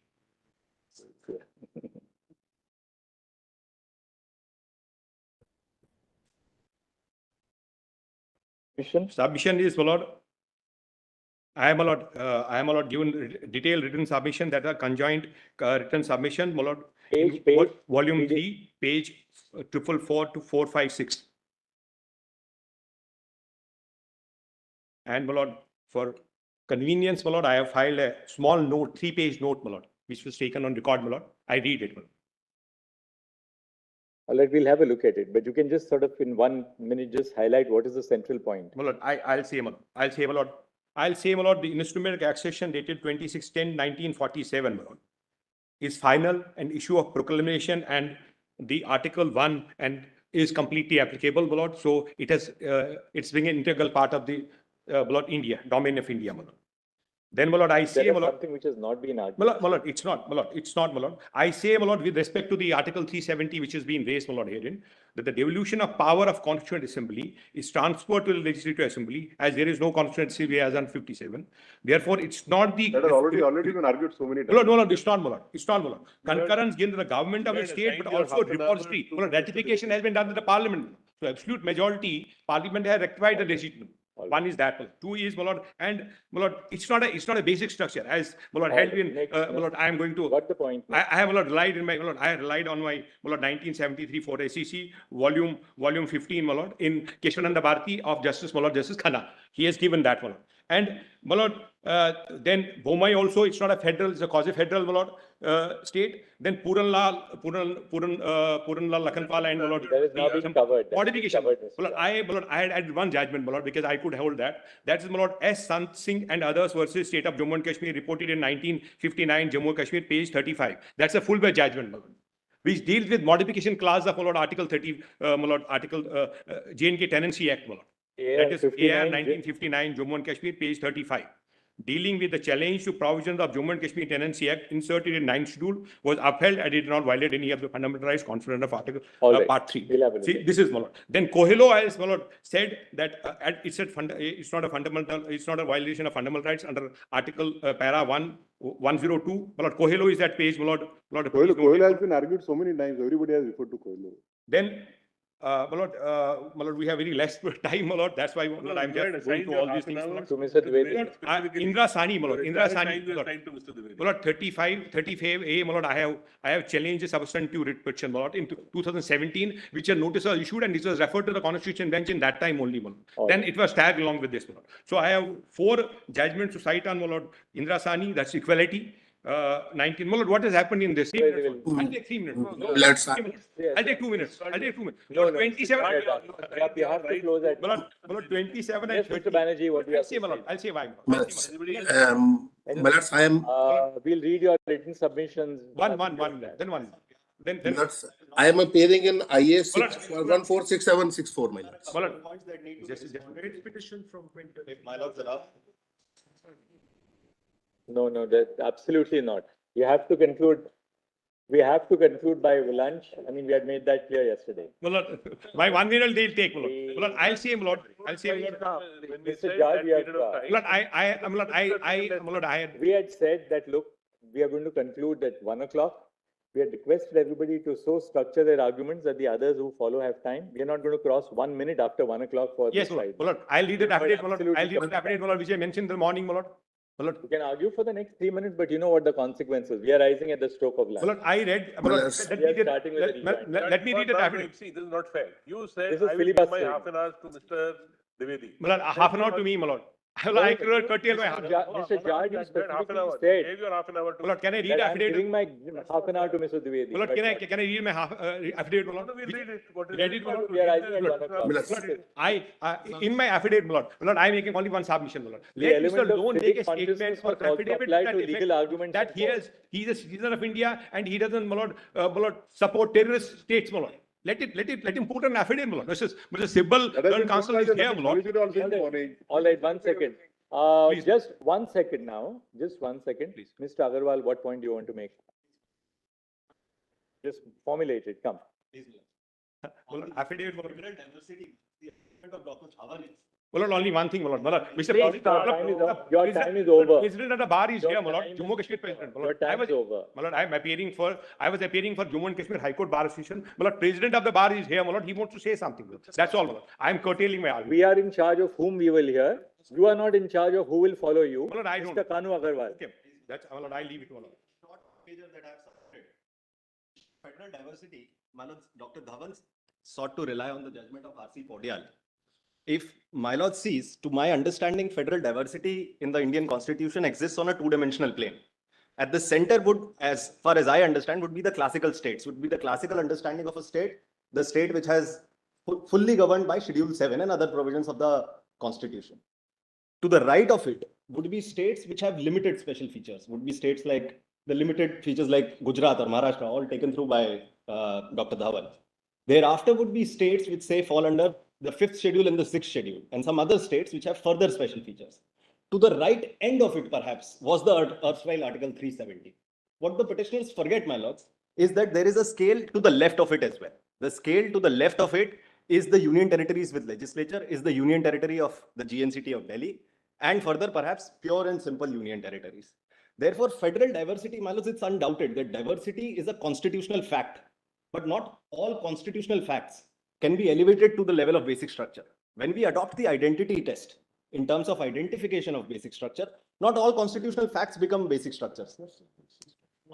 Submission is, I am given detailed written submission, that are conjoined written submission, Page, volume 3, page 444 to 456. And for convenience, I have filed a small note, 3-page note, which was taken on record. I read it. All right, we'll have a look at it, but you can just sort of in 1 minute just highlight what is the central point. I'll say, the instrument accession dated 26/10/1947 is final, and issue of proclamation and the Article 1 and is completely applicable. So it has it's being an integral part of the India, domain of India. Then, I say, something which has not been argued. It's not. I say, with respect to the Article 370, which has been raised, herein, that the devolution of power of Constituent Assembly is transferred to the Legislative Assembly, as there is no Constituent Assembly as on 57. Therefore, it's not the. That has already been argued so many times. It's not. Concurrence given to the government of the state, but also repository. Ratification has been done to the Parliament. So, absolute majority, Parliament has rectified the decision. One is that. 2 is, and it's not a basic structure. As held in, I am going to. Got the point. I have relied in my, I relied on my 1973 for SEC volume 15, in Keshananda Bharati of Justice Khanna. He has given that. And then Bomai also, it's not a federal, it's a quasi-federal state. Then Puranlal Lakhanpal and that is now being covered. modification. I had added one judgment, because I could hold that. That is S. Sant Singh and others versus State of Jammu and Kashmir, reported in 1959, Jammu and Kashmir, page 35. That's a full-page judgment, which deals with modification clause of Article 30, Article J&K Tenancy Act. That is AR 1959, Jammu and Kashmir, page 35. Dealing with the challenge to provisions of Jammu and Kashmir Tenancy Act inserted in 9th schedule was upheld and did not violate any of the fundamental rights conferred of Article Part 3. See, this is Then Coelho has said that it's not a fundamental, it's not a violation of fundamental rights under Article Para 102. Coelho is that page. Coelho has been argued so many times. Everybody has referred to Coelho. Then my lord, we have very less time, my lord. That's why, my lord, I'm just going through all these things. My lord. To Mr. Dwivedi. Indra Sani, my lord. Indra Sani, my lord. To Mr. Dwivedi. My lord, 35A, my lord, I have challenged the substantive writ petition, my lord, in 2017, which a notice was issued and this was referred to the Constitution bench in that time only, my lord. Then it was tagged along with this, my lord. So I have 4 judgments to cite on, my lord. Indra Sani, that's equality. 19. My lord, what has happened in this? 3 minutes. I'll take 3 minutes. I'll take 2 minutes. I'll take 2 minutes. No, 27. You have to close at. My lord, 27 and Yes, Mr. Banerjee, what do you have to say? I'll say why. My lords, I am. We'll read your written submissions. Then I am appearing in IA 146764, my lords. my lord, just petition from 20. My lords allow. No, that absolutely not. You have to conclude. We have to conclude by lunch. I mean, we had made that clear yesterday. My lord, my 1 minute they'll take, my lord. My lord, I'll say, my lord. I'll say, Mr. Judge, we have. We had said that, look, we are going to conclude at 1 o'clock. We had requested everybody to so structure their arguments that the others who follow have time. We are not going to cross 1 minute after 1 o'clock for yes, this my lord. I'll read the affidavit, my lord. I'll read the affidavit, my lord, which I mentioned in the morning, my lord. You can argue for the next 3 minutes, but you know what the consequences. We are rising at the stroke of lunch. My lord, I read. My lord, let me read the affidavit. See, this is not fair. You said This is I will give my filibustering. half an hour to Mr. Dwivedi. My lord, half an hour to me, my lord. I curtail my half. Mr. Judge, you Half an specifically hour. said Gave your half an hour to. My lord, can I read that I'm affidavit? giving my half an hour to Mr. Dwivedi. My lord, can I read my affidavit, my lord? No, we'll read it. What is Read it? it, my lord. We are rising at 1 o'clock. In my affidavit, my lord, I'm making only one submission, my lord. The Let element Mr. of Lone civic make a statement consciousness or must also affidavit apply that to legal arguments that he's a citizen of India and he doesn't, my lord, support terrorist states, my lord. Let him put an affidavit, my lord. Mr. Sibbal, learned counsel is here, my lord. All right, 1 second. Just 1 second now. Just 1 second. Please. Mr. Agarwal, what point do you want to make? Just formulate it. Come. My lord, affidavit, my lord. Diversity, the element of Dr. Chavan is. My lord, only one thing, my lord. Mr. Please, your time is over. President of the bar is Your here, my lord. time is- Jammu Kashmir president. My Your lord. time is over. My lord, I was appearing for Jammu and Kashmir High Court Bar Association. My lord, president of the bar is here, my lord. He wants to say something. That's all, my lord. I am curtailing my argument. We are in charge of whom we will hear. You are not in charge of who will follow you. My lord, I don't. Mr. Kanu Agarwal. Okay, that's, my lord, I leave it, my lord. Short pages that I have submitted. Federal diversity, my lords, Dr. Dhawan sought to rely on the judgment of R.C. Podial. If my lord sees, to my understanding, federal diversity in the Indian Constitution exists on a 2-dimensional plane. At the center would, as far as I understand, would be the classical states, would be the classical understanding of a state, the state which has fully governed by Schedule 7 and other provisions of the Constitution. To the right of it would be states which have limited special features, would be states like the limited features like Gujarat or Maharashtra, all taken through by Dr. Dhawan. Thereafter would be states which say fall under the 5th schedule and the 6th schedule, and some other states which have further special features. To the right end of it, perhaps, was the erstwhile Article 370. What the petitioners forget, my lords, is that there is a scale to the left of it as well. The scale to the left of it is the union territories with legislature, is the union territory of the GNCT of Delhi, and further, perhaps, pure and simple union territories. Therefore, federal diversity, my lords, it's undoubted that diversity is a constitutional fact, but not all constitutional facts can be elevated to the level of basic structure. When we adopt the identity test in terms of identification of basic structure, not all constitutional facts become basic structures.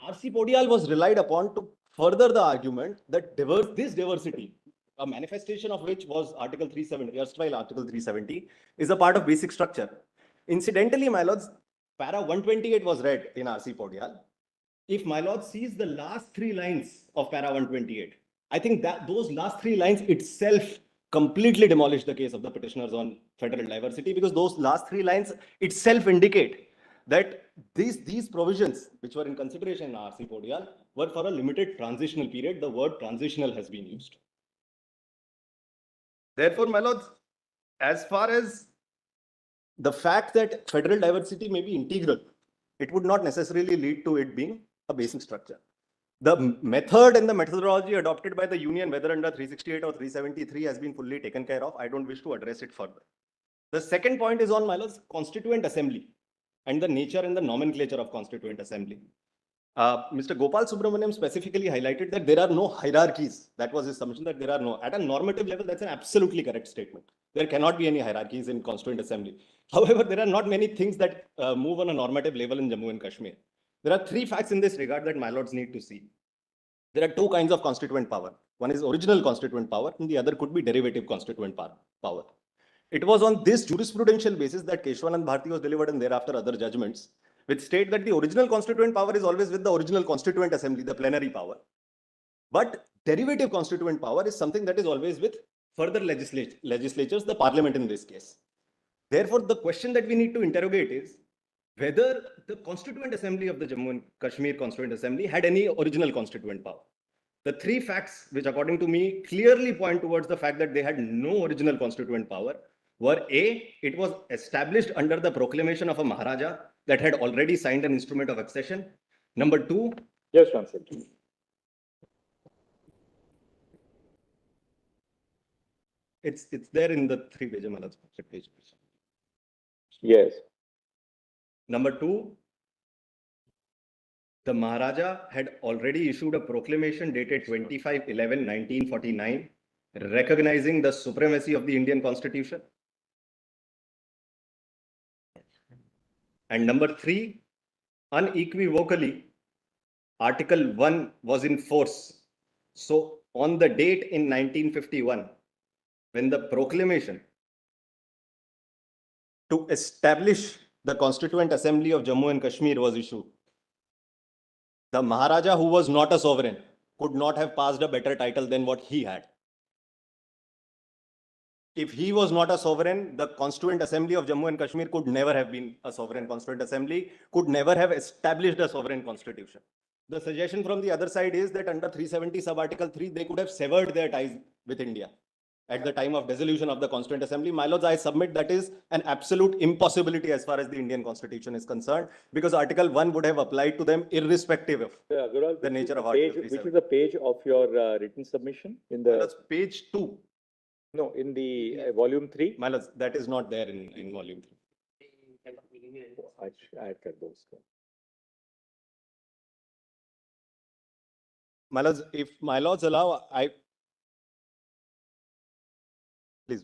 R.C. Podial was relied upon to further the argument that this diversity, a manifestation of which was Article 370, erstwhile Article 370, is a part of basic structure. Incidentally, my lords, para 128 was read in R.C. Podial. If my lord sees the last 3 lines of para 128, I think that those last 3 lines itself completely demolish the case of the petitioners on federal diversity, because those last 3 lines itself indicate that these provisions which were in consideration in R.C. Podial were for a limited transitional period. The word transitional has been used. Therefore, my lords, as far as the fact that federal diversity may be integral, it would not necessarily lead to it being a basic structure. The method and the methodology adopted by the union, whether under 368 or 373, has been fully taken care of. I don't wish to address it further. The second point is on, my lords, Constituent Assembly and the nature and the nomenclature of Constituent Assembly. Mr. Gopal Subramaniam specifically highlighted that there are no hierarchies. That was his submission, that there are no, at a normative level, that's an absolutely correct statement. There cannot be any hierarchies in Constituent Assembly. However, there are not many things that move on a normative level in Jammu and Kashmir. There are three facts in this regard that my lords need to see. There are two kinds of constituent power. One is original constituent power, and the other could be derivative constituent power. It was on this jurisprudential basis that Keshwanand Bharti was delivered and thereafter other judgments, which state that the original constituent power is always with the original constituent assembly, the plenary power. But derivative constituent power is something that is always with further legislatures, the parliament in this case. Therefore, the question that we need to interrogate is whether the Constituent Assembly of the Jammu and Kashmir Constituent Assembly had any original constituent power. The three facts, which according to me clearly point towards the fact that they had no original constituent power, were A, it was established under the proclamation of a Maharaja that had already signed an instrument of accession. Number two, yes, Chancellor. It's there in the three page. Yes. Number two, the Maharaja had already issued a proclamation dated 25/11/1949, recognizing the supremacy of the Indian Constitution. And number three, unequivocally, Article 1 was in force. So on the date in 1951, when the proclamation to establish the Constituent Assembly of Jammu and Kashmir was issued, the Maharaja, who was not a sovereign, could not have passed a better title than what he had. If he was not a sovereign, the Constituent Assembly of Jammu and Kashmir could never have been a sovereign Constituent Assembly, could never have established a sovereign constitution. The suggestion from the other side is that under 370 sub-article 3, they could have severed their ties with India at the time of dissolution of the Constituent Assembly. My lords, I submit that is an absolute impossibility as far as the Indian Constitution is concerned, because Article 1 would have applied to them irrespective of the nature of Article 370. Which is the page of your written submission? In the That's page 2. No, in the volume 3? My lords, that is not there in volume 3. I can those. My lords, if my lords allow, please.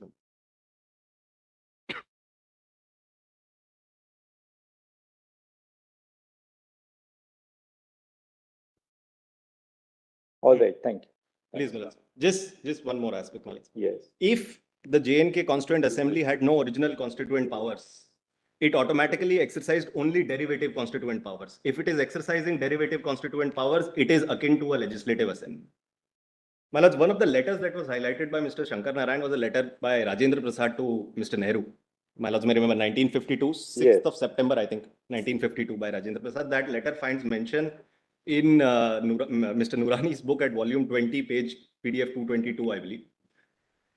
All right, thank you. Please, my lords. Just one more aspect, my lords. Yes. If the J&K Constituent Assembly had no original constituent powers, it automatically exercised only derivative constituent powers. If it is exercising derivative constituent powers, it is akin to a legislative assembly. My lords, one of the letters that was highlighted by Mr. Shankar Narayan was a letter by Rajendra Prasad to Mr. Nehru. My lords may remember 1952, 6th of September, I think, 1952 by Rajendra Prasad. That letter finds mention in Mr. Noorani's book at volume 20, page PDF 222, I believe.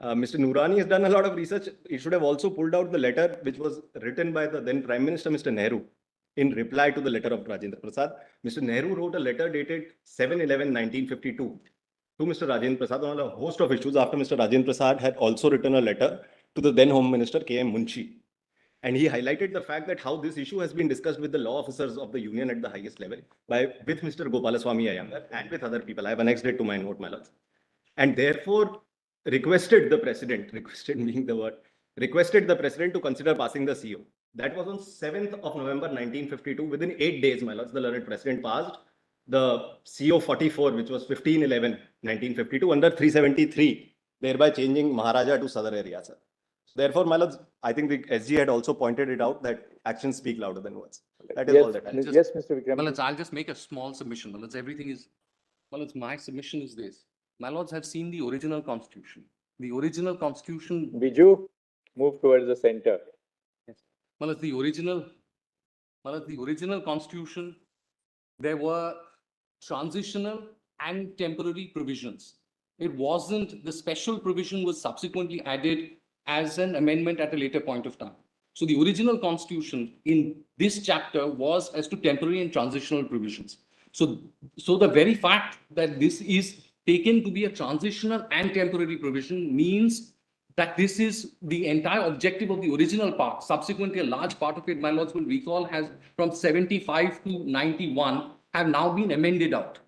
Mr. Noorani has done a lot of research. He should have also pulled out the letter which was written by the then Prime Minister, Mr. Nehru, in reply to the letter of Rajendra Prasad. Mr. Nehru wrote a letter dated 7/11/1952 to Mr. Rajendra Prasad on a host of issues, after Mr. Rajendra Prasad had also written a letter to the then Home Minister K.M. Munshi. And he highlighted the fact that how this issue has been discussed with the law officers of the union at the highest level with Mr. Gopalaswamy Iyengar and with other people. I have annexed it to my note, my lords. And therefore requested the president, requested being the word, requested the president to consider passing the CO. That was on 7th of November 1952. Within 8 days, my lords, the learned president passed the CO 44, which was 15/11/1952 under 373, thereby changing Maharaja to Sadar Riyasat. Therefore, my lords, I think the SG had also pointed it out that actions speak louder than words. That is all that I Yes, Mr. Vikram. Well, I'll just make a small submission. Well, everything is, my submission is this. My lords have seen the original constitution. The original constitution. Biju, move towards the center. Yes. Well, the original constitution, there were transitional and temporary provisions. It wasn't, the special provision was subsequently added as an amendment at a later point of time. So the original constitution in this chapter was as to temporary and transitional provisions. So the very fact that this is taken to be a transitional and temporary provision means that this is the entire objective of the original part. Subsequently, a large part of it, my lords will recall, has from 75 to 91 have now been amended out.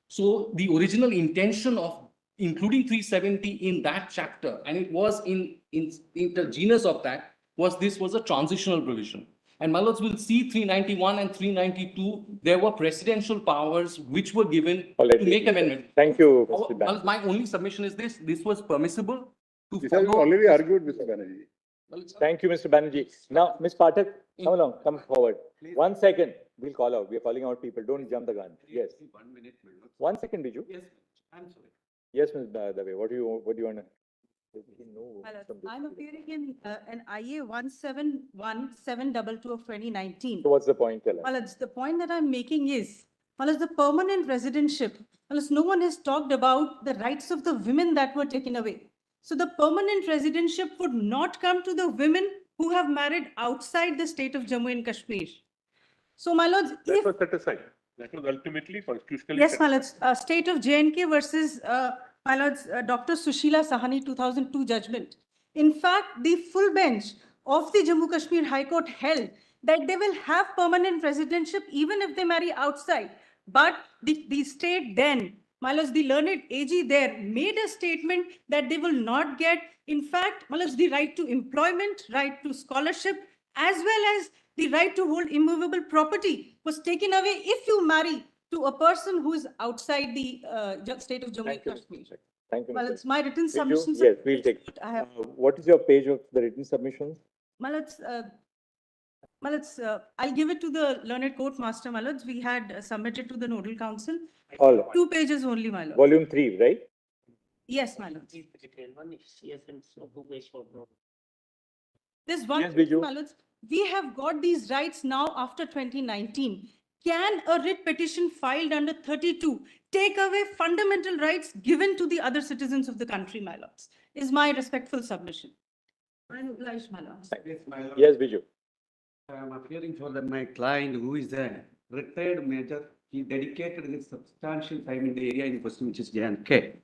So the original intention of including 370 in that chapter, and it was in the genus of that, this was a transitional provision. And my lords will see 391 and 392, there were presidential powers which were given to make amendment. Thank you, Mr. Banerjee. My only submission is this was permissible to This has been follow. already argued, Mr. Banerjee. Thank you, Mr. Banerjee. Now, Ms. Pathak, come along, come forward. 1 second. We'll call out. We are calling out people. Don't jump the gun. Yes. 1 minute, my lords. 1 second, Biju. Yes, I'm sorry. Yes, Ms. Dave. What do you want to? I'm appearing in an IA 171722 of 2019. So what's the point? Tell us. Well, the point that I'm making is, the permanent residentship, no one has talked about the rights of the women that were taken away. So the permanent residentship would not come to the women who have married outside the state of Jammu and Kashmir. So, my lords, That was set aside. That was ultimately constitutionally. yes, my lords, state of J&K versus, my lords, Dr. Sushila Sahani 2002 judgment. In fact, the full bench of the Jammu Kashmir High Court held that they will have permanent residentship even if they marry outside. But the state then, my lords, the learned AG there made a statement that they will not get, in fact, my lords, the right to employment, right to scholarship, as well as the right to hold immovable property was taken away if you marry to a person who is outside the state of Jammu and Kashmir. Thank you. Well, Mr. it's my written Biju? submissions. Yes, we'll take. I have. What is your page of the written submissions? I'll give it to the learned court master, my lords. We had submitted to the nodal council. All right. 2 pages only, my lord. Volume 3, right? Yes, my lords. There's one, Yes, Biju. my lords. We have got these rights now after 2019. Can a writ petition filed under 32 take away fundamental rights given to the other citizens of the country, my lords? Is my respectful submission. I'm obliged, my lords. Yes, Biju. I'm appearing for my client who is a retired major. He dedicated his substantial time in the area in question, which is J&K.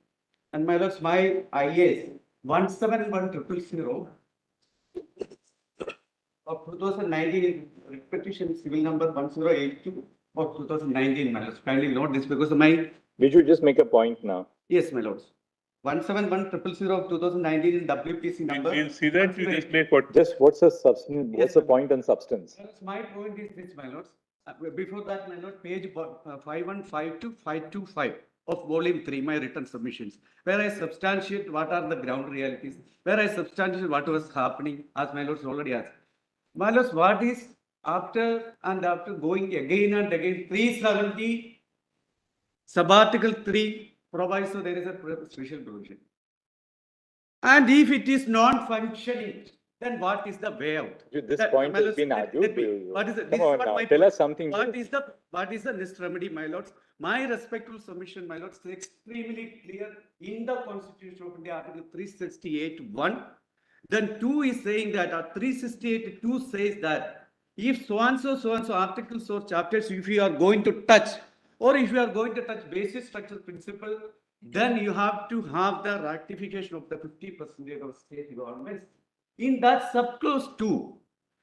And my lords, my IAS 171000 of 2019 petition civil number 1082 of 2019, my lords. Kindly note this because my. Biju, just make a point now. Yes, my lords. 171000 of 2019 in WPC number. We'll see that. You just make what. Just what's the substance? What's the point and substance? My point is this, my lords. Before that, my lord, page 5152 to 525 of volume 3, my written submissions, where I substantiate what are the ground realities, where I substantiate what was happening, as my lords already asked. My lords, what is after going again and again, 370 sub-article 3 provides so there is a special provision. And if it is non-functioning, then what is the way out? This point has been argued. What is it? Come on now, tell us something. What is the next remedy, my lords? My respectful submission, my lords, is extremely clear in the Constitution of India, Article 368(1). Then 2 is saying that, 368(2) says that if so and so articles or chapters, if you are going to touch, or if you are going to touch basic structural principle, then you have to have the ratification of the 50% of state governments. In that subclause 2,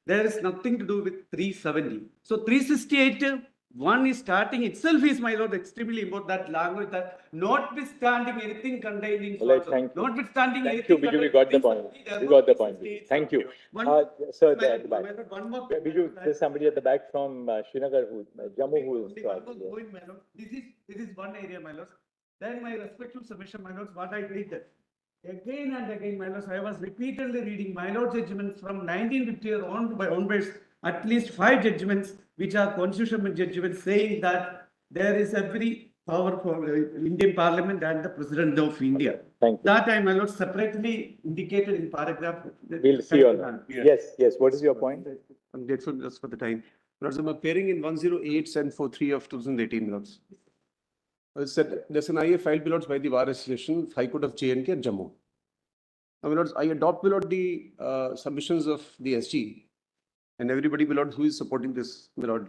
there is nothing to do with 370. So 368(1) is starting itself is, my lord, extremely important, that language, that notwithstanding anything contained in. Well, thank you. Notwithstanding Thank you, Biju, we got the point. We got the point. Thank you. Sir, at the back. Biju, there's somebody at the back from Srinagar, Jammu, who is. This is one area, my lord. Then my respectful submission, my lords, what I did. Again and again, my lords, I was repeatedly reading my lord judgments from 1950 onwards, at least 5 judgments, which are constitutional judgments, saying that there is every power for Indian Parliament and the President of India. Thank you. That time, my lord, separately indicated in paragraph. We'll see all that. Yes. What is your point? I'm grateful just for the time. Lords, I'm appearing in 108-43 of 2018, Lords. There's an IA filed, Lords, by the Bar Association, High Court of J&K and Jammu. Now, Lords, I adopt, Lord, the submissions of the SG and everybody, Lord, who is supporting this, Lord,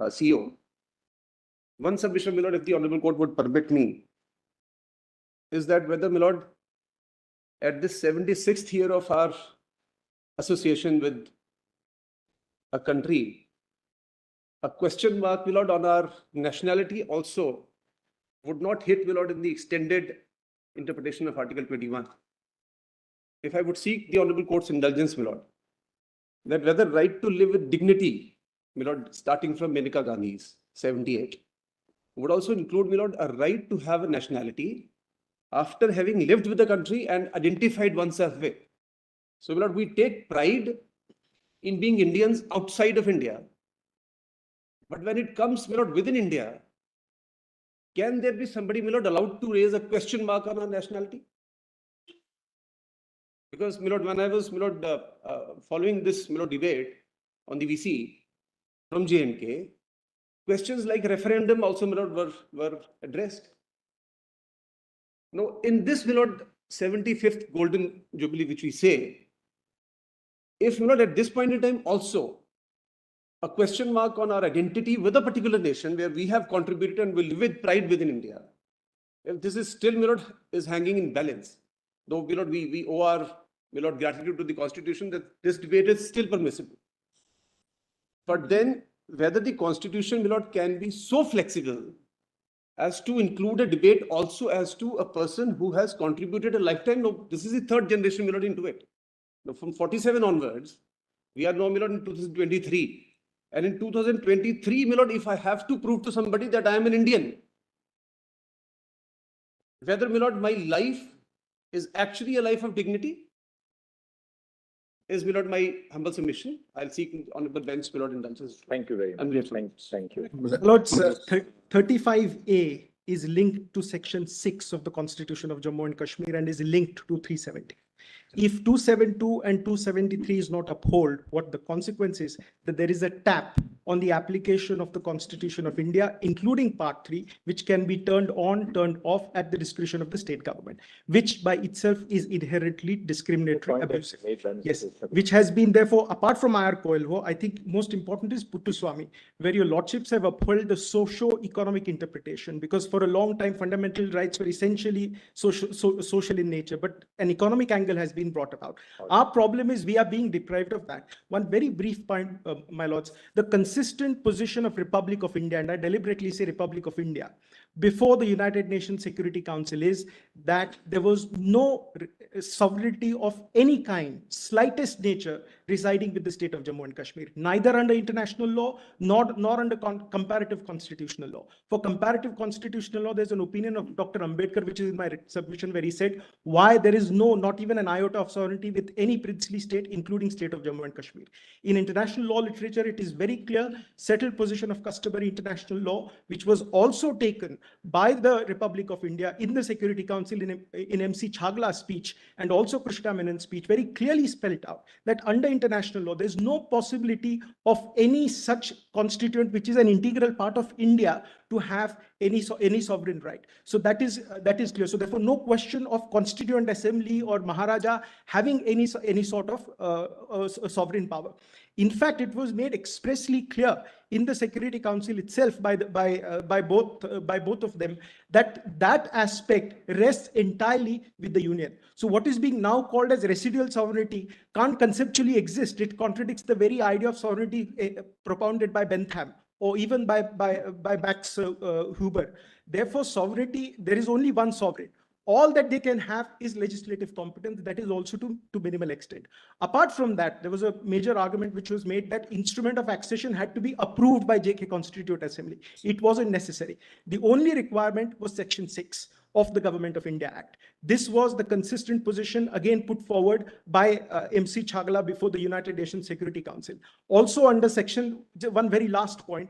CEO. One submission, Lord, if the Honorable Court would permit me, is that whether, Lord, at this 76th year of our association with a country, a question mark, my lord, on our nationality also would not hit, my lord, in the extended interpretation of Article 21. If I would seek the Honorable Court's indulgence, my lord, that whether right to live with dignity, my lord, starting from Menaka Gandhi's 78, would also include, my lord, a right to have a nationality after having lived with the country and identified oneself with. So, my lord, we take pride in being Indians outside of India. But when it comes, my lord, within India, can there be somebody, my lord, allowed to raise a question mark on our nationality? Because, my lord, when I was, my lord, following this, my lord, debate on the VC from JNK, questions like referendum also, my lord, were addressed. Now, in this, my lord, 75th Golden Jubilee, which we say, if, my lord, at this point in time also, a question mark on our identity with a particular nation where we have contributed and will live with pride within India, if this is still, my lord, is hanging in balance, though, my lord, we owe our, my lord, gratitude to the Constitution that this debate is still permissible. But then, whether the Constitution, my lord, can be so flexible as to include a debate also as to a person who has contributed a lifetime. No, this is the third generation, my lord, into it. Now, from 47 onwards, we are now, my lord, in 2023. And in 2023, my lord, if I have to prove to somebody that I am an Indian, whether, my lord, my life is actually a life of dignity, is, my lord, my humble submission. I'll seek honorable bench, my lord, indulgence. Thank you very much. Thank you. Lords, 35A is linked to Section 6 of the Constitution of Jammu and Kashmir and is linked to 370. If 272 and 273 is not upheld, what the consequence is that there is a tap on the application of the Constitution of India, including Part 3, which can be turned on, turned off at the discretion of the state government, which by itself is inherently discriminatory, abusive. Yes, which has been therefore, apart from IR Coelho, I think most important is Puttaswamy, where your lordships have upheld the socio-economic interpretation, because for a long time, fundamental rights were essentially social in nature, but an economic angle has been brought about. Our problem is we are being deprived of that. One very brief point, my lords, the consistent position of Republic of India, and I deliberately say Republic of India, before the United Nations Security Council is that there was no sovereignty of any kind, slightest nature, residing with the state of Jammu and Kashmir, neither under international law, nor under comparative constitutional law. For comparative constitutional law, there's an opinion of Dr. Ambedkar, which is in my submission, where he said why there is not even an iota of sovereignty with any princely state, including state of Jammu and Kashmir. In international law literature, it is very clear, settled position of customary international law, which was also taken by the Republic of India in the Security Council in MC Chagla's speech, and also Krishna Menon's speech, very clearly spelled out that under international law, there's no possibility of any such constituent, which is an integral part of India, to have any sovereign right. So that is clear. So therefore, no question of Constituent Assembly or Maharaja having any sort of sovereign power. In fact, it was made expressly clear in the Security Council itself by both of them that aspect rests entirely with the Union. So what is being now called as residual sovereignty can't conceptually exist. It contradicts the very idea of sovereignty propounded by Bentham, or even by Max Huber. Therefore, sovereignty, there is only one sovereign. All that they can have is legislative competence, that is also to minimal extent. Apart from that, there was a major argument which was made that instrument of accession had to be approved by JK Constituent Assembly. It wasn't necessary. The only requirement was Section 6 of the Government of India Act. This was the consistent position again put forward by MC Chagla before the United Nations Security Council. Also under section, one very last point,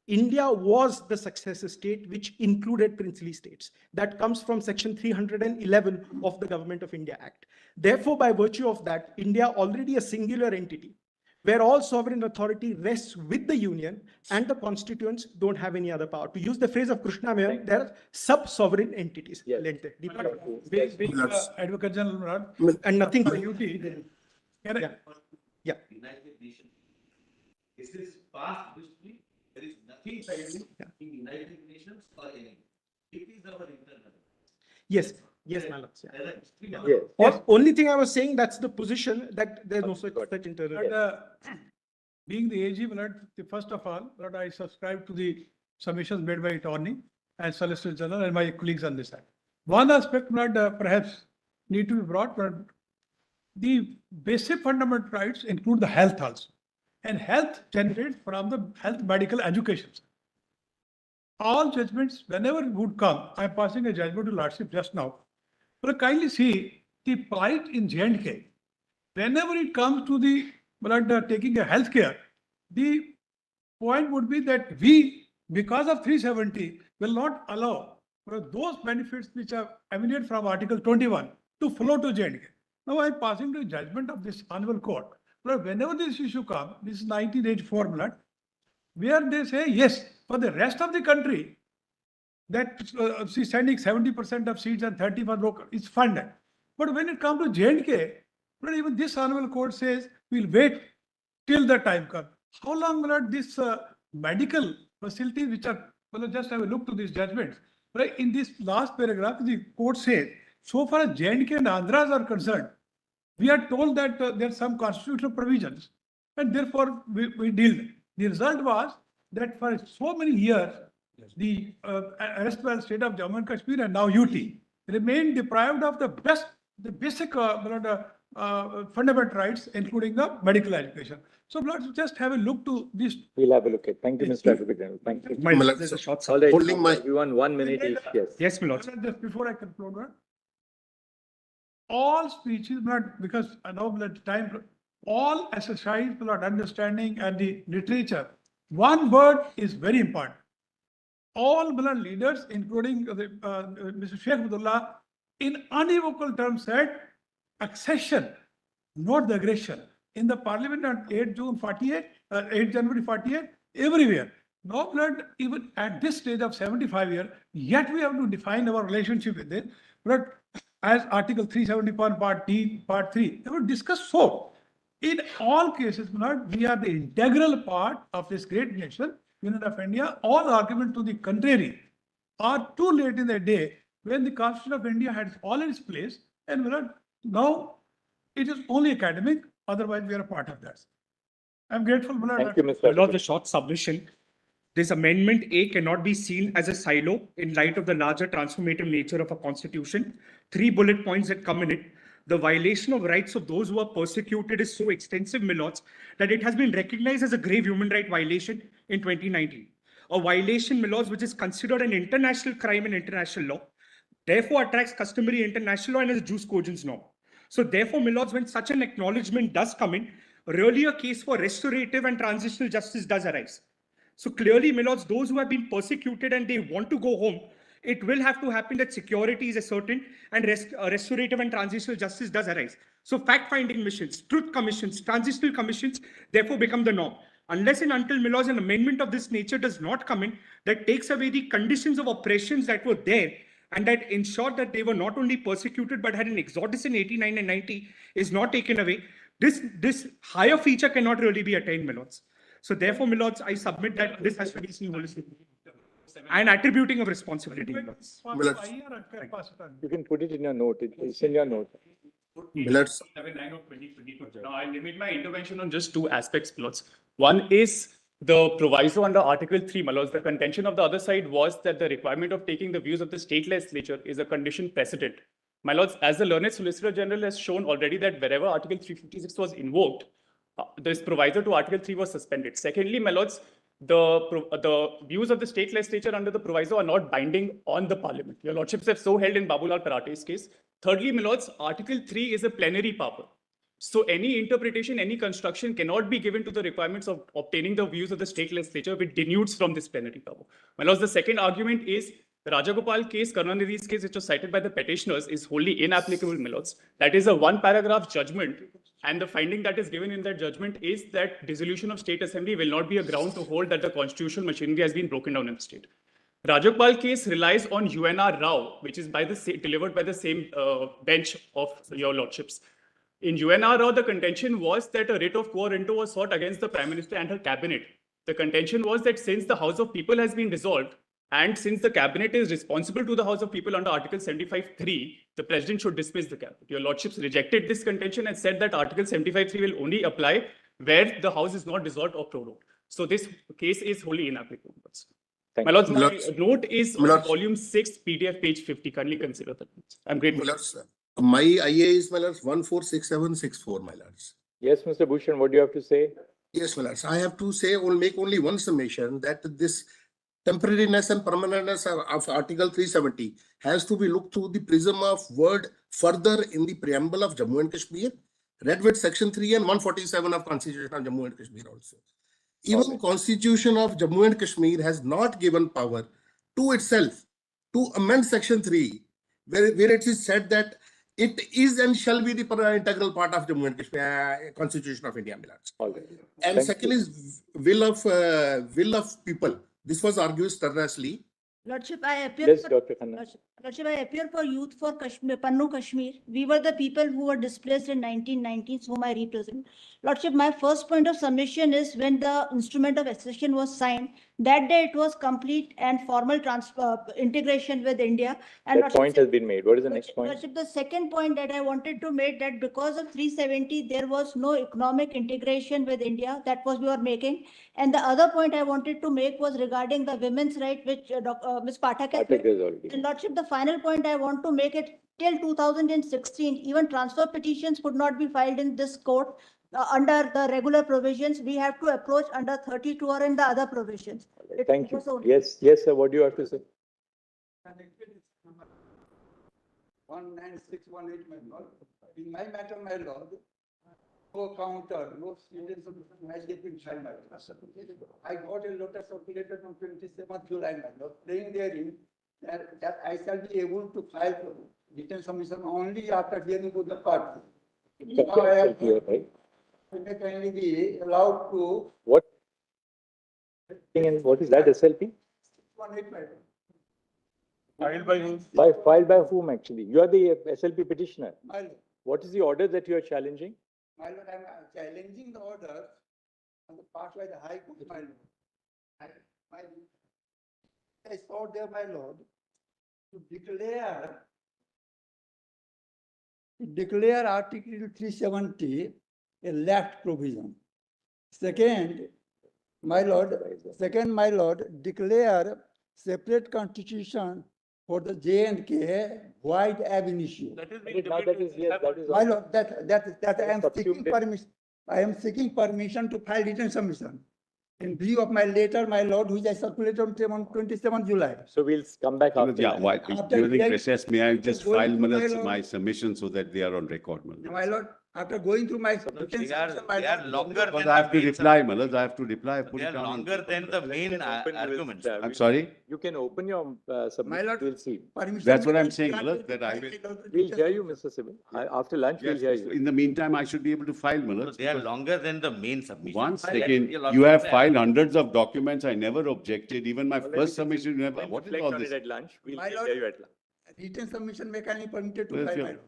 India was the successor state which included princely states. That comes from section 311 of the Government of India Act. Therefore, by virtue of that, India already a singular entity where all sovereign authority rests with the Union and the constituents don't have any other power. To use the phrase of Krishna Menon, there are sub-sovereign entities. Yes. Advocate General, and nothing for UT. Yeah. United Nations. This is past history. There is nothing pending in United Nations or any. It is our internal. Yes, my lord. Only thing I was saying, that's the position, that there's no such internal. being the AG, first of all, I subscribe to the submissions made by attorney and solicitor general and my colleagues on this side. One aspect perhaps need to be brought, but the basic fundamental rights include the health also. And health generates from the health medical education. All judgments, whenever it would come, I'm passing a judgment to Lordship just now. But kindly see the plight in J&K. Whenever it comes to the taking a health care, the point would be that we, because of 370, will not allow those benefits which are emanated from Article 21 to flow to J&K. Now I'm passing to judgment of this Honorable Court. But whenever this issue comes, this is 1984, where they say, yes, for the rest of the country, that sending 70% of seats and 30 for local is funded. But when it comes to J&K, even this Honorable Court says, we'll wait till the time comes. How long will this medical facilities, which are, just have a look to these judgments. Right? In this last paragraph, the court says, so far as J&K and Andhras are concerned, we are told that there are some constitutional provisions, and therefore we deal. The result was that for so many years, the erstwhile state of Jammu and Kashmir and now UT remain deprived of the basic fundamental rights, including the medical education. So let's just have a look to this. We'll have a look at. Thank you, Mr. Advocate General. Thank you. All right, Holding my- everyone, 1 minute each. Yes. Yes, my lord. Just before I conclude, all speeches, because I know that time, all exercise, understanding and the literature, one word is very important. All leaders, including Mr. Sheikh Abdullah, in unequivocal terms said, accession, not the aggression. In the parliament on 8 January 48, everywhere. No blood, even at this stage of 75 years, yet we have to define our relationship with it. But as Article 371, Part D, Part 3, they were discussed so. In all cases, we are the integral part of this great nation, Union of India. All arguments to the contrary are too late in the day when the Constitution of India had all its place, and now it is only academic, otherwise we are a part of that. I'm grateful. Thank you, Mr. Lord, the short submission. This amendment A cannot be seen as a silo in light of the larger transformative nature of a constitution. 3 bullet points that come in it. The violation of rights of those who are persecuted is so extensive, my lords, that it has been recognized as a grave human right violation in 2019. A violation, my lords, which is considered an international crime in international law, therefore attracts customary international law and is jus cogens norm. So therefore, my lords, when such an acknowledgement does come in, really a case for restorative and transitional justice does arise. So clearly, my lords, those who have been persecuted and they want to go home, it will have to happen that security is ascertained and restorative and transitional justice does arise. So fact-finding missions, truth commissions, transitional commissions, therefore become the norm. Unless and until, my lords, an amendment of this nature does not come in, that takes away the conditions of oppressions that were there and that ensured that they were not only persecuted but had an exodus in 89 and 90 is not taken away, this higher feature cannot really be attained, my lords. So therefore, my lords, I submit that this has to be seen holistically. And attributing of responsibility. You can put it in your note. It's in your note. Now, I limit my intervention on just 2 aspects, my lords. One is the proviso under Article 3, my lords. The contention of the other side was that the requirement of taking the views of the state legislature is a condition precedent. My lords, as the learned Solicitor General has shown already that wherever Article 356 was invoked, this proviso to Article 3 was suspended. Secondly, my lords, the views of the state legislature under the proviso are not binding on the parliament. Your lordships have so held in Babulal Parate's case. Thirdly, my lords, Article 3 is a plenary power. So any interpretation, any construction cannot be given to the requirements of obtaining the views of the state legislature, which denudes from this plenary power. My lords, the second argument is the Rajagopal case, Karunanidhi's case, which was cited by the petitioners, is wholly inapplicable, my lords. That is a 1-paragraph judgment. And the finding that is given in that judgment is that dissolution of state assembly will not be a ground to hold that the constitutional machinery has been broken down in the state. Rajagopal case relies on UNR Rao, which is delivered by the same bench of your lordships. In UNR Rao, the contention was that a writ of quo warranto was sought against the Prime Minister and her cabinet. The contention was that since the House of People has been dissolved, and since the cabinet is responsible to the House of People under Article 75(3), the president should dismiss the cabinet. Your lordships rejected this contention and said that Article 75(3) will only apply where the House is not dissolved or prorogued. So this case is wholly inapplicable. Thank My lords, you. my note is My on lords. volume 6, PDF page 50. Kindly consider that. I'm grateful. My lords, my IA is, my lords, 146764, my lords. Yes, Mr. Bhushan, what do you have to say? Yes, my lords. I have to say, or make only one summation that this temporariness and permanentness of Article 370 has to be looked through the prism of word further in the preamble of Jammu and Kashmir, read with Section 3 and 147 of Constitution of Jammu and Kashmir also. Even Constitution of Jammu and Kashmir has not given power to itself to amend Section 3, where it is said that it is and shall be the integral part of Jammu and Kashmir Constitution of India. And Thank second you. is will of people. This was argued strenuously. Lordship, I appear Yes, for, Dr. Khanna. Lordship, I appear for Youth for Kashmir, Pannu Kashmir. We were the people who were displaced in 1990s, whom I represent. Lordship, my first point of submission is when the instrument of accession was signed, that day it was complete and formal integration with India. And That point has been made. What is the next point? Lordship, the second point that I wanted to make, that because of 370, there was no economic integration with India. That was we were making. And the other point I wanted to make was regarding the women's right, which Ms. Pathak has made. Pathak has already. And Lordship, the final point I want to make it till 2016, even transfer petitions could not be filed in this court under the regular provisions. We have to approach under 32 or in the other provisions. Thank you. Yes, yes, sir. What do you have to say? 19618, my lord. In my matter, my lord, no counter, no students has yet been filed, my lord. I got a letter circulated on 27th July, my lord, saying therein that I shall be able to file written submission only after hearing of the court. Now I am may kindly be allowed to. What? And what is that SLP? 118, my lord. Filed by whom? Filed by whom actually? You are the SLP petitioner. My lord. What is the order that you are challenging? My lord, I am challenging the order on the part by the High Court, my lord. I saw there, my lord, to declare Article 370 a left provision. Second, my lord, declare separate constitution for the J&K void ab initio. That is My lord, that I am seeking permission. I am seeking permission to file written submission in view of my letter, my lord, which I circulated on 27th July. So we'll come back after. Yeah, while during hearing- recess, may I just going file through my minutes, lord. my submission so that they are on record, my lord. My lord, after going through my written They are, submission, my they are lord, longer Because than I have the to main reply, my lord, I have to reply, put They it are down. on longer than the main arguments. I'm sorry? You can open your submission. My lord, We'll see. permission. That's what I'm saying, my lord, that I will. We'll hear you, Mr. Sibil. After lunch, we'll Yes, hear so you. in the meantime, I should be able to file, my lord. They are longer than the main submission. One second, you have filed hundreds of documents, I never objected, even my first submission, you never, what is Reflect all on this? it at lunch. We'll My hear lord, you at lunch. written submission may kindly permitted to Well, file, if my you- lord.